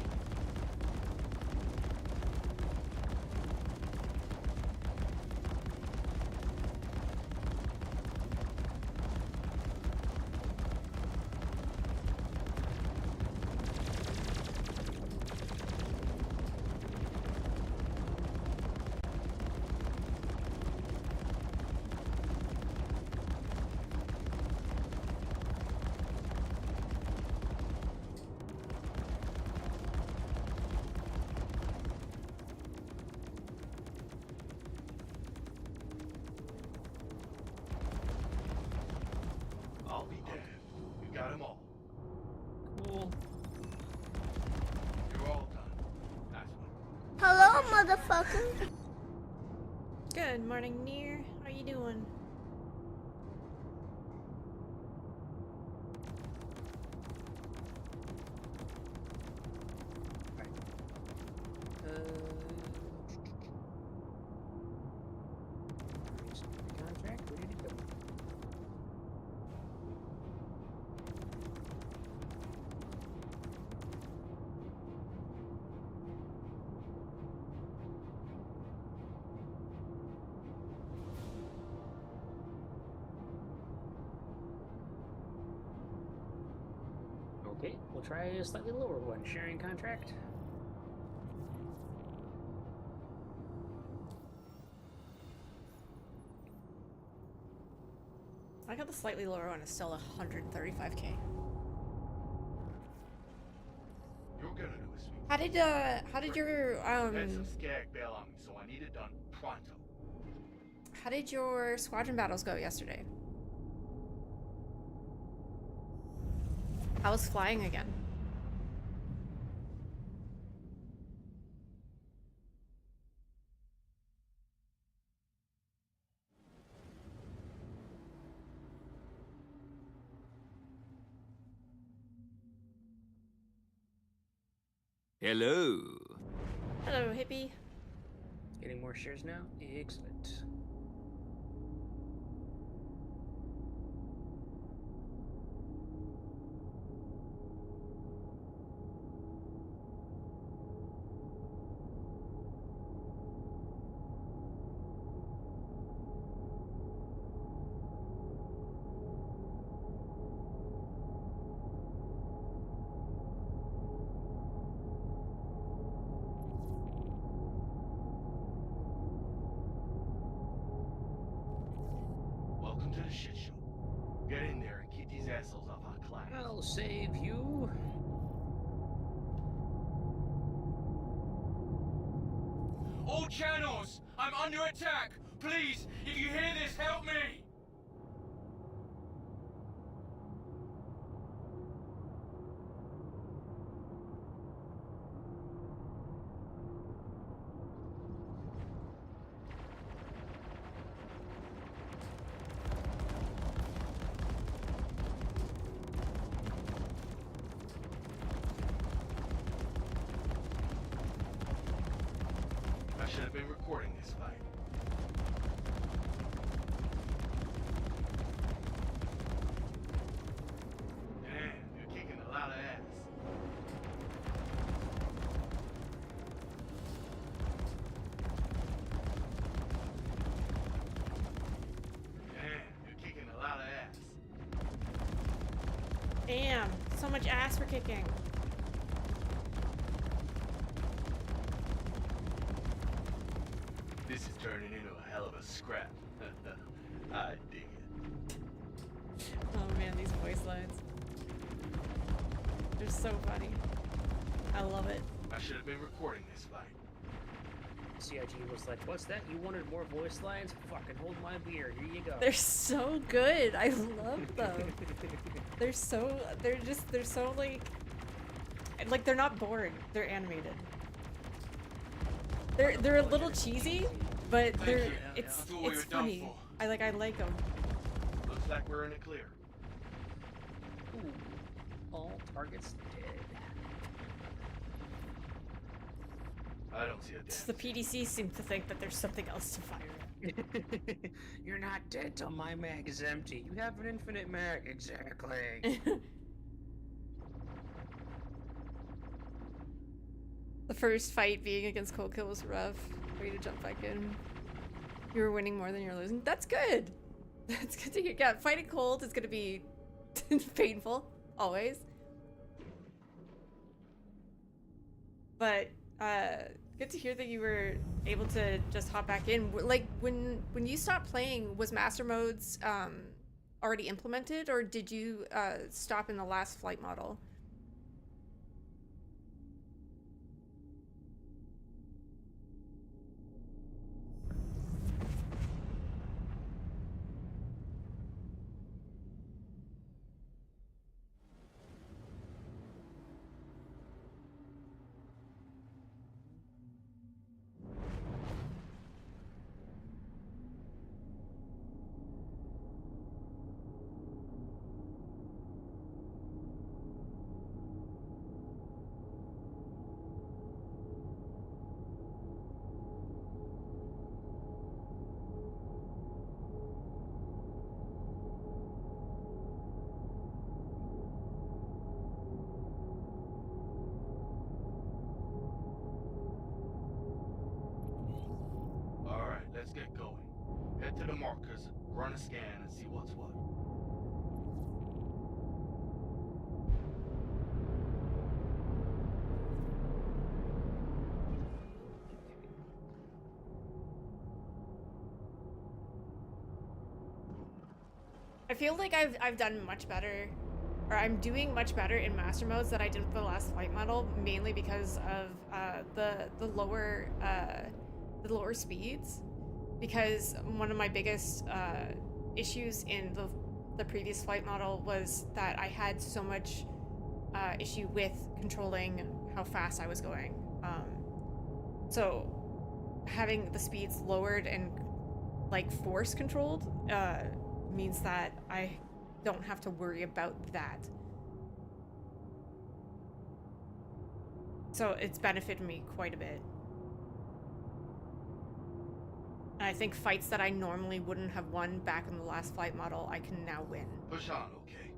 got them all. Cool. You're all done. Nice one. Hello, motherfucker. Good morning, Near. How you doing? Contract, ready to go. Okay, we'll try a slightly lower one. Sharing contract. I got the slightly lower one. It's still 135k. You're gonna do a sweet. How did your Had some skag bail on me, so I need it done pronto. how did your squadron battles go yesterday? I was flying again. Hello. Hello, hippie. Getting more shares now? Excellent. Welcome to the shit show. Get in there and keep these assholes off our class. I'll save you. All channels! I'm under attack! Please, if you hear this, help me! I should have been recording this fight. Damn, you're kicking a lot of ass. Damn, you're kicking a lot of ass. Damn, so much ass for kicking. This is turning into a hell of a scrap. I dig it. Oh man, these voice lines. They're so funny. I love it. I should have been recording this fight. CIG was like, what's that? You wanted more voice lines? Fucking hold my beer. Here you go. They're so good. I love them. they're so like they're not bored. They're animated. They're a little cheesy, but it's funny. I like them. Looks like we're in the clear. Ooh. All targets dead. I don't see a damn. The PDC seem to think that there's something else to fire at. You're not dead till my mag is empty. You have an infinite mag, exactly. The first fight being against Cold Kill was rough. Way to jump back in. You were winning more than you're losing. That's good. That's good to hear. Yeah, fighting Cold is gonna be painful, always. But good to hear that you were able to just hop back in. Like when you stopped playing, was master modes already implemented, or did you stop in the last flight model? Head to the markers, run a scan, and see what's what. I feel like I've done much better, or I'm doing much better in master modes than I did with the last flight model, mainly because of the lower speeds. Because one of my biggest issues in the previous flight model was that I had so much issue with controlling how fast I was going. So having the speeds lowered and like force controlled means that I don't have to worry about that. So it's benefited me quite a bit. And I think fights that I normally wouldn't have won back in the last flight model, I can now win. Push on, okay?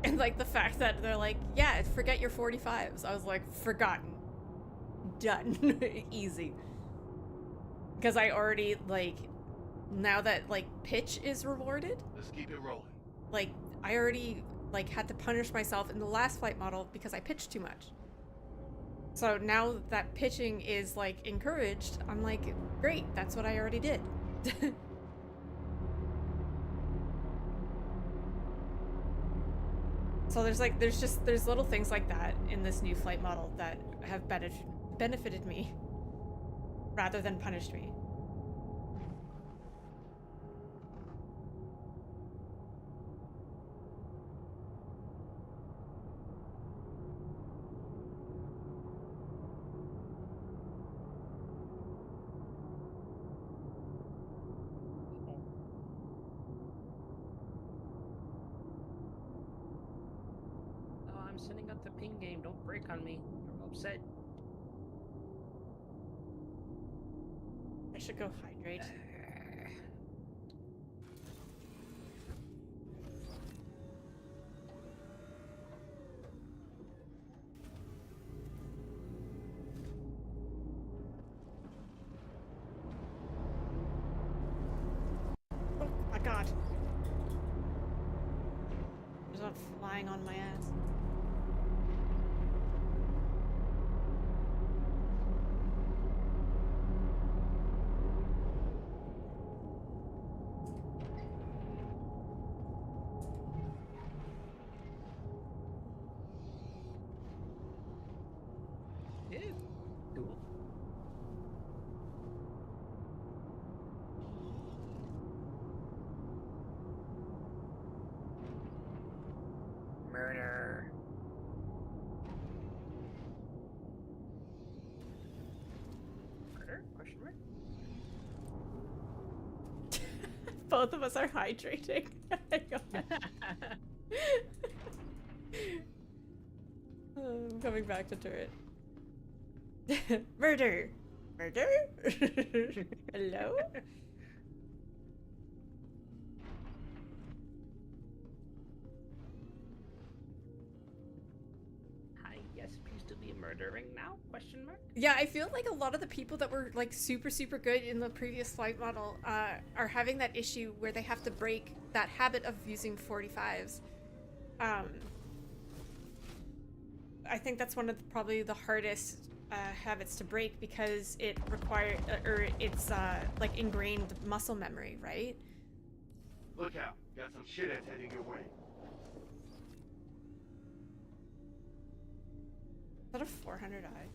And like the fact that they're like, yeah, forget your 45s. I was like, forgotten. Done. Easy. Because I already, like, now that, like, pitch is rewarded. Let's keep it rolling. Like, I already, like, had to punish myself in the last flight model because I pitched too much. So now that pitching is, like, encouraged, I'm like, great, that's what I already did. So there's little things like that in this new flight model that have benefited me rather than punished me. I'm setting up the ping game. Don't break on me. I'm upset. I should go hydrate. Oh my god. There's one flying on my ass. Murder. Murder? Question mark? Both of us are hydrating. I'm coming back to turret. Murder! Murder? Hello? Hi, yes, please to be murdering now? Question mark? Yeah, I feel like a lot of the people that were like super good in the previous flight model are having that issue where they have to break that habit of using 45s. I think that's one of probably the hardest habits to break because it requires, or it's like ingrained muscle memory, right? Look out, got some shitheads heading your way. Is that a 400i?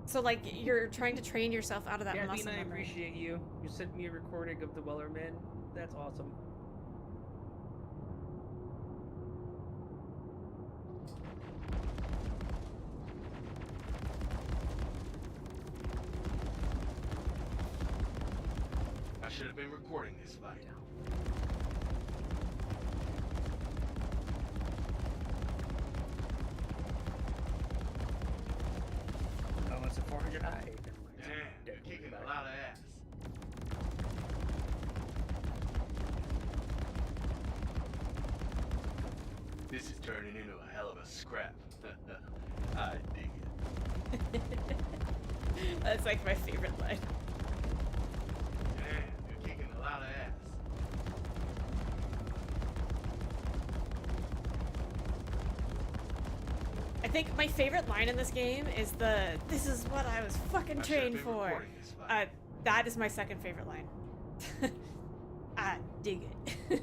So like you're trying to train yourself out of that muscle I memory. appreciate you. You sent me a recording of the Wellerman. That's awesome. I should have been recording this fight. Oh, it's a did I? Never mind. Damn, you're kicking a lot of ass. This is turning into a hell of a scrap. I dig it. That's like my favorite line. Damn, you're kicking a lot of ass. I think my favorite line in this game is "This is what I was fucking trained for." That is my second favorite line. I dig it. I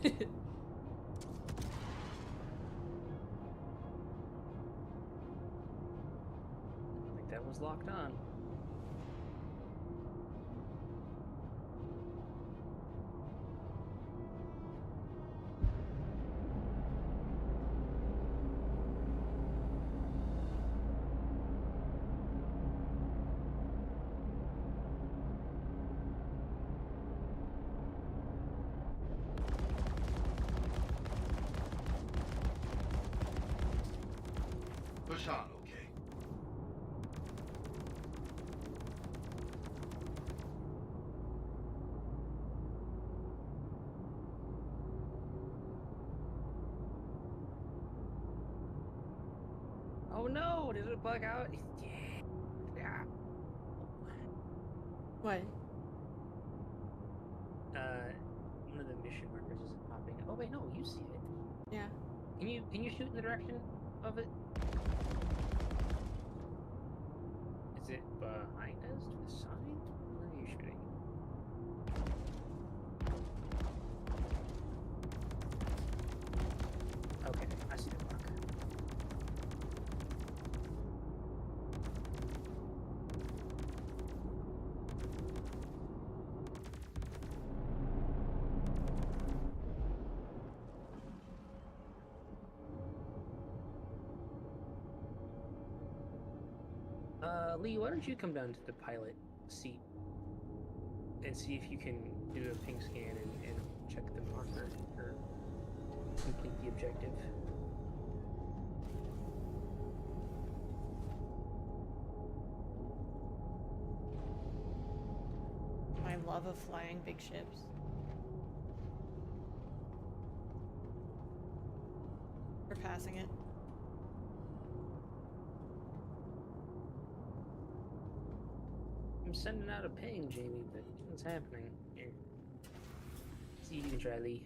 think that was locked on. Push on, okay? Oh no! Did it bug out? Yeah. What? One of the mission markers isn't popping. Oh wait, no, you see it. Yeah. Can you shoot in the direction of it? Is it behind us, to the side? Where are you shooting? Okay, I see the mark. Lee, why don't you come down to the pilot seat and see if you can do a ping scan and check the marker or complete the objective. My love of flying big ships. We're passing it. I'm sending out a ping, Jamie, but what's happening here? See if you can try, Lee.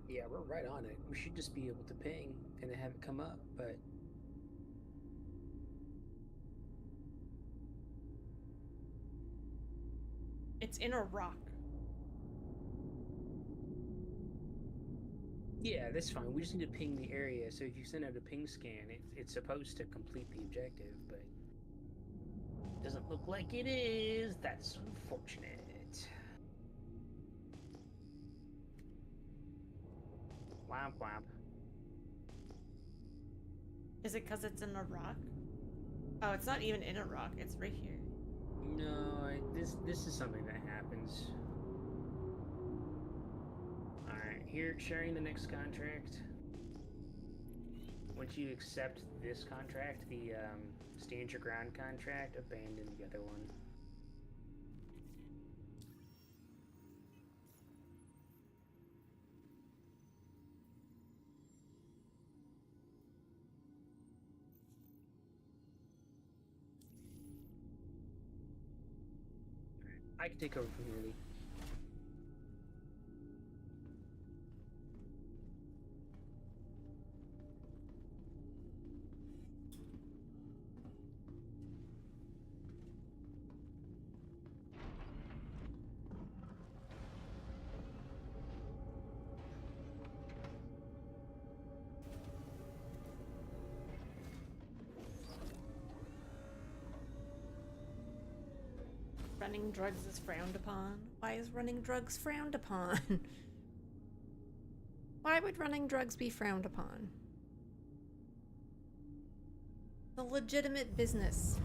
Yeah, we're right on it. We should just be able to ping and have it come up, but It's in a rock. yeah, that's fine. We just need to ping the area. So if you send out a ping scan, it's supposed to complete the objective, but it doesn't look like it is. That's unfortunate. Womp womp. Is it because it's in a rock? Oh, it's not even in a rock. It's right here. No, this is something that happens. Alright, here, sharing the next contract. Once you accept this contract, the stand your ground contract, abandon the other one. I can take over from here, Lee. Running drugs is frowned upon. Why is running drugs frowned upon? Why would running drugs be frowned upon? It's a legitimate business.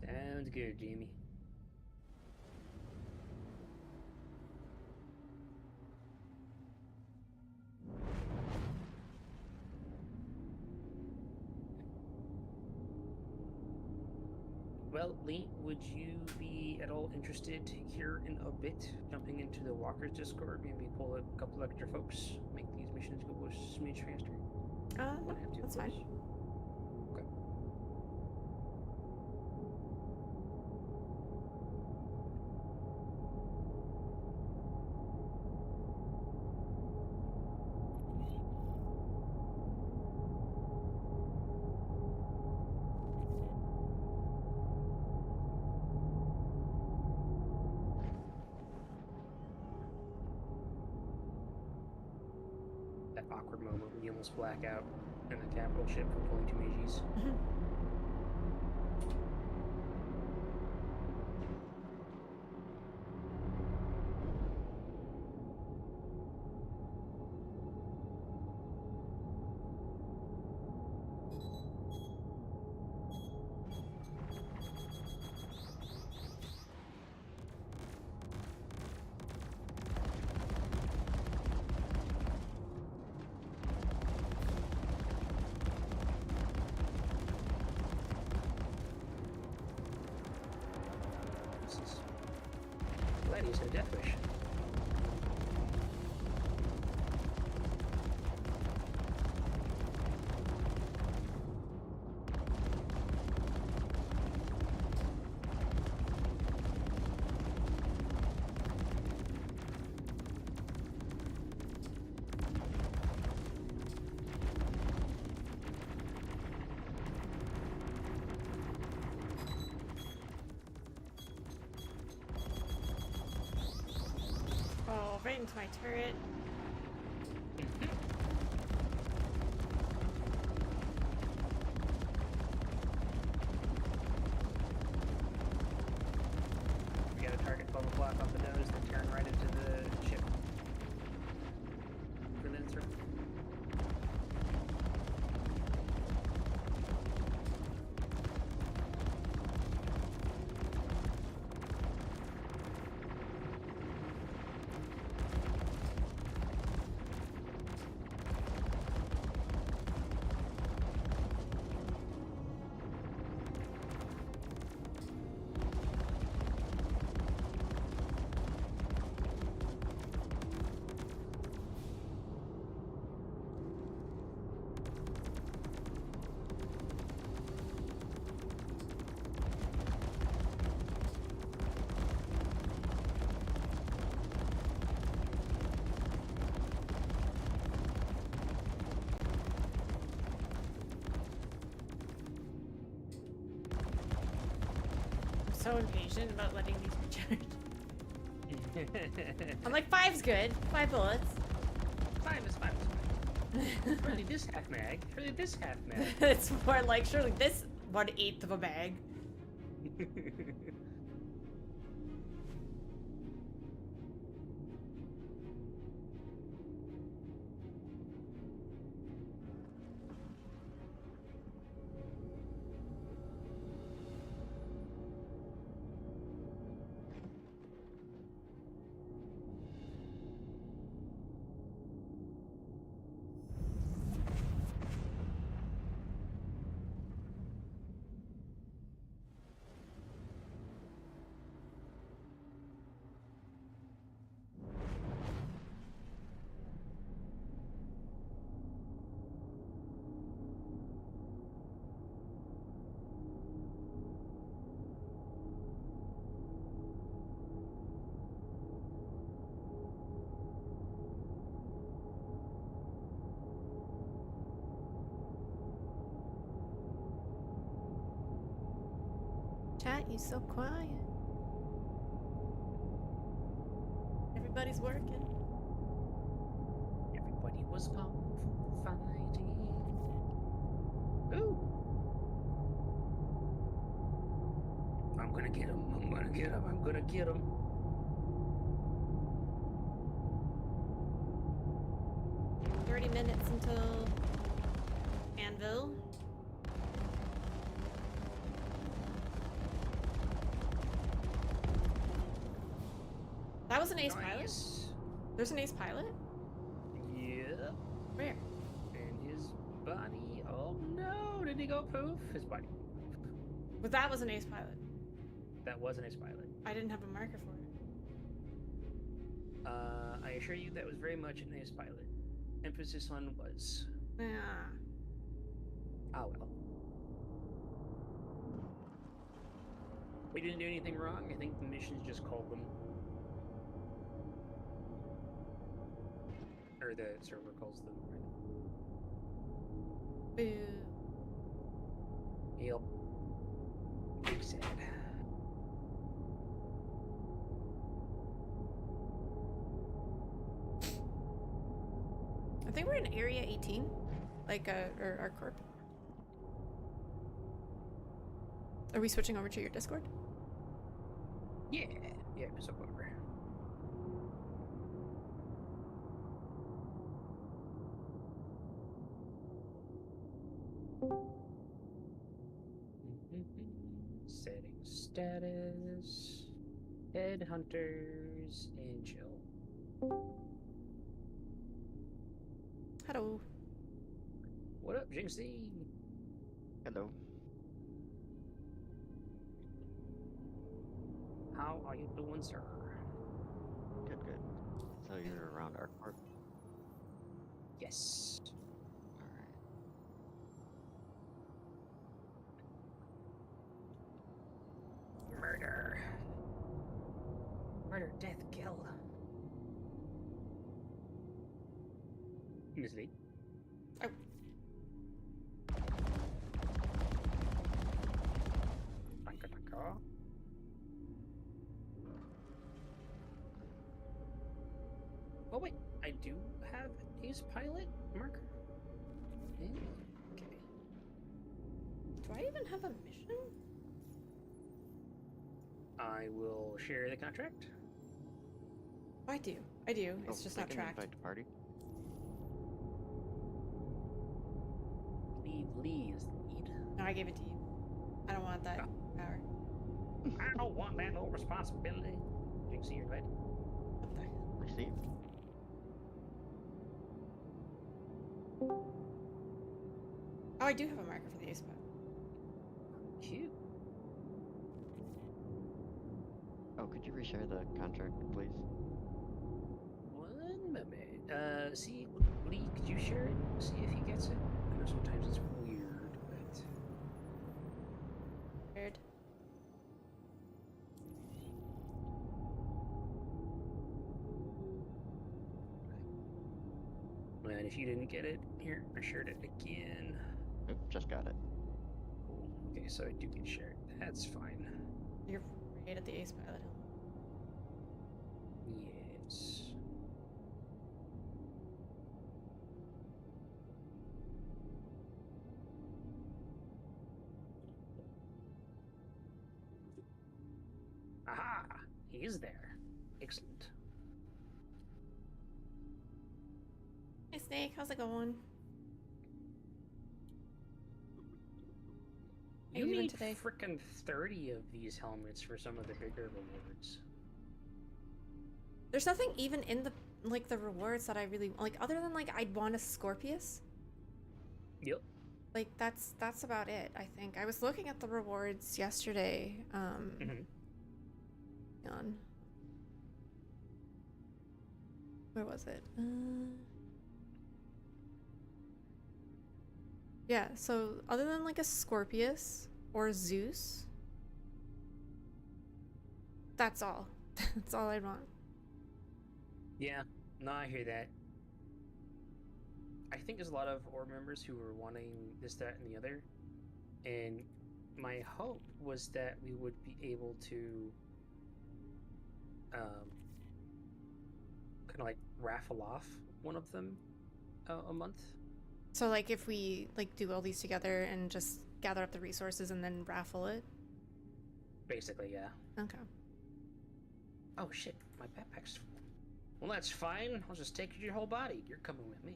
Sounds good, Jamie. Well, Lee, would you be at all interested here in a bit, jumping into the Walker's Discord, maybe pull a couple extra folks, make these missions go a smidge faster? No, that's fine. Okay. That awkward moment when you almost black out in the capital ship for pulling two mages. Glad he's a death wish. Oh, right into my turret. We got a target 12 o'clock off the nose, then turn right into the ship. For minutes, sir. So impatient about letting these recharge. I'm like, 5's good. 5 bullets. 5 is 5 is fine. Surely this half mag. Surely this half mag. It's more like, surely this 1/8 of a mag. Chat, you so quiet. Everybody's working. Everybody was off fighting. Ooh! I'm gonna get him. I'm gonna get him. I'm gonna get him. – 30 minutes until Anvil. That was an ace pilot? There's an ace pilot? Yeah. Where? And his body. Oh no! Did he go poof? His body. But that was an ace pilot. That was an ace pilot. I didn't have a marker for it. I assure you that was very much an ace pilot. Emphasis on was. Yeah. Ah, well. We didn't do anything wrong. I think the missions just called them. Or the server calls them. Boo. Yep. Big sad. I think we're in Area 18, like or our corp. Are we switching over to your Discord? Yeah, so over. Setting status, headhunters, and chill. Hello. What up, Jinxie? Hello. How are you doing, sir? Good, good. So you're around our corp? Yes. Alright. Murder. Murder, death, kill. Miss V. Oh. Danke. Oh wait, I do have ace pilot marker. Okay. Do I even have a mission? I will share the contract. I do. It's just not tracked. Invite to party. Lee is the lead. No, I gave it to you. I don't want that power. I don't want that whole responsibility. Jinxie, you're right. What the hell? Received. Oh, I do have a marker for the ace pilot. Cute. Oh, could you reshare the contract, please? One moment. See, Lee, could you share it? See if he gets it. I know sometimes it's weird, but. Weird. And if you didn't get it, here, I shared it again. Oop, just got it. Okay, so I do get shared. That's fine. You're right at the ace pilot hill. Yes. Aha! He is there. Excellent. Hey Snake, how's it going? How You doing need today? frickin' 30 of these helmets for some of the bigger rewards. There's nothing even in the the rewards that I really like, other than I'd want a Scorpius. Yep. Like that's about it. I think I was looking at the rewards yesterday. Mhm. On where was it? Yeah. So other than a Scorpius or Zeus, that's all. That's all I'd want. Yeah, no, I hear that. I think there's a lot of org members who were wanting this, that, and the other. And my hope was that we would be able to kind of raffle off one of them a month. So if we do all these together and just gather up the resources and then raffle it. Basically, yeah. Okay. Oh shit, my backpack's full. Well, that's fine. I'll just take your whole body. You're coming with me.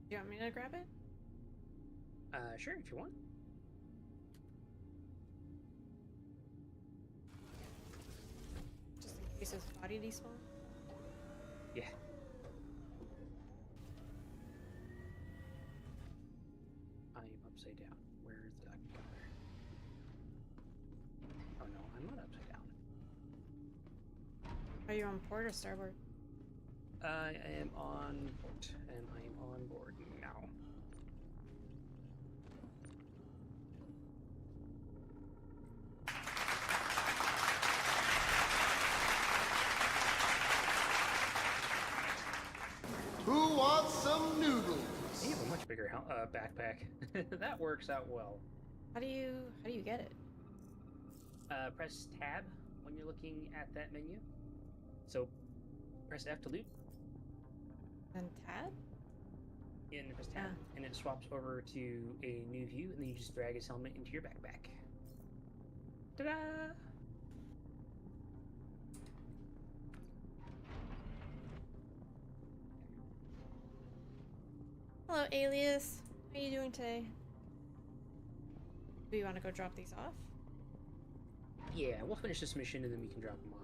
Do you want me to grab it? Sure, if you want. Just in case his body despawn? Yeah. I am upside down. Where's the color? Oh no, I'm not upside down. Are you on port or starboard? I am on port, and I am on board now. Who wants some noodles? You have a much bigger backpack. That works out well. How do you get it? Press tab when you're looking at that menu. So press F to loot. And tab? And press tab, and it swaps over to a new view, and then you just drag his helmet into your backpack. Ta-da! Hello, Alias. How are you doing today? Do you want to go drop these off? Yeah, we'll finish this mission, and then we can drop them off.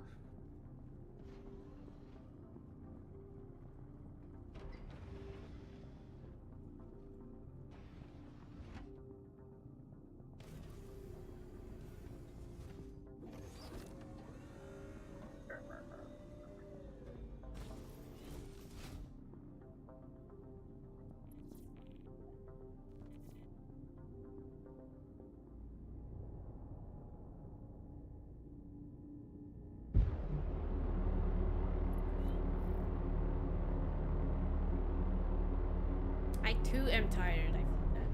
I too am tired. I feel that.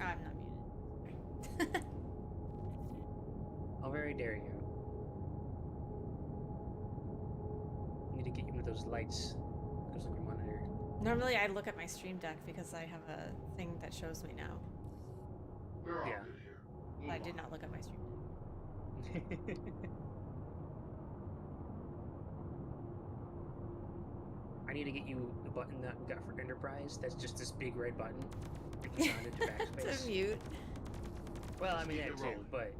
I'm not muted. How very dare you? Need to get you one of those lights that goes on your monitor. Normally I look at my stream deck because I have a thing that shows me now. We're all Yeah. good here. But I did not look at my stream deck. I need to get you the button that we got for Enterprise. That's just this big red button. It's on into backspace. To mute. Well, I mean that too, but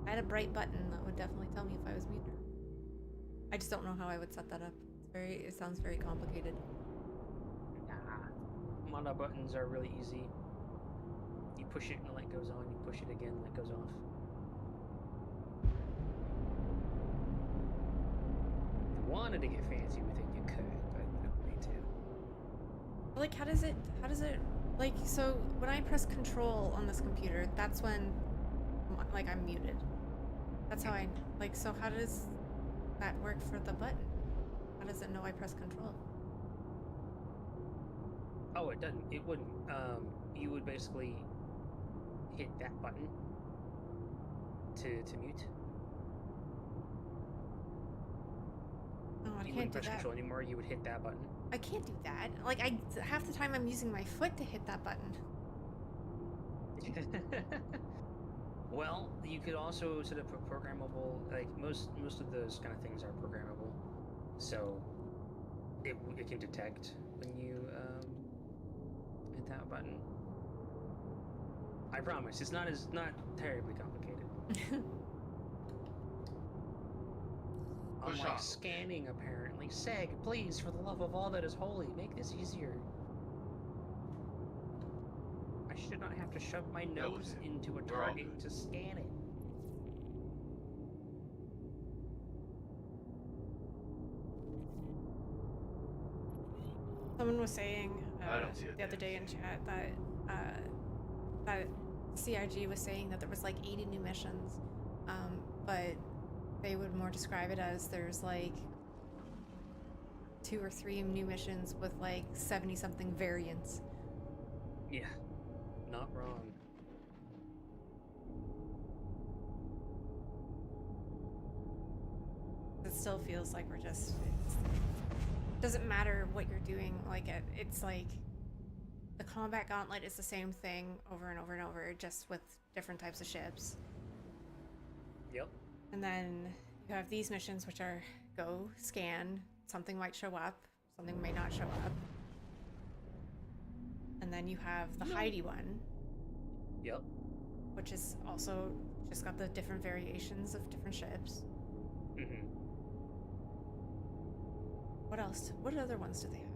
I had a bright button that would definitely tell me if I was muted. I just don't know how I would set that up. It sounds very complicated. nah. Mono buttons are really easy. You push it and the light goes on. You push it again, light goes off. If you wanted to get fancy with it, you could, but you don't need to. Like, how does it, like, so when I press control on this computer, that's when, like, I'm muted. That's how I, like, so how does that work for the button? How does it know I press control? Oh, it doesn't. It wouldn't. You would basically hit that button to mute. No, I You can't wouldn't do press that. control anymore. You would hit that button. I can't do that. Like, half the time I'm using my foot to hit that button. Well, you could also set up a programmable. Like most of those kind of things are programmable, so it can detect when you hit that button. I promise, it's not terribly complicated. Unlike scanning, apparently. Seg, please, for the love of all that is holy, make this easier. I should not have to shove my nose into a target to scan it. Someone was saying I don't see it the other day in chat that CIG was saying that there was like 80 new missions, but they would more describe it as there's like 2 or 3 new missions with like 70-something variants. Yeah, not wrong. It still feels like we're just. It doesn't matter what you're doing. Like it's like the combat gauntlet is the same thing over and over and over, just with different types of ships. Yep. And then you have these missions, which are go scan. Something might show up. Something may not show up. And then you have the Heidi one. Yep. Which is also Just got the different variations of different ships. Mm-hmm. What else? What other ones do they have?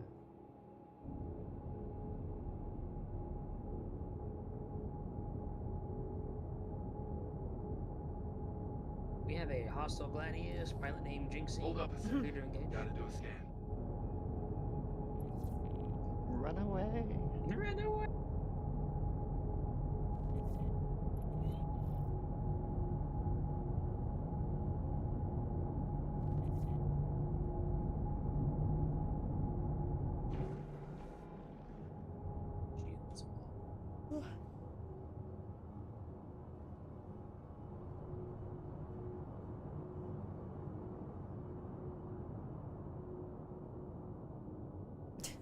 We have a hostile Gladius, pilot named Jinxie. Hold up a Clear second. to engage. Gotta do a scan. Run away. Run away.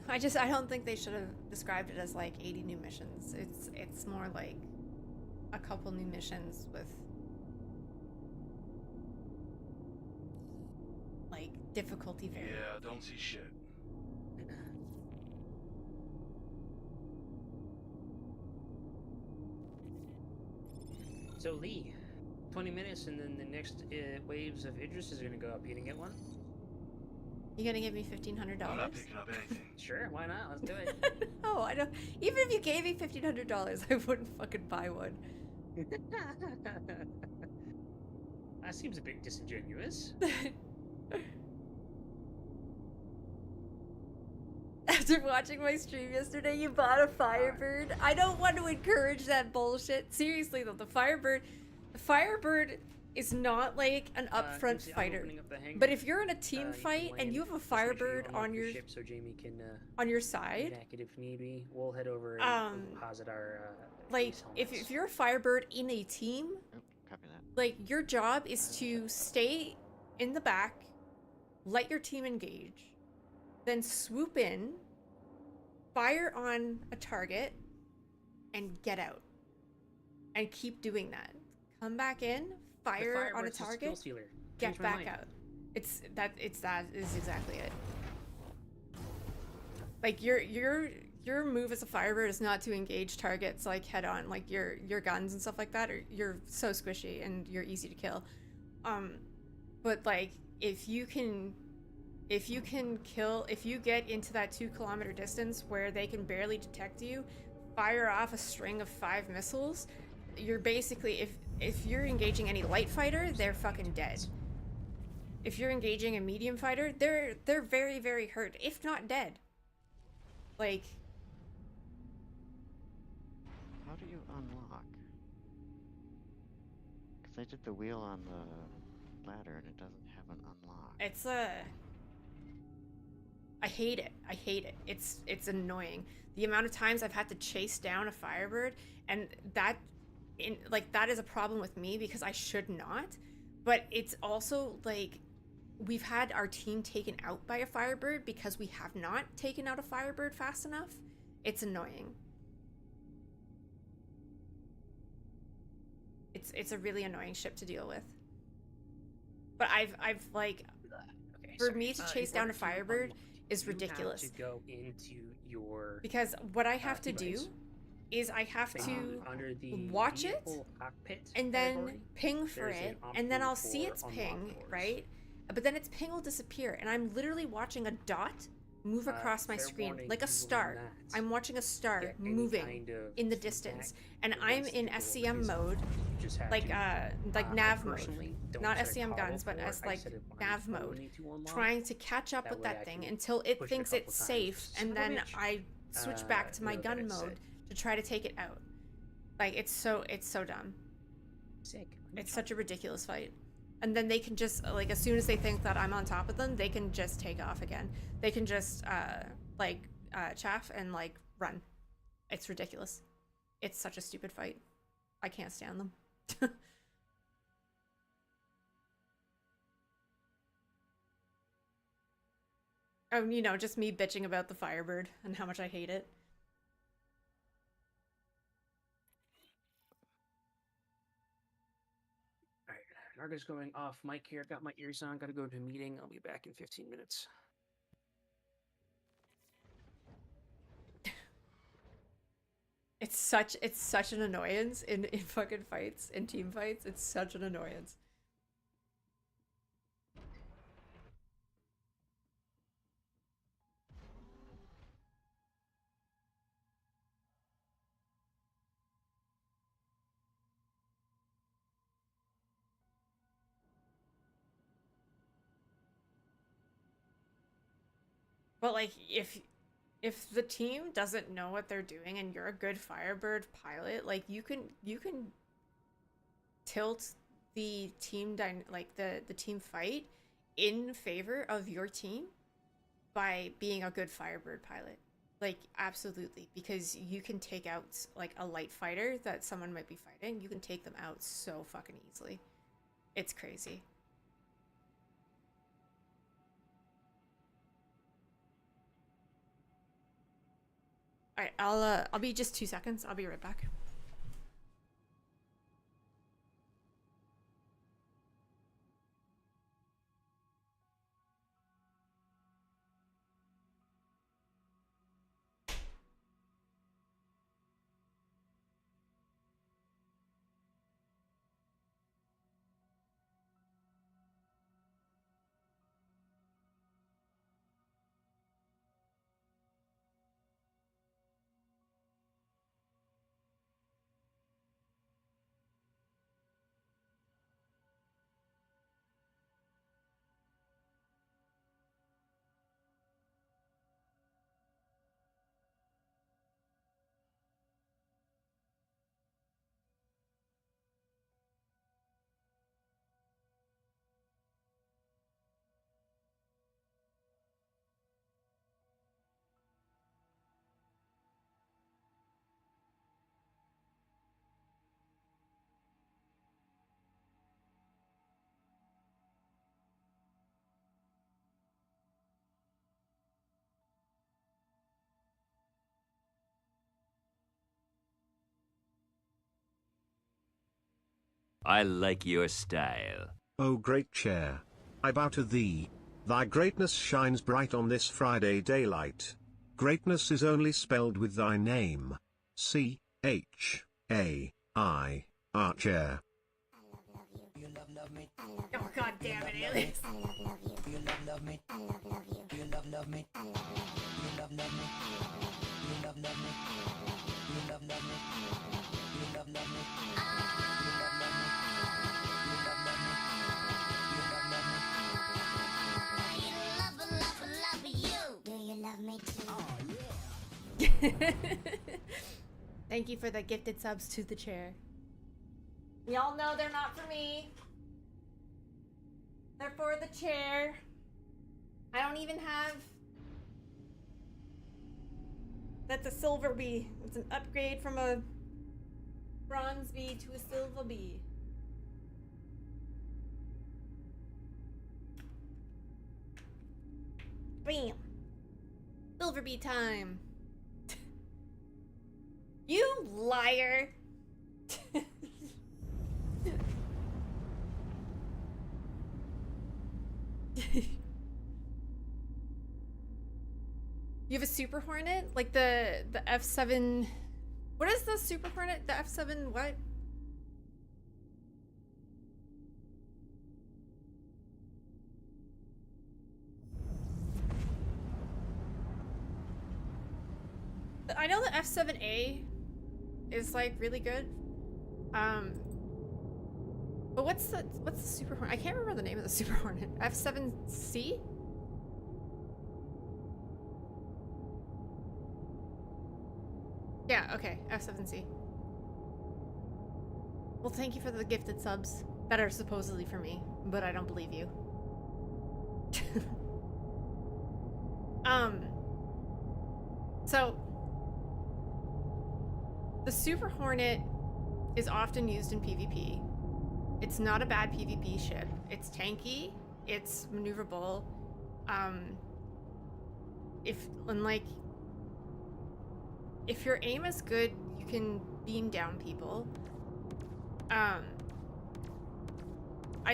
I don't think they should have described it as like 80 new missions. It's more like a couple new missions with like difficulty variation. Yeah, don't see shit. So Lee, 20 minutes and then the next waves of Idrises are gonna go up. You gonna get one? You gonna give me $1,500? I'm not picking up anything. Sure, why not? Let's do it. Oh, I don't. Even if you gave me $1,500, I wouldn't fucking buy one. That seems a bit disingenuous. After watching my stream yesterday, you bought a Firebird. I don't want to encourage that bullshit. Seriously though, the Firebird is not like an upfront Jinxie, I'm fighter. opening up the hangar. But if you're in a team You fight can and you land. have a Just make sure you Firebird unlock on your ship so Jamie can on your side, attack it if need be. We'll head over and deposit our like base if helmets. you're a Firebird in a team, Copy that. like your job is to stay in the back, let your team engage, then swoop in, fire on a target, and get out. And keep doing that. Come back in, fire on a target, get back out. It's that is exactly it. Like your move as a Firebird is not to engage targets like head on, like your guns and stuff like that. Or you're so squishy and you're easy to kill. But like if you get into that 2 kilometer distance where they can barely detect you, fire off a string of 5 missiles, you're basically, if you're engaging any light fighter, they're fucking dead. If you're engaging a medium fighter, they're very, very hurt, if not dead. Like, How do you unlock? Because I did the wheel on the ladder and it doesn't have an unlock. it's I hate it. I hate it. It's annoying. The amount of times I've had to chase down a Firebird, and that is a problem with me because I should not. But it's also like we've had our team taken out by a Firebird because we have not taken out a Firebird fast enough. It's annoying. It's a really annoying ship to deal with. But I've like, for me to chase down a Firebird is ridiculous. You have to go into your because what I have to do is I have to under the watch it cockpit and then category, ping for there's an it, and then option I'll see for its unlock ping, doors. right? But then its ping will disappear, and I'm literally watching a dot move across my fair screen warning, like a you will star. not I'm watching a star get any moving kind of in the distance, and feedback I'm against in the door SCM because mode, you just have like to. I nav mode, personally don't not set a SCM toggle guns, but for as it. I like set it when I nav fully mode, need to unlock. trying to catch up That with way I that thing can until it push it a thinks couple it's times. safe, Son and of a then bitch. I switch back to my know gun that it mode said. to try to take it out. Like it's so dumb. Sick. It's such a ridiculous fight. And then they can just, like, as soon as they think that I'm on top of them, they can just take off again. They can just, chaff and, like, run. It's ridiculous. It's such a stupid fight. I can't stand them. Oh, you know, just me bitching about the Firebird and how much I hate it. Narga's going off mic here. Got my ears on. Got to go to a meeting. I'll be back in 15 minutes. It's such an annoyance in fucking fights, in team fights. It's such an annoyance. But like if the team doesn't know what they're doing and you're a good Firebird pilot, like you can tilt the team the team fight in favor of your team by being a good Firebird pilot. Like absolutely, because you can take out like a light fighter that someone might be fighting. You can take them out so fucking easily. It's crazy. All right, I'll be just 2 seconds. I'll be right back. I like your style. O great chair, I bow to thee. Thy greatness shines bright on this Friday daylight. Greatness is only spelled with thy name. C-H-A-I-R chair. Oh god damn it, Alias. Thank you for the gifted subs to the chair. We all know they're not for me. They're for the chair. I don't even have... That's a silver bee. It's an upgrade from a bronze bee to a silver bee. Bam! Silver bee time. You liar! You have a Super Hornet? Like the F7... What is the Super Hornet? The F7 what? I know the F7A is like really good. But what's the Super Hornet? I can't remember the name of the Super Hornet. F7C? Yeah, okay, F7C. Well, thank you for the gifted subs that are supposedly for me, but I don't believe you. So the Super Hornet is often used in PvP. It's not a bad PvP ship. It's tanky, it's maneuverable. If your aim is good, you can beam down people. I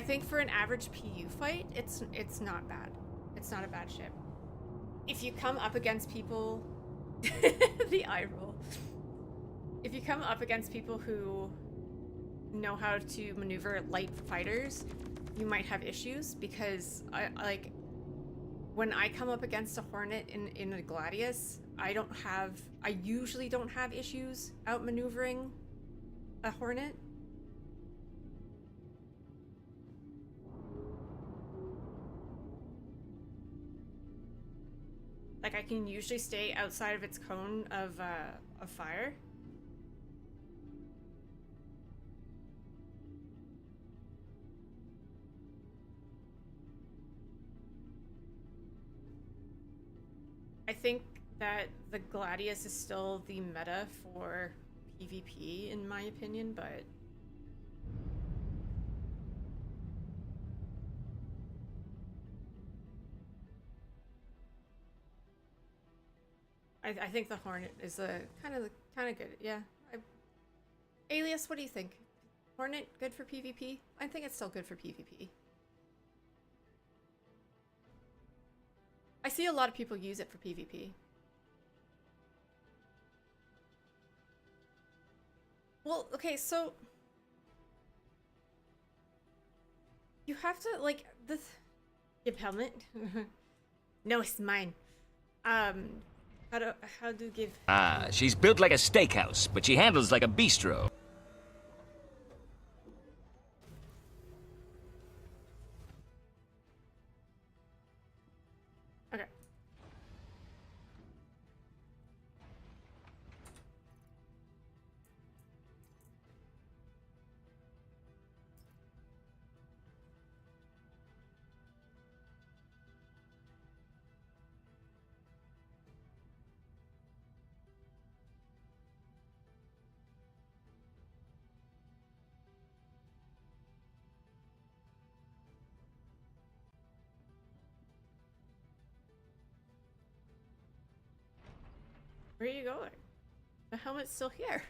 think for an average PU fight, it's not bad. It's not a bad ship. If you come up against people, the eye roll. if you come up against people who know how to maneuver light fighters, you might have issues because like when I come up against a Hornet in a Gladius, I usually don't have issues outmaneuvering a Hornet. Like I can usually stay outside of its cone of fire. I think that the Gladius is still the meta for PvP in my opinion, but I think the Hornet is kind of good. Yeah. Alias, what do you think? Hornet good for PvP? I think it's still good for PvP. I see a lot of people use it for PvP. Well, okay, so you have to like this. Give helmet. No, it's mine. How do you give? Ah, she's built like a steakhouse, but she handles like a bistro. Okay. Where are you going? The helmet's still here.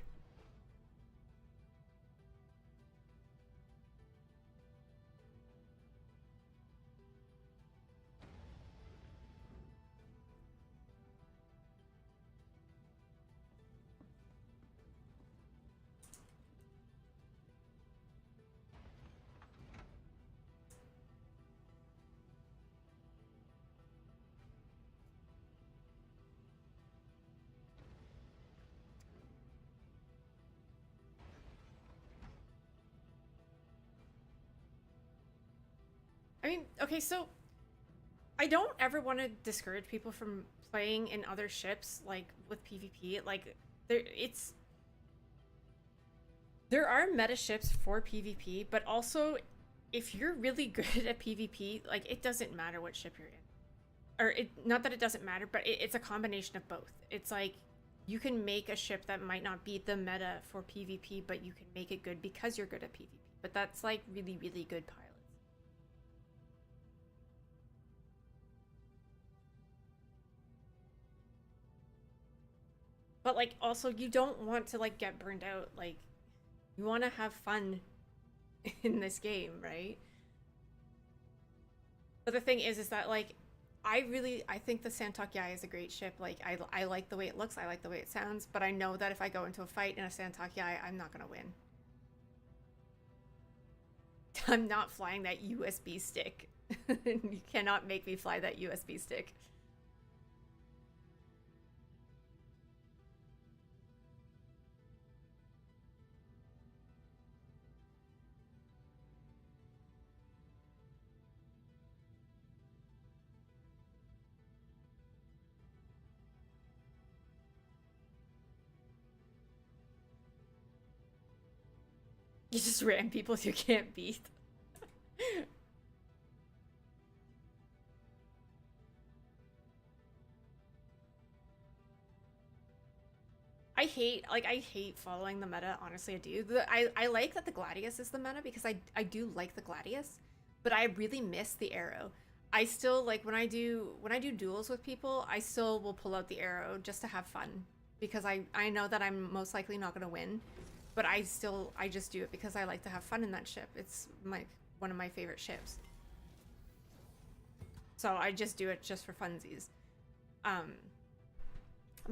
I mean, okay, so I don't ever want to discourage people from playing in other ships, like with PvP. Like, there are meta ships for PvP, but also if you're really good at PvP, like it doesn't matter what ship you're in. Or not that it doesn't matter, but it's a combination of both. It's like you can make a ship that might not be the meta for PvP, but you can make it good because you're good at PvP. But that's like really, really good pilots. But like also you don't want to like get burned out. Like you want to have fun in this game, right? But the thing is that like I think the Santok Yai is a great ship. Like I like the way it looks, I like the way it sounds, but I know that if I go into a fight in a Santok Yai, I'm not gonna win. I'm not flying that USB stick. You cannot make me fly that USB stick. You just ram people you can't beat. I hate following the meta, honestly I do. I like that the Gladius is the meta because I do like the Gladius, but I really miss the arrow. I still like when I do duels with people, I still will pull out the arrow just to have fun because I know that I'm most likely not going to win. But I just do it because I like to have fun in that ship. It's one of my favorite ships. So I just do it just for funsies.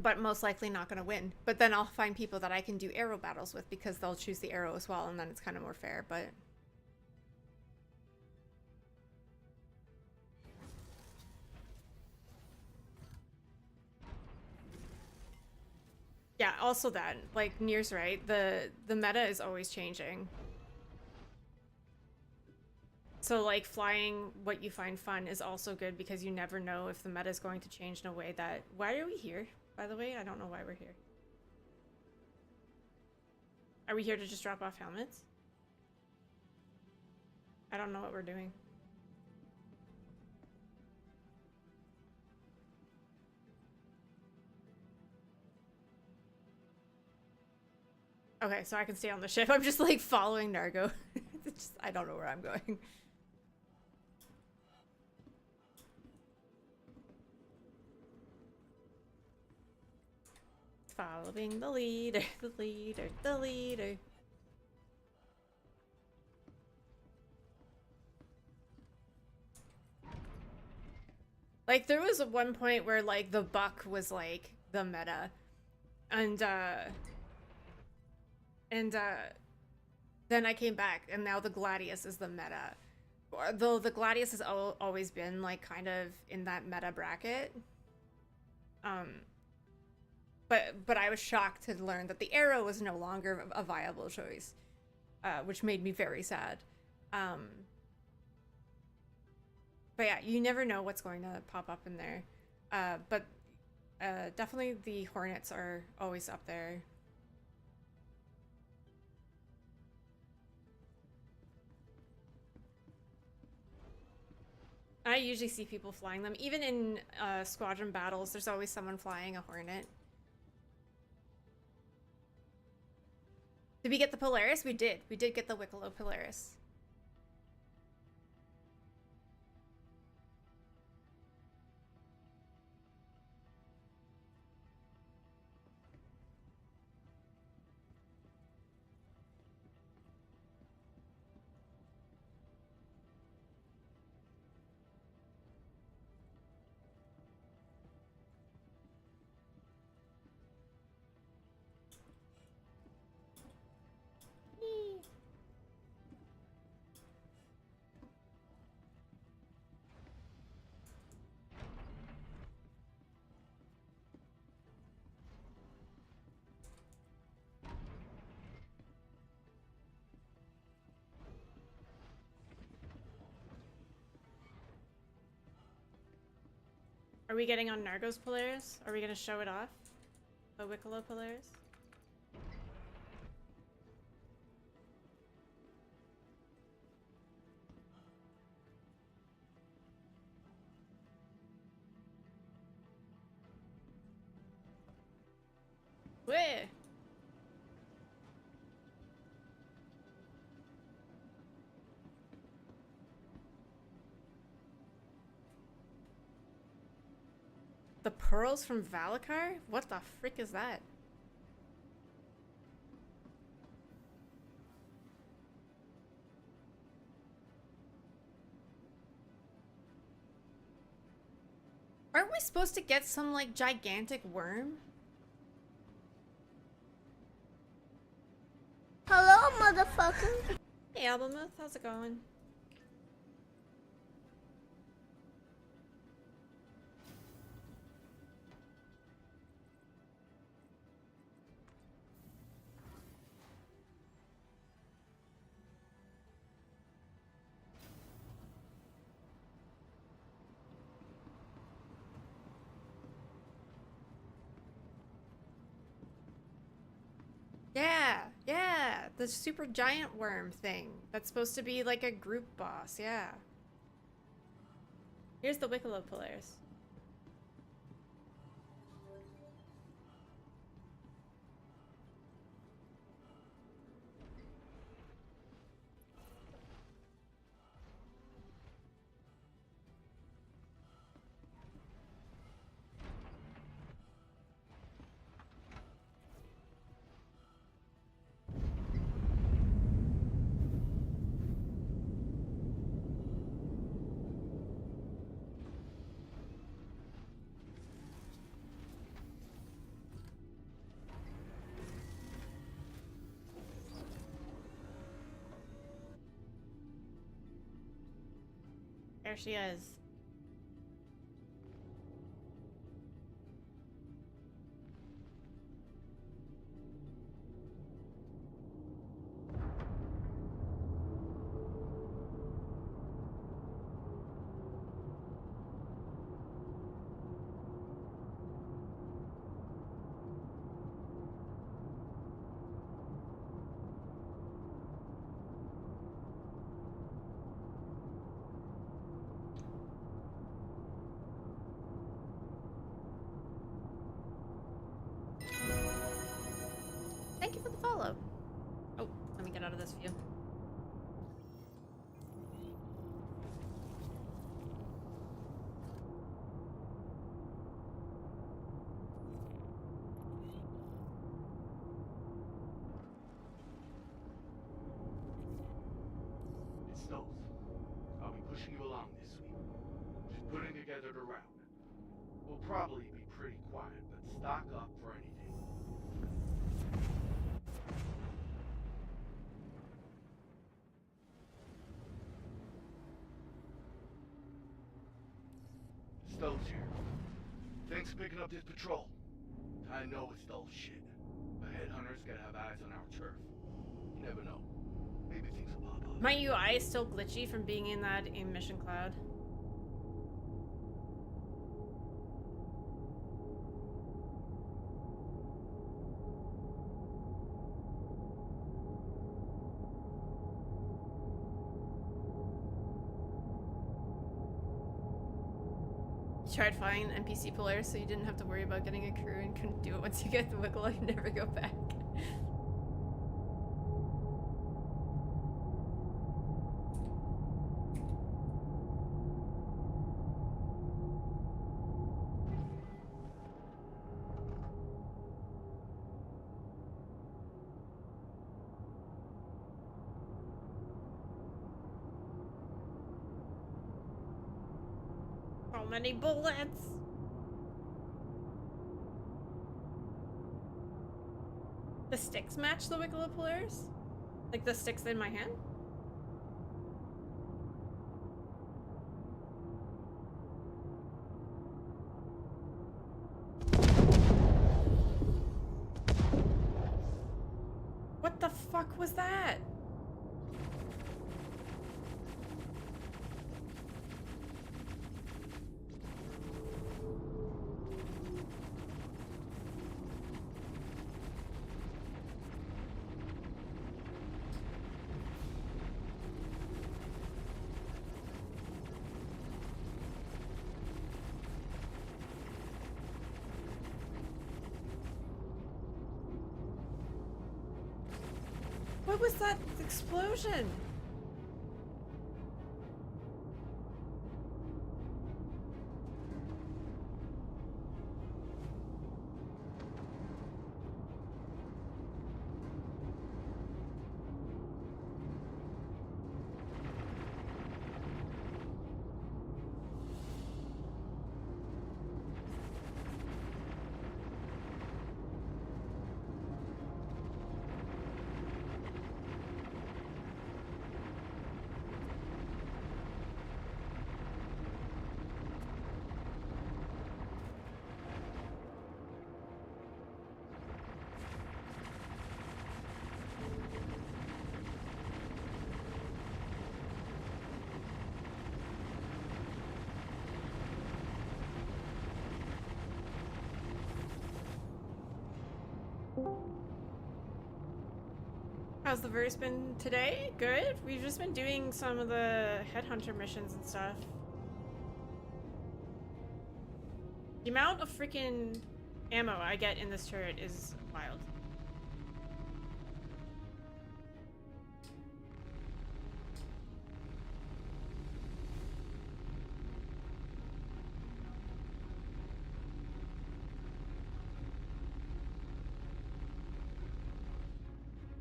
but most likely not going to win. But then I'll find people that I can do arrow battles with because they'll choose the arrow as well, and then it's kind of more fair. But yeah, also that, like, Nier's right, the meta is always changing. So, like, flying what you find fun is also good because you never know if the meta is going to change in a way that... Why are we here, by the way? I don't know why we're here. Are we here to just drop off helmets? I don't know what we're doing. Okay, so I can stay on the ship. I'm just, like, following Nargo. I don't know where I'm going. Following the leader, the leader, the leader. Like, there was one point where, like, the buck was, like, the meta. And then I came back, and now the Gladius is the meta. Though the Gladius has always been, like, kind of in that meta bracket. But I was shocked to learn that the arrow was no longer a viable choice, which made me very sad. But yeah, you never know what's going to pop up in there. But definitely the Hornets are always up there. I usually see people flying them. Even in squadron battles, there's always someone flying a Hornet. Did we get the Polaris? We did. We did get the Wicklow Polaris. Are we getting on Nargo's Polaris? Are we gonna show it off? The Wicklow Polaris? Where? The pearls from Valakar? What the frick is that? Aren't we supposed to get some, like, gigantic worm? Hello, motherfucker. Hey, Albemuth, how's it going? Yeah, the super giant worm thing. That's supposed to be like a group boss, yeah. Here's the Wicklow Polaris. There she is. Thank you for the follow. Oh, let me get out of this view. It's Stokes. I'll be pushing you along this week. Just putting together the route. We'll probably be pretty quiet, but stock up for anything. Stokes here. Thanks for picking up this patrol. I know it's dull shit, but headhunters gotta have eyes on our turf. You never know. Maybe things will pop up. My UI is still glitchy from being in that mission cloud. Tried finding NPC players so you didn't have to worry about getting a crew and couldn't do it once you get the wiggle, you never go back. So many bullets! The sticks match the Wicklow players? Like the sticks in my hand? What the fuck was that? What was that explosion? How's the verse been today? Good. We've just been doing some of the headhunter missions and stuff. The amount of freaking ammo I get in this turret is wild.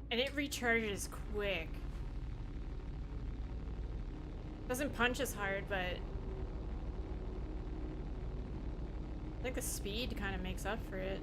And it recharges quick. Doesn't punch as hard, but I think the speed kind of makes up for it.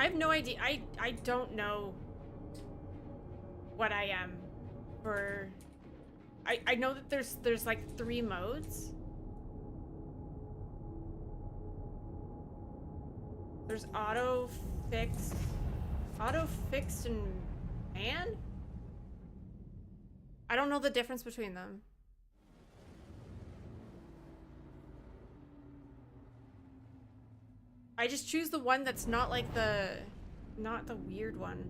have no idea. I don't know what I am for. I know that there's like 3 modes. There's auto, fixed, and man? I don't know the difference between them. I just choose the one that's not like not the weird one.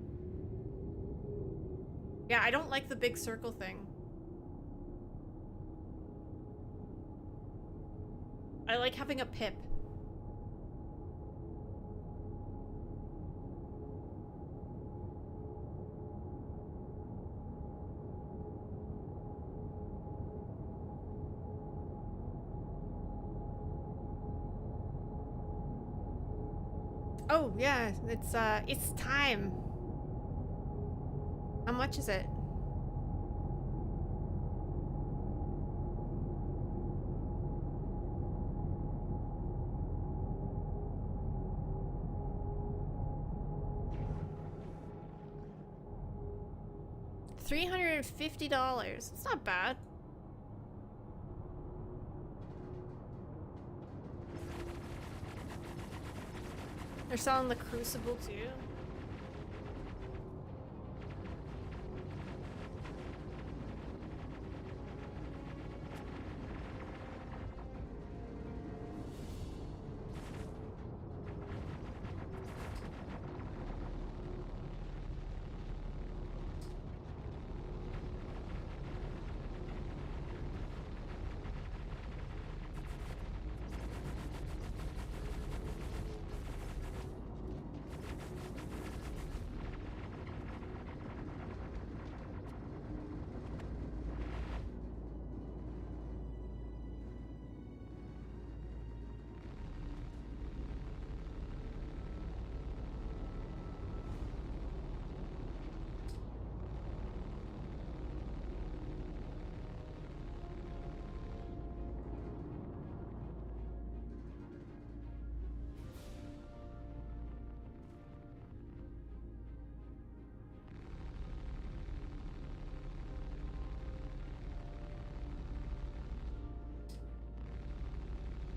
Yeah, I don't like the big circle thing. I like having a pip. Oh, yeah, it's time. How much is it? $350. It's not bad. They're selling the Crucible too.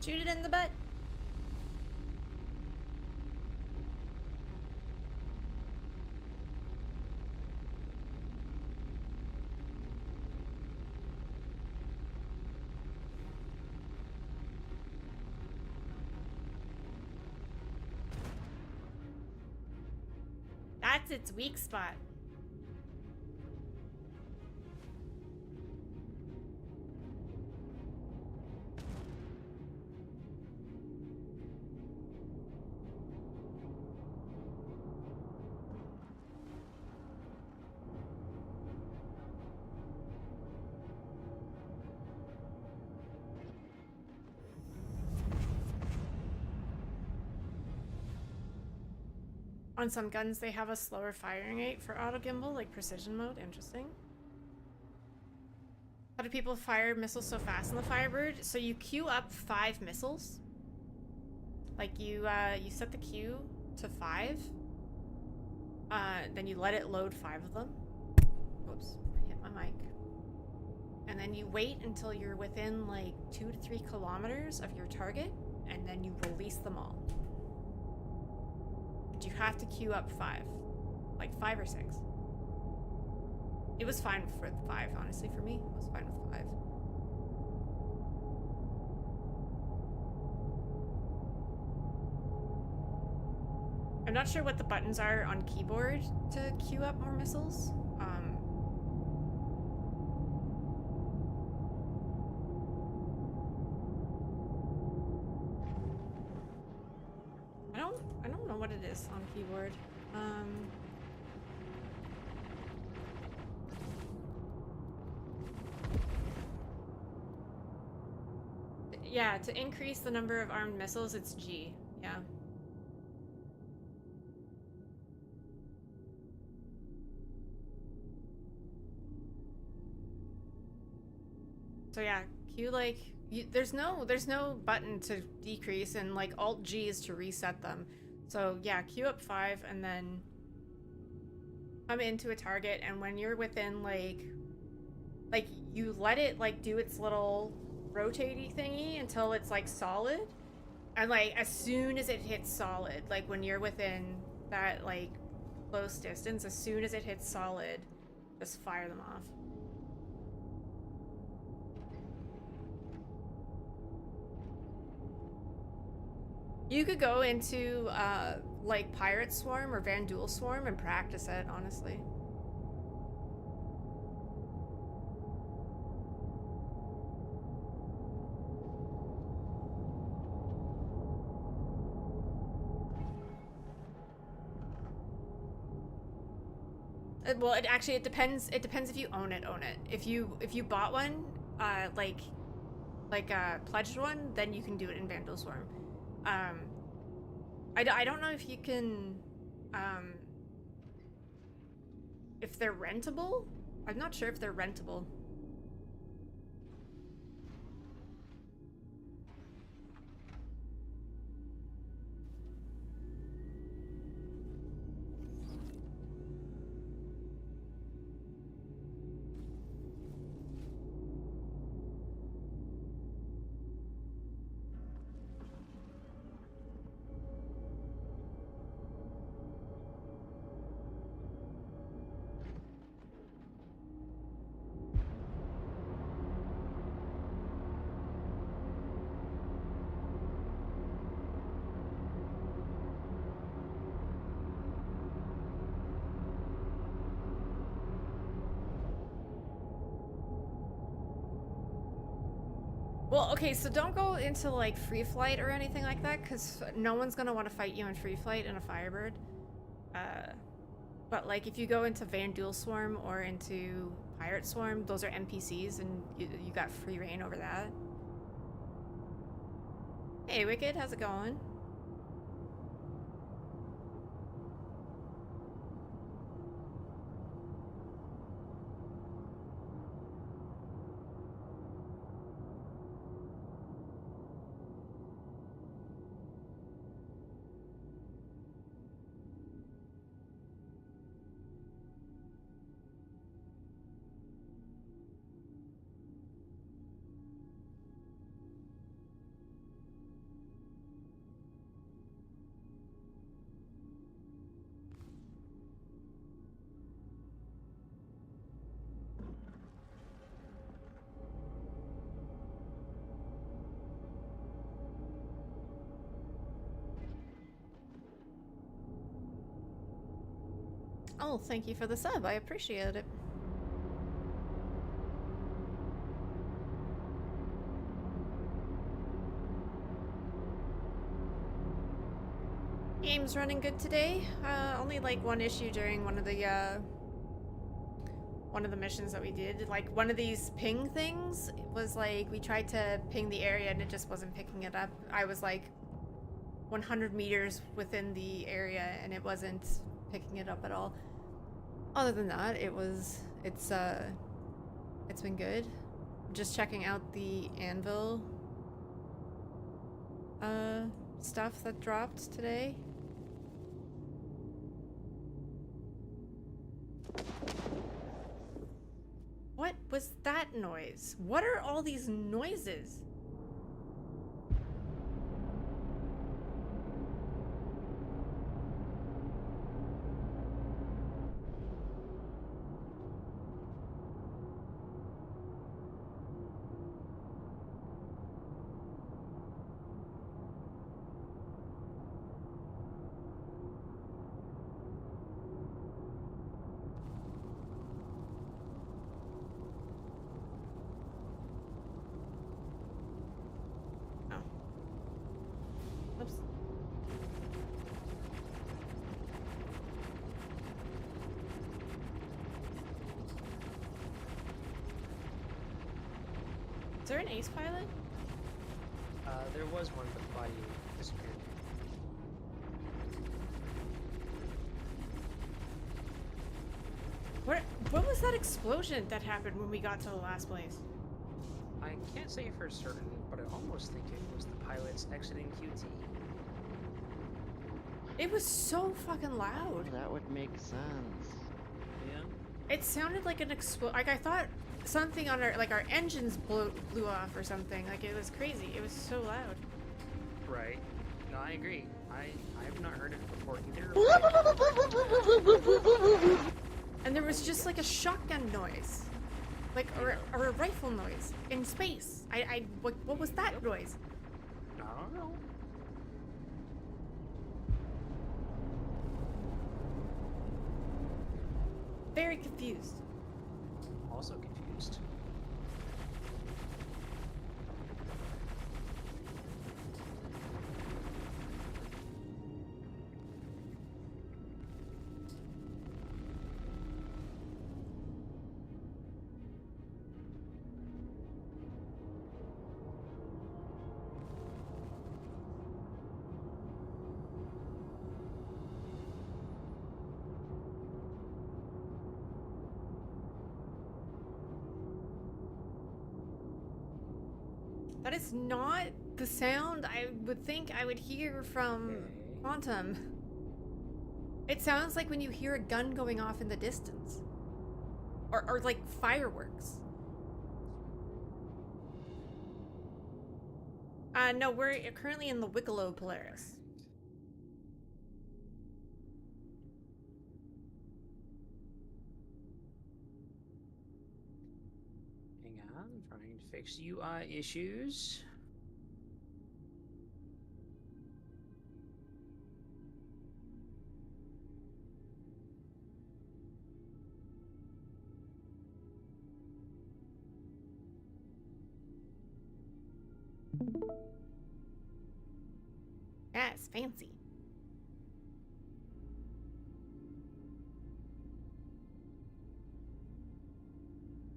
Shoot it in the butt. That's its weak spot. On some guns, they have a slower firing rate for auto gimbal, like precision mode. Interesting. How do people fire missiles so fast in the Firebird? So you queue up 5 missiles. Like you set the queue to 5. Then you let it load 5 of them. Whoops, hit my mic. And then you wait until you're within like 2 to 3 kilometers of your target, and then you release them all. You have to queue up 5, like 5 or 6. It was fine for 5, honestly. For me, it was fine with 5. I'm not sure what the buttons are on keyboard to queue up more missiles. I don't know what it is on keyboard. Yeah, to increase the number of armed missiles, it's G. Yeah. So yeah, Q like there's no button to decrease, and like Alt G is to reset them. So yeah, queue up 5 and then come into a target, and when you're within like you let it like do its little rotatey thingy until it's like solid, and like as soon as it hits solid, like when you're within that like close distance, as soon as it hits solid, just fire them off. You could go into like Pirate Swarm or Vandul Swarm and practice it, honestly. Well, it depends. It depends if you own it. If you bought one, like a pledged one, then you can do it in Vandal Swarm. I don't know if you can, if they're rentable. I'm not sure if they're rentable. Well, okay, so don't go into like free flight or anything like that, because no one's gonna want to fight you in free flight in a Firebird. But like if you go into Vandul Swarm or into Pirate Swarm, those are NPCs and you got free reign over that. Hey Wicked, how's it going? Oh, thank you for the sub. I appreciate it. Game's running good today. Only like one issue during one of the missions that we did. Like one of these ping things was like we tried to ping the area and it just wasn't picking it up. I was like 100 meters within the area and it wasn't picking it up at all. Other than that, it's been good. Just checking out the anvil stuff that dropped today. What was that noise? What are all these noises? Is there an ace pilot? There was one, but the body disappeared. What was that explosion that happened when we got to the last place? I can't say for certain, but I almost think it was the pilots exiting QT. It was so fucking loud. That would make sense. Yeah. It sounded like an like I thought something on our engines blew off or something. Like it was crazy. It was so loud. Right. No, I agree. I have not heard it before either. And there was just like a shotgun noise. Like, or a rifle noise in space. What was that noise? I don't know. Very confused. Also confused. That is not the sound I would think I would hear from Quantum. It sounds like when you hear a gun going off in the distance. Or like fireworks. No, we're currently in the Wicklow Polaris. Hang on, trying to fix UI issues. Yeah, it's fancy.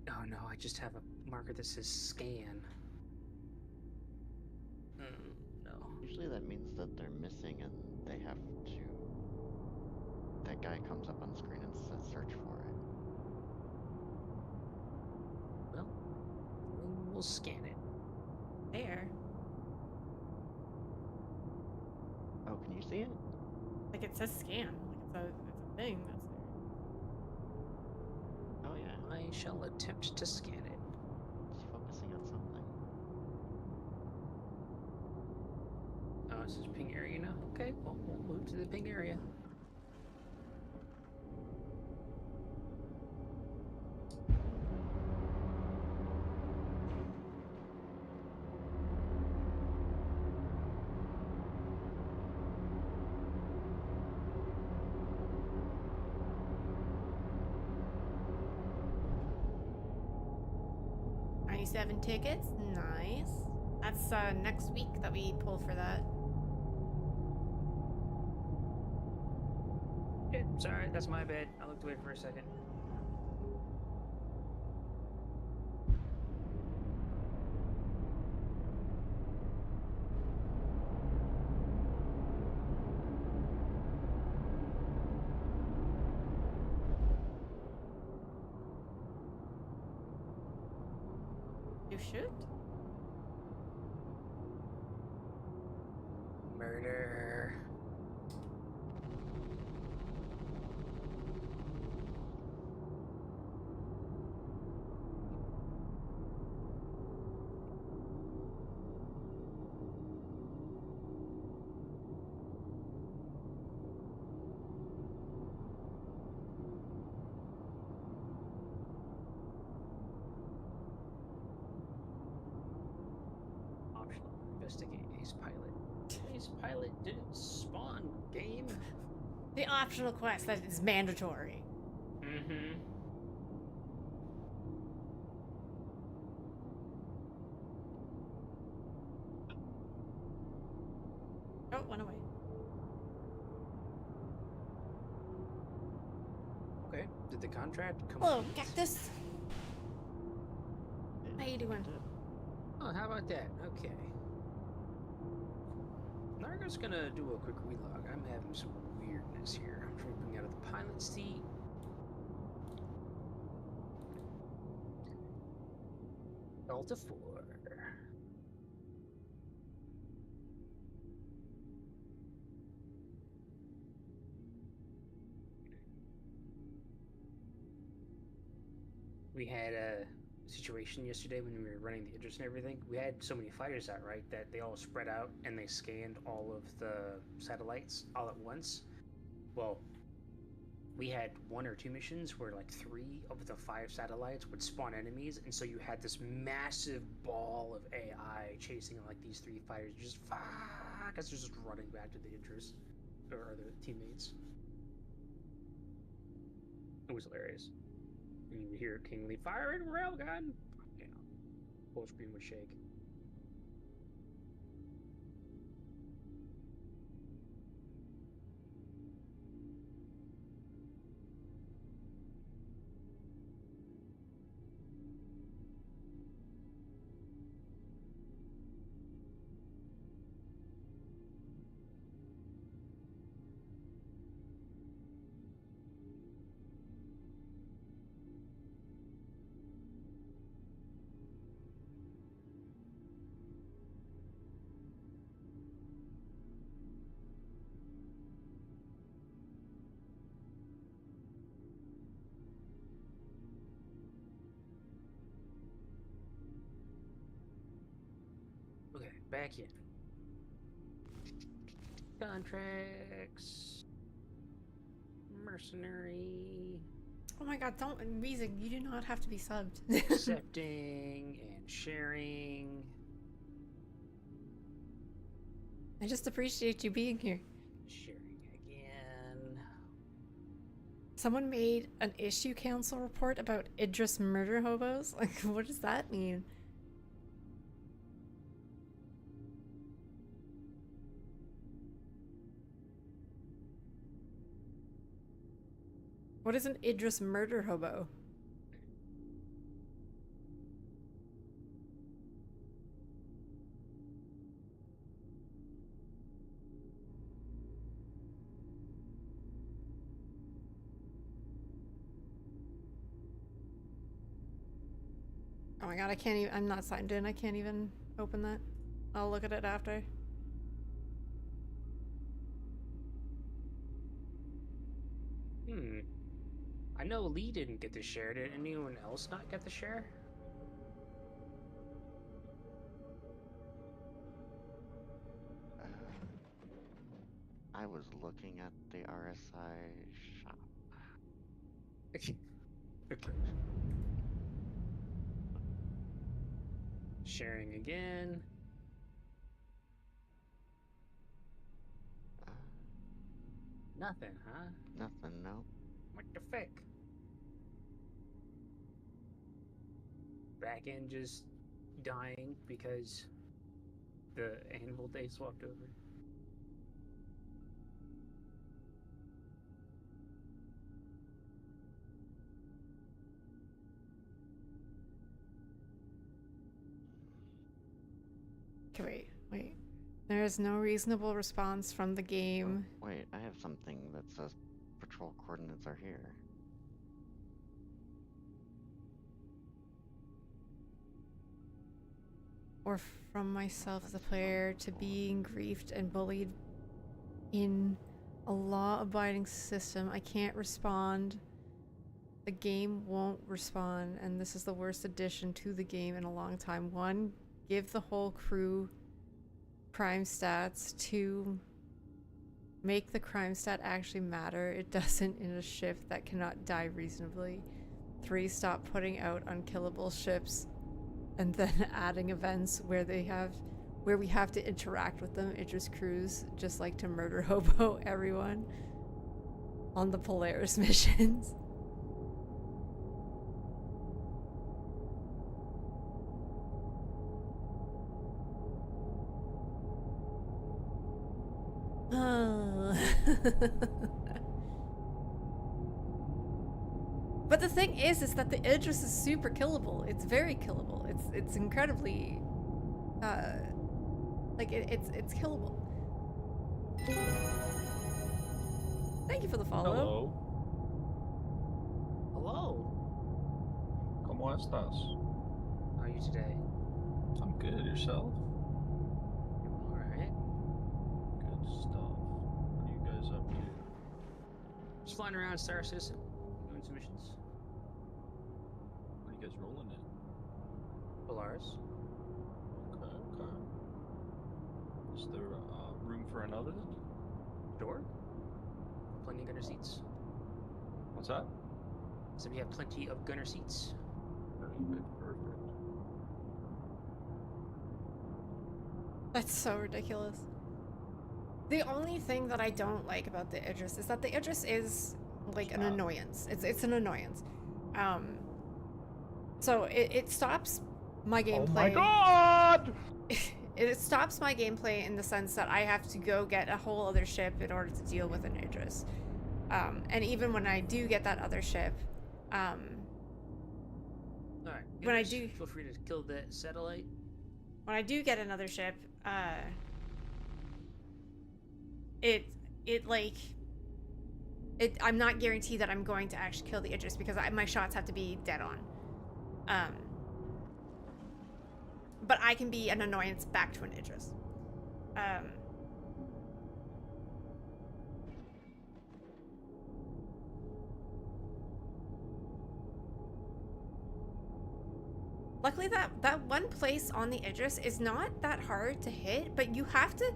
Oh no, I just have a marker that says scan. No. Usually that means that they're missing and they have to... That guy comes up on screen and says search for it. Well, we'll scan it. There. Oh, can you see it? Like it says scan. Like it's a thing that's there. Oh yeah. I shall attempt to scan it. It's focusing on something. Oh, this is ping area now? Okay, well, we'll move to the ping area. Seven tickets, nice. That's next week that we pull for that. Yeah, sorry, that's my bad. I looked away for a second. You should. Murder. Investigate Ace Pilot. Ace Pilot didn't spawn, game. The optional quest that is mandatory. Mm-hmm. Oh, went away. Okay, did the contract come? Hello, Cactus. How you doing? Oh, how about that? Okay. Narga's gonna do a quick relog. I'm having some weirdness here. I'm tripping out of the pilot seat. Delta 4. we had a situation yesterday when we were running the Idris and everything. We had so many fighters out, right, that they all spread out and they scanned all of the satellites all at once. Well, we had 1 or 2 missions where like 3 of the 5 satellites would spawn enemies, and so you had this massive ball of AI chasing like these 3 fighters, just because they're just running back to the Idris or their teammates. It was hilarious. And you would hear Kingly firing railgun. You know, whole screen would shake. Okay, back in. Contracts. Mercenary. Oh my god, don't, Weezing, you do not have to be subbed. Accepting and sharing. I just appreciate you being here. Sharing again. Someone made an issue council report about Idris murder hobos. Like, what does that mean? What is an Idris murder hobo? Oh my god, I can't even, I'm not signed in. I can't even open that. I'll look at it after. I know Lee didn't get the share. Did anyone else not get the share? I was looking at the RSI shop. Okay. Sharing again. Nothing, huh? Nothing, no. What the fuck? Back end just dying because the annual day swapped over. Okay, wait. There is no reasonable response from the game. Oh, wait, I have something that says patrol coordinates are here. Or from myself as a player to being griefed and bullied in a law-abiding system. I can't respond. The game won't respond, and this is the worst addition to the game in a long time. 1, give the whole crew crime stats. 2, make the crime stat actually matter. It doesn't in a ship that cannot die reasonably. 3, stop putting out unkillable ships and then adding events where we have to interact with them. Idris crews just like to murder hobo everyone on the Polaris missions. But the thing is that the Idris is super killable. It's very killable. It's incredibly, like it's killable. Thank you for the follow. Hello. ¿Cómo estás? How are you today? I'm good. Yourself? All right. Good stuff. What are you guys up to? Just flying around Star Citizen, doing some missions. Polaris. Okay, okay. Is there room for another? Sure. Plenty of gunner seats. What's that? So we have plenty of gunner seats. Perfect. That's so ridiculous. The only thing that I don't like about the Idris is that the Idris is like an annoyance. It's an annoyance. So it stops my gameplay. Oh my god! It stops my gameplay in the sense that I have to go get a whole other ship in order to deal with an Idris. And even when I do get that other ship, Alright. when I do feel free to kill that satellite. When I do get another ship, I'm not guaranteed that I'm going to actually kill the Idris because my shots have to be dead on. But I can be an annoyance back to an Idris. Luckily that one place on the Idris is not that hard to hit, but you have to...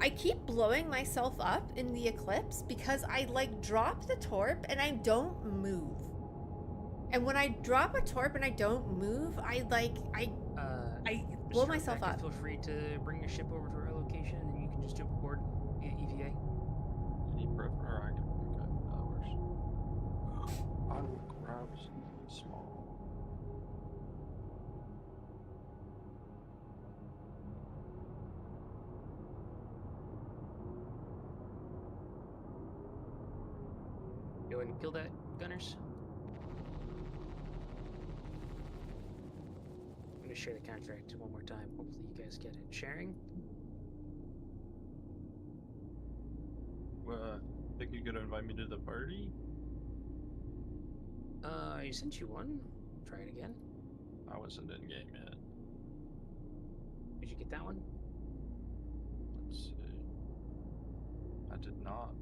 I keep blowing myself up in the Eclipse because I like drop the torp and I don't move. And when I drop a torp and I don't move, I blow myself up. Feel free to bring your ship over to our location and you can just jump aboard via EVA. Any preference? Or I can pick up hours. I will grab something small. Go ahead and kill that, gunners. I'm going to share the contract one more time. Hopefully you guys get it. Sharing. Think you're gonna invite me to the party? I sent you one. Try it again. I wasn't in game yet. Did you get that one? Let's see. I did not.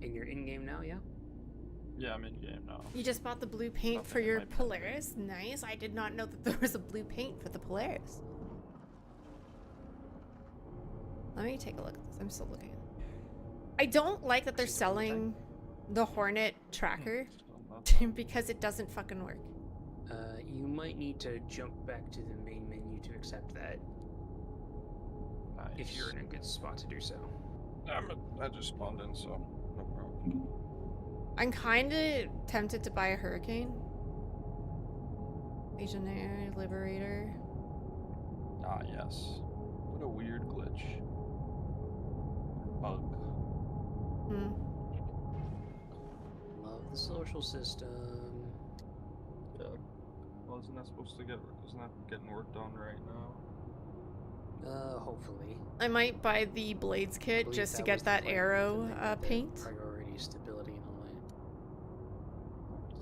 And you're in game now, yeah? Yeah, I'm in game now. You just bought the blue paint for your Polaris. Nice. I did not know that there was a blue paint for the Polaris. Let me take a look at this. I'm still looking. I don't like that they're selling the Hornet tracker because it doesn't fucking work. You might need to jump back to the main menu to accept that. Nice. If you're in a good spot to do so. I just spawned in, so no problem. I'm kind of tempted to buy a Hurricane. Legionnaire, Liberator. Ah, yes. What a weird glitch. Bug. Love the social system. Yeah. Well, isn't that supposed to isn't that getting worked on right now? Hopefully. I might buy the Blades kit just to get that arrow paint. Priority, stability, and all that.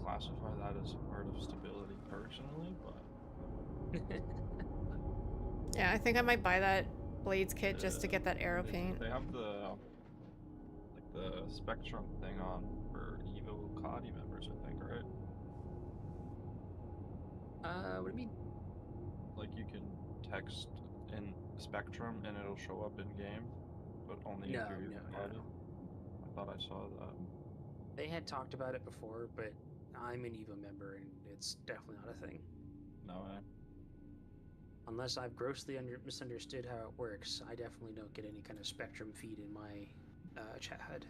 Classify that as a part of stability personally, but... Yeah, I think I might buy that Blades kit just to get that arrow paint. They have the Spectrum thing on for Evo Cadi members, I think, right? What do you mean? Like you can text in Spectrum and it'll show up in game, but only if you're Evo Cadi. I thought I saw that. They had talked about it before, but I'm an Evo member and it's definitely not a thing. No way. Unless I've grossly misunderstood how it works, I definitely don't get any kind of Spectrum feed in my chat HUD.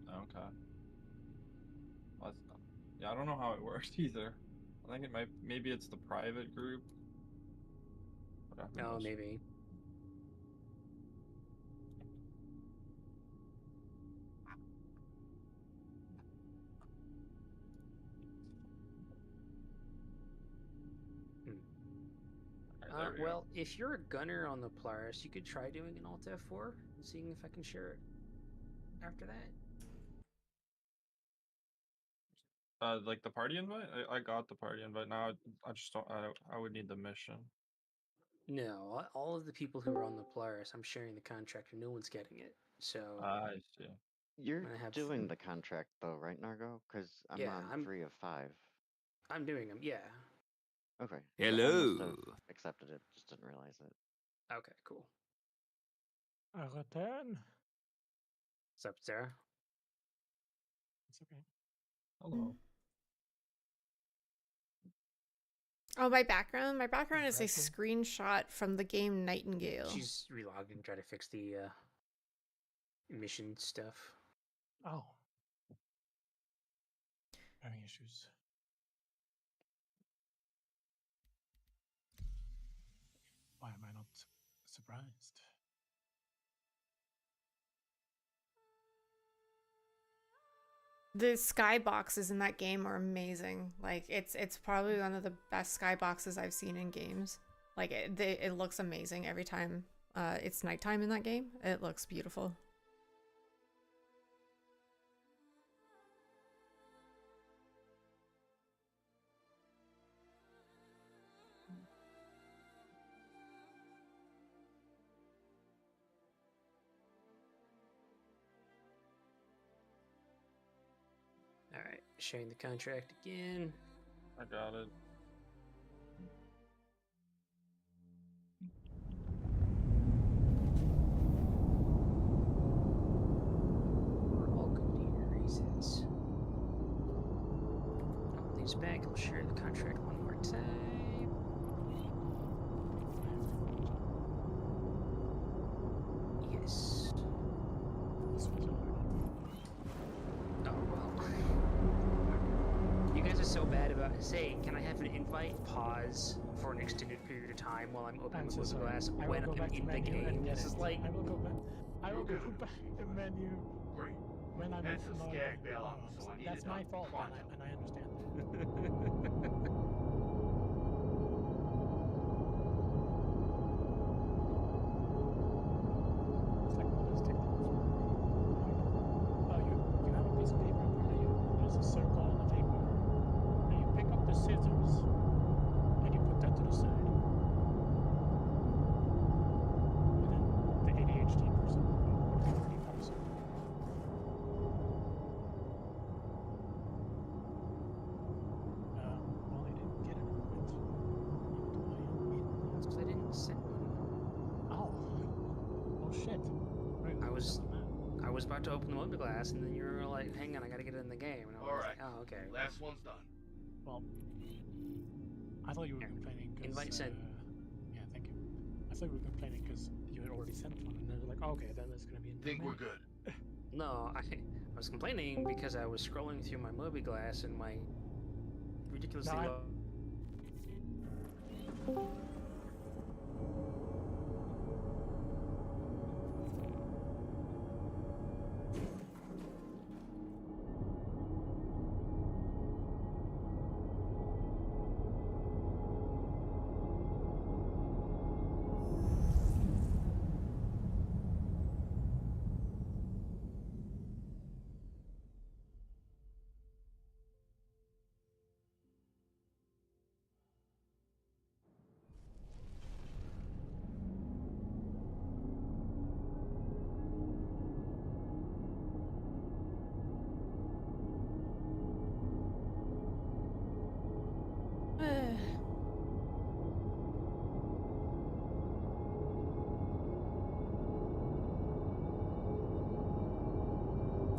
Okay. Well, yeah, I don't know how it works either. I think it maybe it's the private group. Oh, maybe. Well, if you're a gunner on the Polaris, you could try doing an Alt F4 and seeing if I can share it after that. Like the party invite? I got the party invite. Now I just don't. I would need the mission. No, all of the people who are on the Polaris, I'm sharing the contract and no one's getting it. So I see. You're I have- doing the contract though, right, Nargo? Because I'm Yeah, on 3 of 5. I'm doing them. Yeah. Okay. Hello. I must have accepted it, just didn't realize it. Okay. Cool. I return. What's up, Sarah? It's okay. Hello. Oh, my background? My background is a screenshot from the game Nightingale. She's relogged and tried to fix the mission stuff. Oh. Having issues. Why am I not surprised? The skyboxes in that game are amazing. Like it's probably one of the best skyboxes I've seen in games. Like it looks amazing every time it's nighttime in that game. It looks beautiful. All right, sharing the contract again. I got it. We're all good here. Races. All these back. I'll share the contract one more time. Yes. Oh well. You guys are so bad about say, can I have an invite pause for an extended period of time while I'm opening the movie glass when I'm in the game? This is like I will go back. I will go back to menu. Great. When I'm That's a not- skag bell, so I need That's it my done fault, pronto. and I understand. It's like one of those techniques where, oh, you have a piece of paper in front of you, and there's a circle on the paper, and you pick up the scissors, and you put that to the side. And then the ADHD person would already notice it. Well, I didn't get an invite. That's because I didn't send one. Oh. Oh shit. Right, I was about to open the movie glass, and then you were like, "Hang on, I gotta get it in the game." And I was Alright. like, "Oh, okay." Last one's done. Well, I thought you were complaining because... Invite sent. Yeah, thank you. I thought you were complaining because you had already sent one, and then you're like, oh, okay, then it's gonna be in the Think we're mail. good. No, I was complaining because I was scrolling through my movie glass and my ridiculously No, I- low.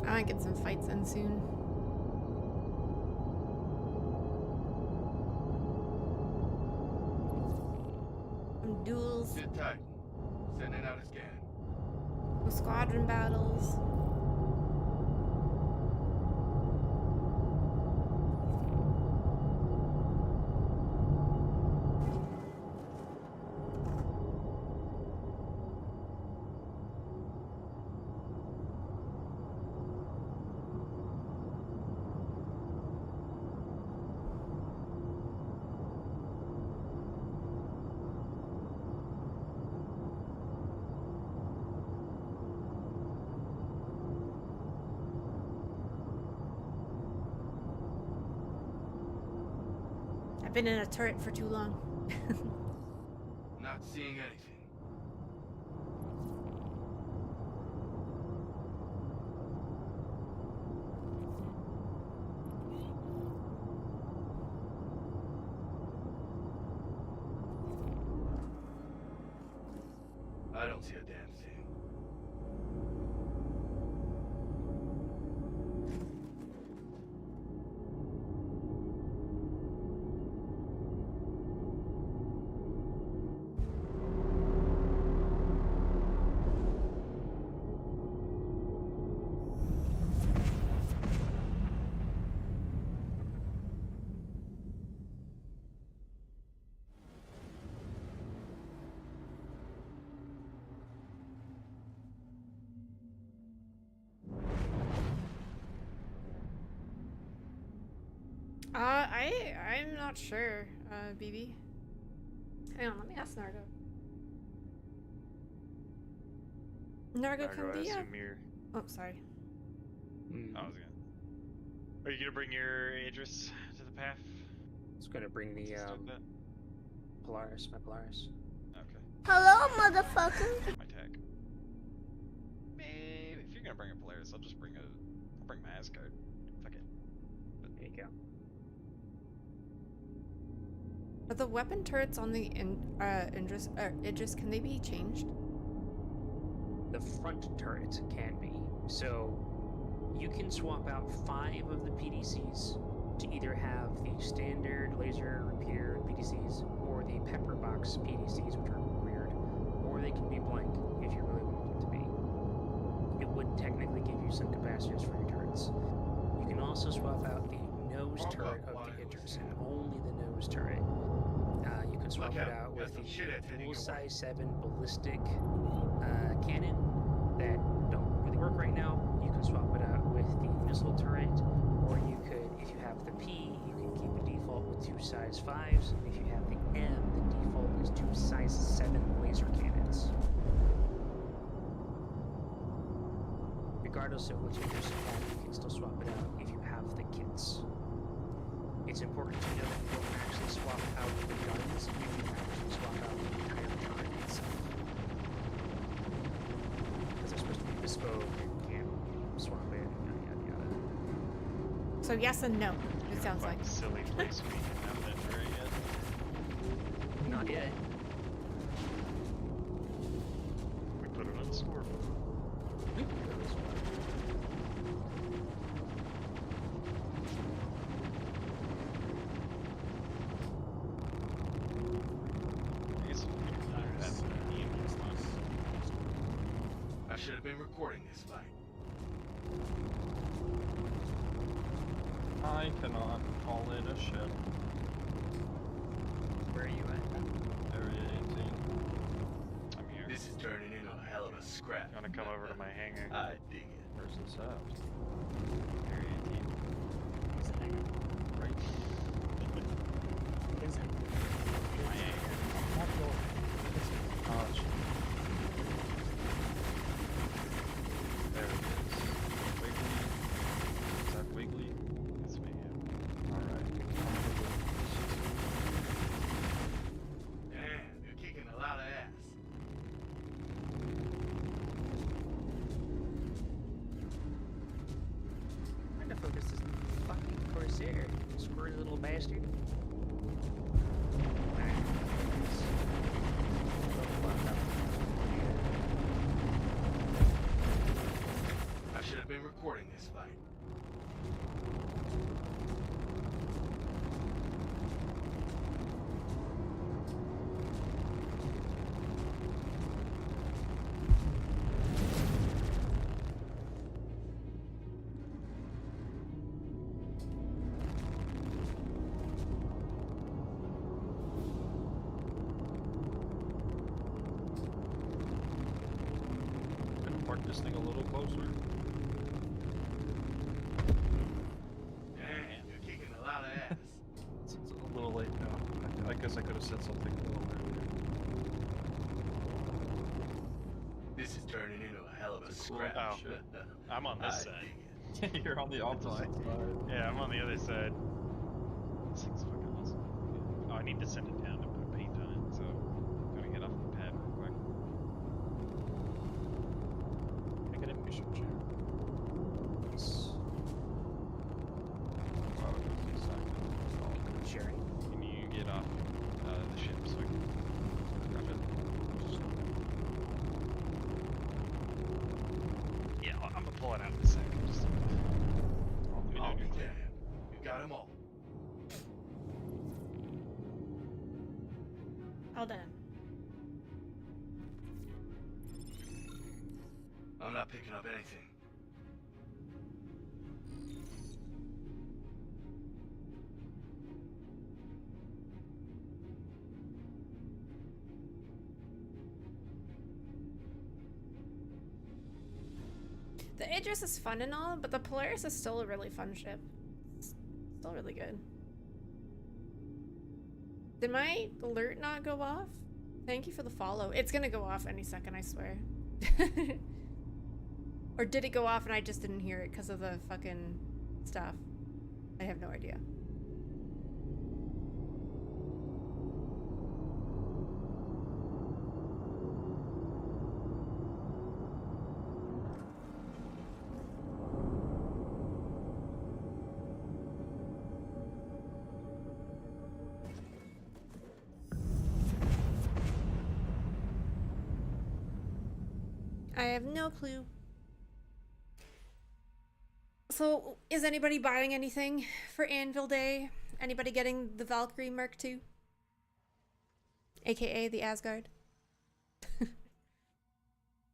I might get some fights in soon. Some duels, Sit tight. Sending out a scan. some squadron battles. I've been in a turret for too long. Not seeing anything. see a damn thing. I'm not sure, BB. Hang on, let me ask Nargo. Nargo, come I the assume you're... Oh, sorry. I was gonna... Are you gonna bring your Idris to the path? I was gonna bring the Polaris, my Polaris. Okay. Hello, motherfucker. My tag. Maybe if you're gonna bring a Polaris, I'll just bring my Asgard. Fuck it. But there you go. Are the weapon turrets on the Idris, can they be changed? The front turret can be. So you can swap out 5 of the PDCs to either have the standard laser repeater PDCs or the pepper box PDCs, which are weird, or they can be blank if you really want them to be. It would technically give you some capacitors for your turrets. You can also swap out the nose turret of the Idris, and only the nose turret. You can swap it out with the full size 7 ballistic cannon that don't really work right now. You can swap it out with the missile turret, or you could, if you have the P, you can keep the default with 2 size 5s. If you have the M, the default is 2 size 7 laser cannons. Regardless of which Idris you have, you can still swap it out if you have the kits. It's important to know that you don't actually swap out the guns, you can actually swap out the entire turret itself. Because they're supposed to be bespoke, and you can't swap it, yada yada yada. So yes and no, it sounds like. Silly place we can have that turret yet. Not yet. We put it on the scoreboard. We put it on the scoreboard. I should have been recording this fight. I cannot call it a ship. Where are you at? Area 18. I'm here. This is turning into a hell of a scrap. You wanna come over to my hangar? I dig it. Where's this at? Area 18. Where's the hangar? Right. Is it? My hangar. Not your. Oh, shit. There it is. Wiggly. Is that Wiggly? That's me, yeah. Alright. Damn, you're kicking a lot of ass. I'm trying to focus this fucking Corsair, squirty little bastard. I should have been recording this fight. Gonna park this thing a little closer. Damn, you're kicking a lot of ass. It's a little late now. I guess I could have said something a little earlier. This is turning into a hell of a It's a cool scrap. Oh, shit. I'm on this I side. dig it. You're on the opposite side. Yeah, I'm on the other side. This thing's fucking awesome. Oh, I need to send it down to put paint on it, so I'm gonna get off the pad real quick. I get a mission chair. Oh, it's exactly. Sharing. Can you get off the ship so I can grab it? Just- Alright. Alright. Alright. Alright. Alright. Alright. Alright. Alright. Alright. Alright. Alright. Alright. Alright. Alright. Alright. Alright. Alright. Alright. Alright. one out in a second. Just I'll be damned. You got them all. All done. I'm not picking up anything. The Idris is fun and all, but the Polaris is still a really fun ship. It's still really good. Did my alert not go off? Thank you for the follow. It's gonna go off any second, I swear. Or did it go off and I just didn't hear it because of the fucking stuff? I have no idea. I have no clue. So, is anybody buying anything for Anvil Day? Anybody getting the Valkyrie Merc 2? AKA the Asgard?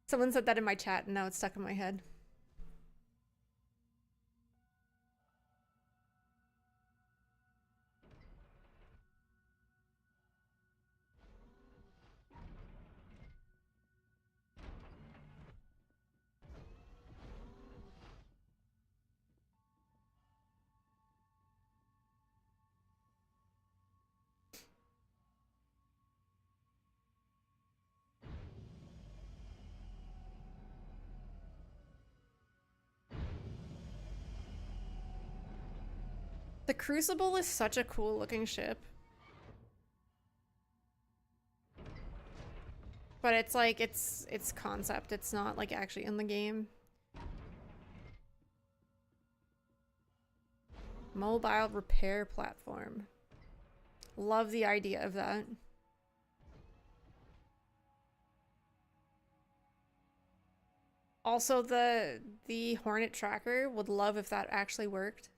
Someone said that in my chat and now it's stuck in my head. The Crucible is such a cool looking ship. But it's like, it's concept. It's not like actually in the game. Mobile repair platform. Love the idea of that. Also, the Hornet tracker, would love if that actually worked.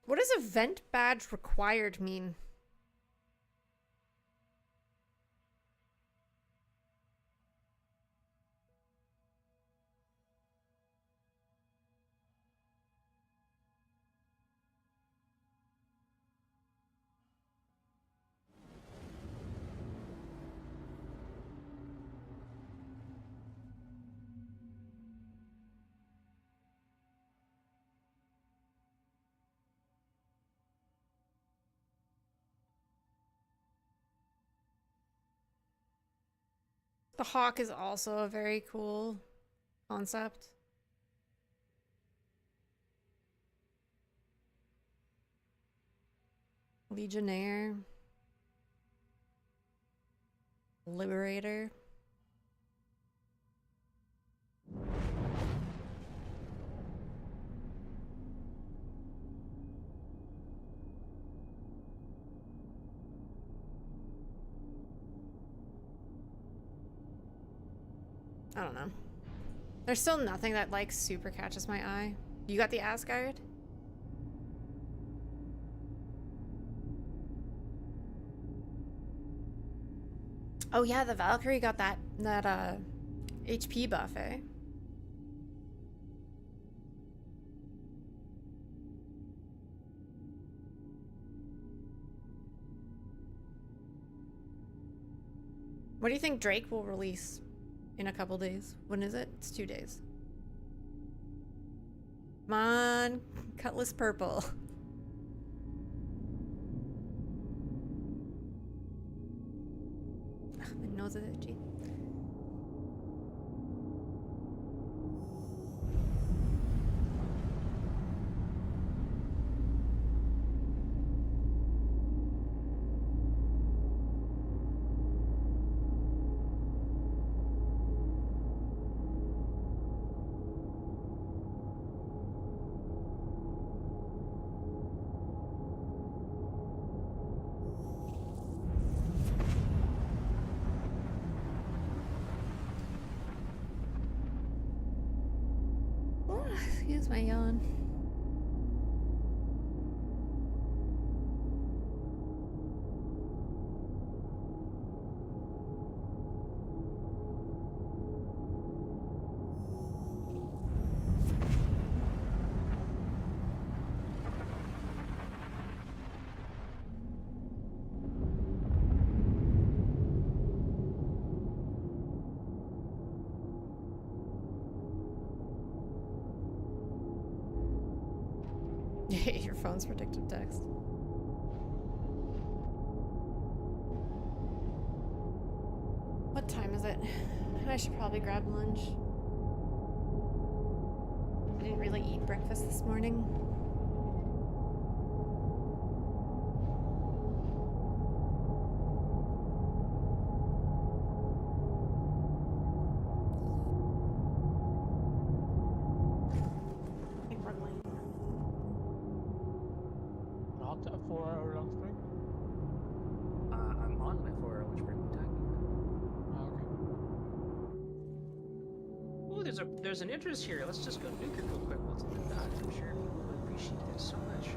What does event badge required mean? The Hawk is also a very cool concept. Legionnaire. Liberator. I don't know. There's still nothing that like super catches my eye. You got the Asgard? Oh yeah, the Valkyrie got that HP buff, eh? What do you think Drake will release in a couple days? When is it? It's 2 days. Come on, Cutlass Purple. My nose is itchy. Excuse my yawn. Your phone's predictive text. What time is it? I should probably grab lunch. I didn't really eat breakfast this morning. I think we're late. Not a 4-hour lunch break? I'm on my 4-hour lunch break. What are you talking about? Oh, there's an interest here. Let's just go nuke it real quick. What's in the dock? I'm sure people would appreciate that so much.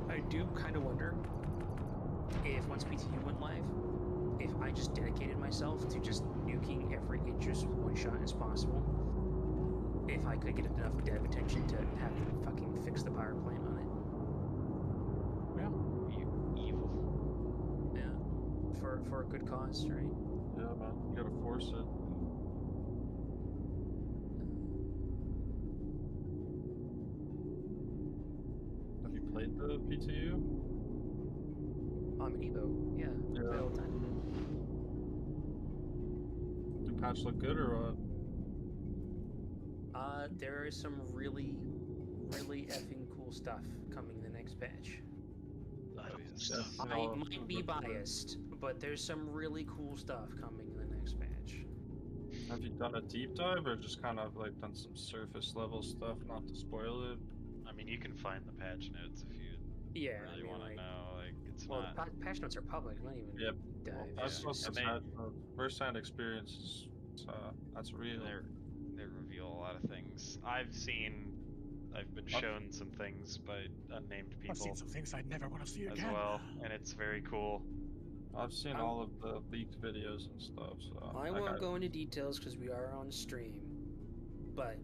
I do kind of wonder if once PTU went live, if I just dedicated myself to just nuking every inch as one shot as possible, if I could get enough dev attention to have them fucking fix the power plant on it. Yeah. Evil. Yeah. For a good cause, right? Yeah, man. You gotta force it. Have you played the PTU? I'm an Evo. Yeah. Yeah. Play all the time. Do patch look good or what? There is some really effing cool stuff coming in the next patch. I might be biased, but there's some really cool stuff coming in the next patch. Have you done a deep dive or just kind of like done some surface level stuff, not to spoil it? I mean, you can find the patch notes if you really want to know. Like, it's not. The patch notes are public. Not even Yep. dive. I saw some first-hand experiences. That's real. They reveal a lot of things. I've been shown some things by unnamed people. I've seen some things I'd never want to see as again. well, and it's very cool. I've seen all of the leaked videos and stuff, so I won't go into details because we are on stream, but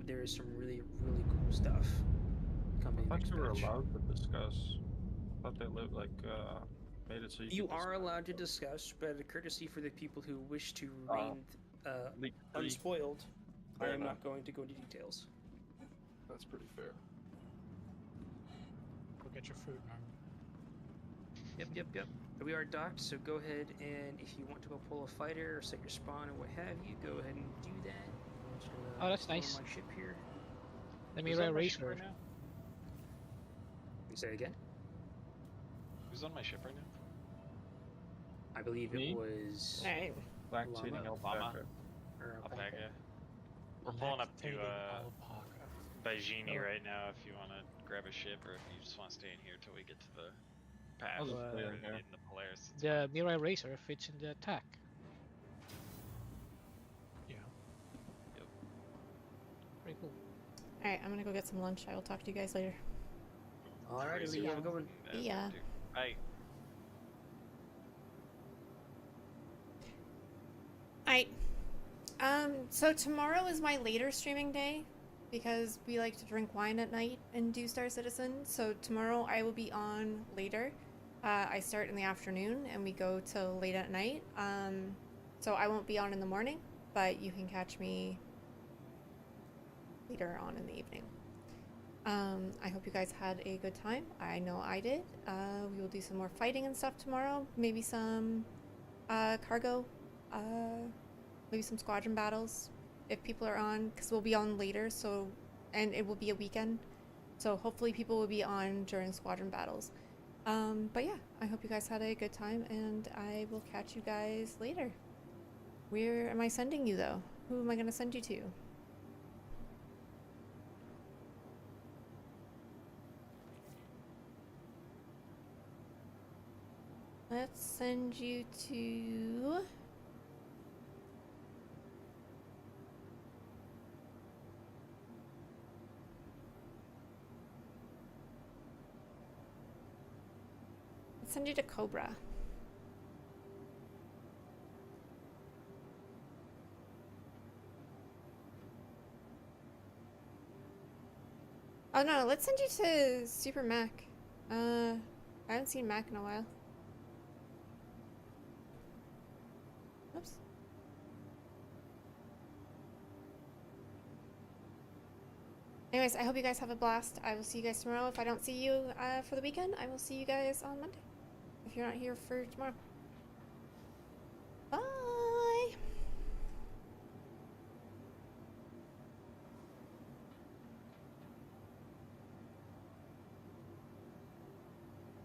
there is some really cool stuff coming. I thought you were allowed to discuss. I thought they made it so you could are allowed to discuss, but a courtesy for the people who wish to remain unspoiled, I am not going to go into details. That's pretty fair. Go get your food, man. Yep. We are docked, so go ahead and if you want to go pull a fighter or set your spawn or what have you, go ahead and do that. I'm just gonna that's pull nice. My ship here. Let me erase her. You say it again? Who's on my ship right now? I believe it was Lactating alpaca. Alpaca. We're pulling up to Bajini right now if you want to grab a ship or if you just want to stay in here till we get to the path in the Polaris. The Mirai Racer fits in the attack. Yeah. Yep. Pretty cool. Alright, I'm gonna go get some lunch. I will talk to you guys later. Alright, Lee, have a good one. Yeah. Bye. Alright. So tomorrow is my later streaming day because we like to drink wine at night in Do Star Citizen. So tomorrow I will be on later. I start in the afternoon and we go till late at night. So I won't be on in the morning, but you can catch me later on in the evening. I hope you guys had a good time. I know I did. We will do some more fighting and stuff tomorrow. Maybe some cargo. Maybe some squadron battles if people are on, because we'll be on later, so, and it will be a weekend, so hopefully people will be on during squadron battles. But yeah, I hope you guys had a good time, and I will catch you guys later. Where am I sending you though? Who am I gonna send you to? Let's send you to... Let's send you to Cobra. Oh no, let's send you to Super Mac. I haven't seen Mac in a while. Oops. Anyways, I hope you guys have a blast. I will see you guys tomorrow. If I don't see you for the weekend, I will see you guys on Monday. If you're not here for tomorrow.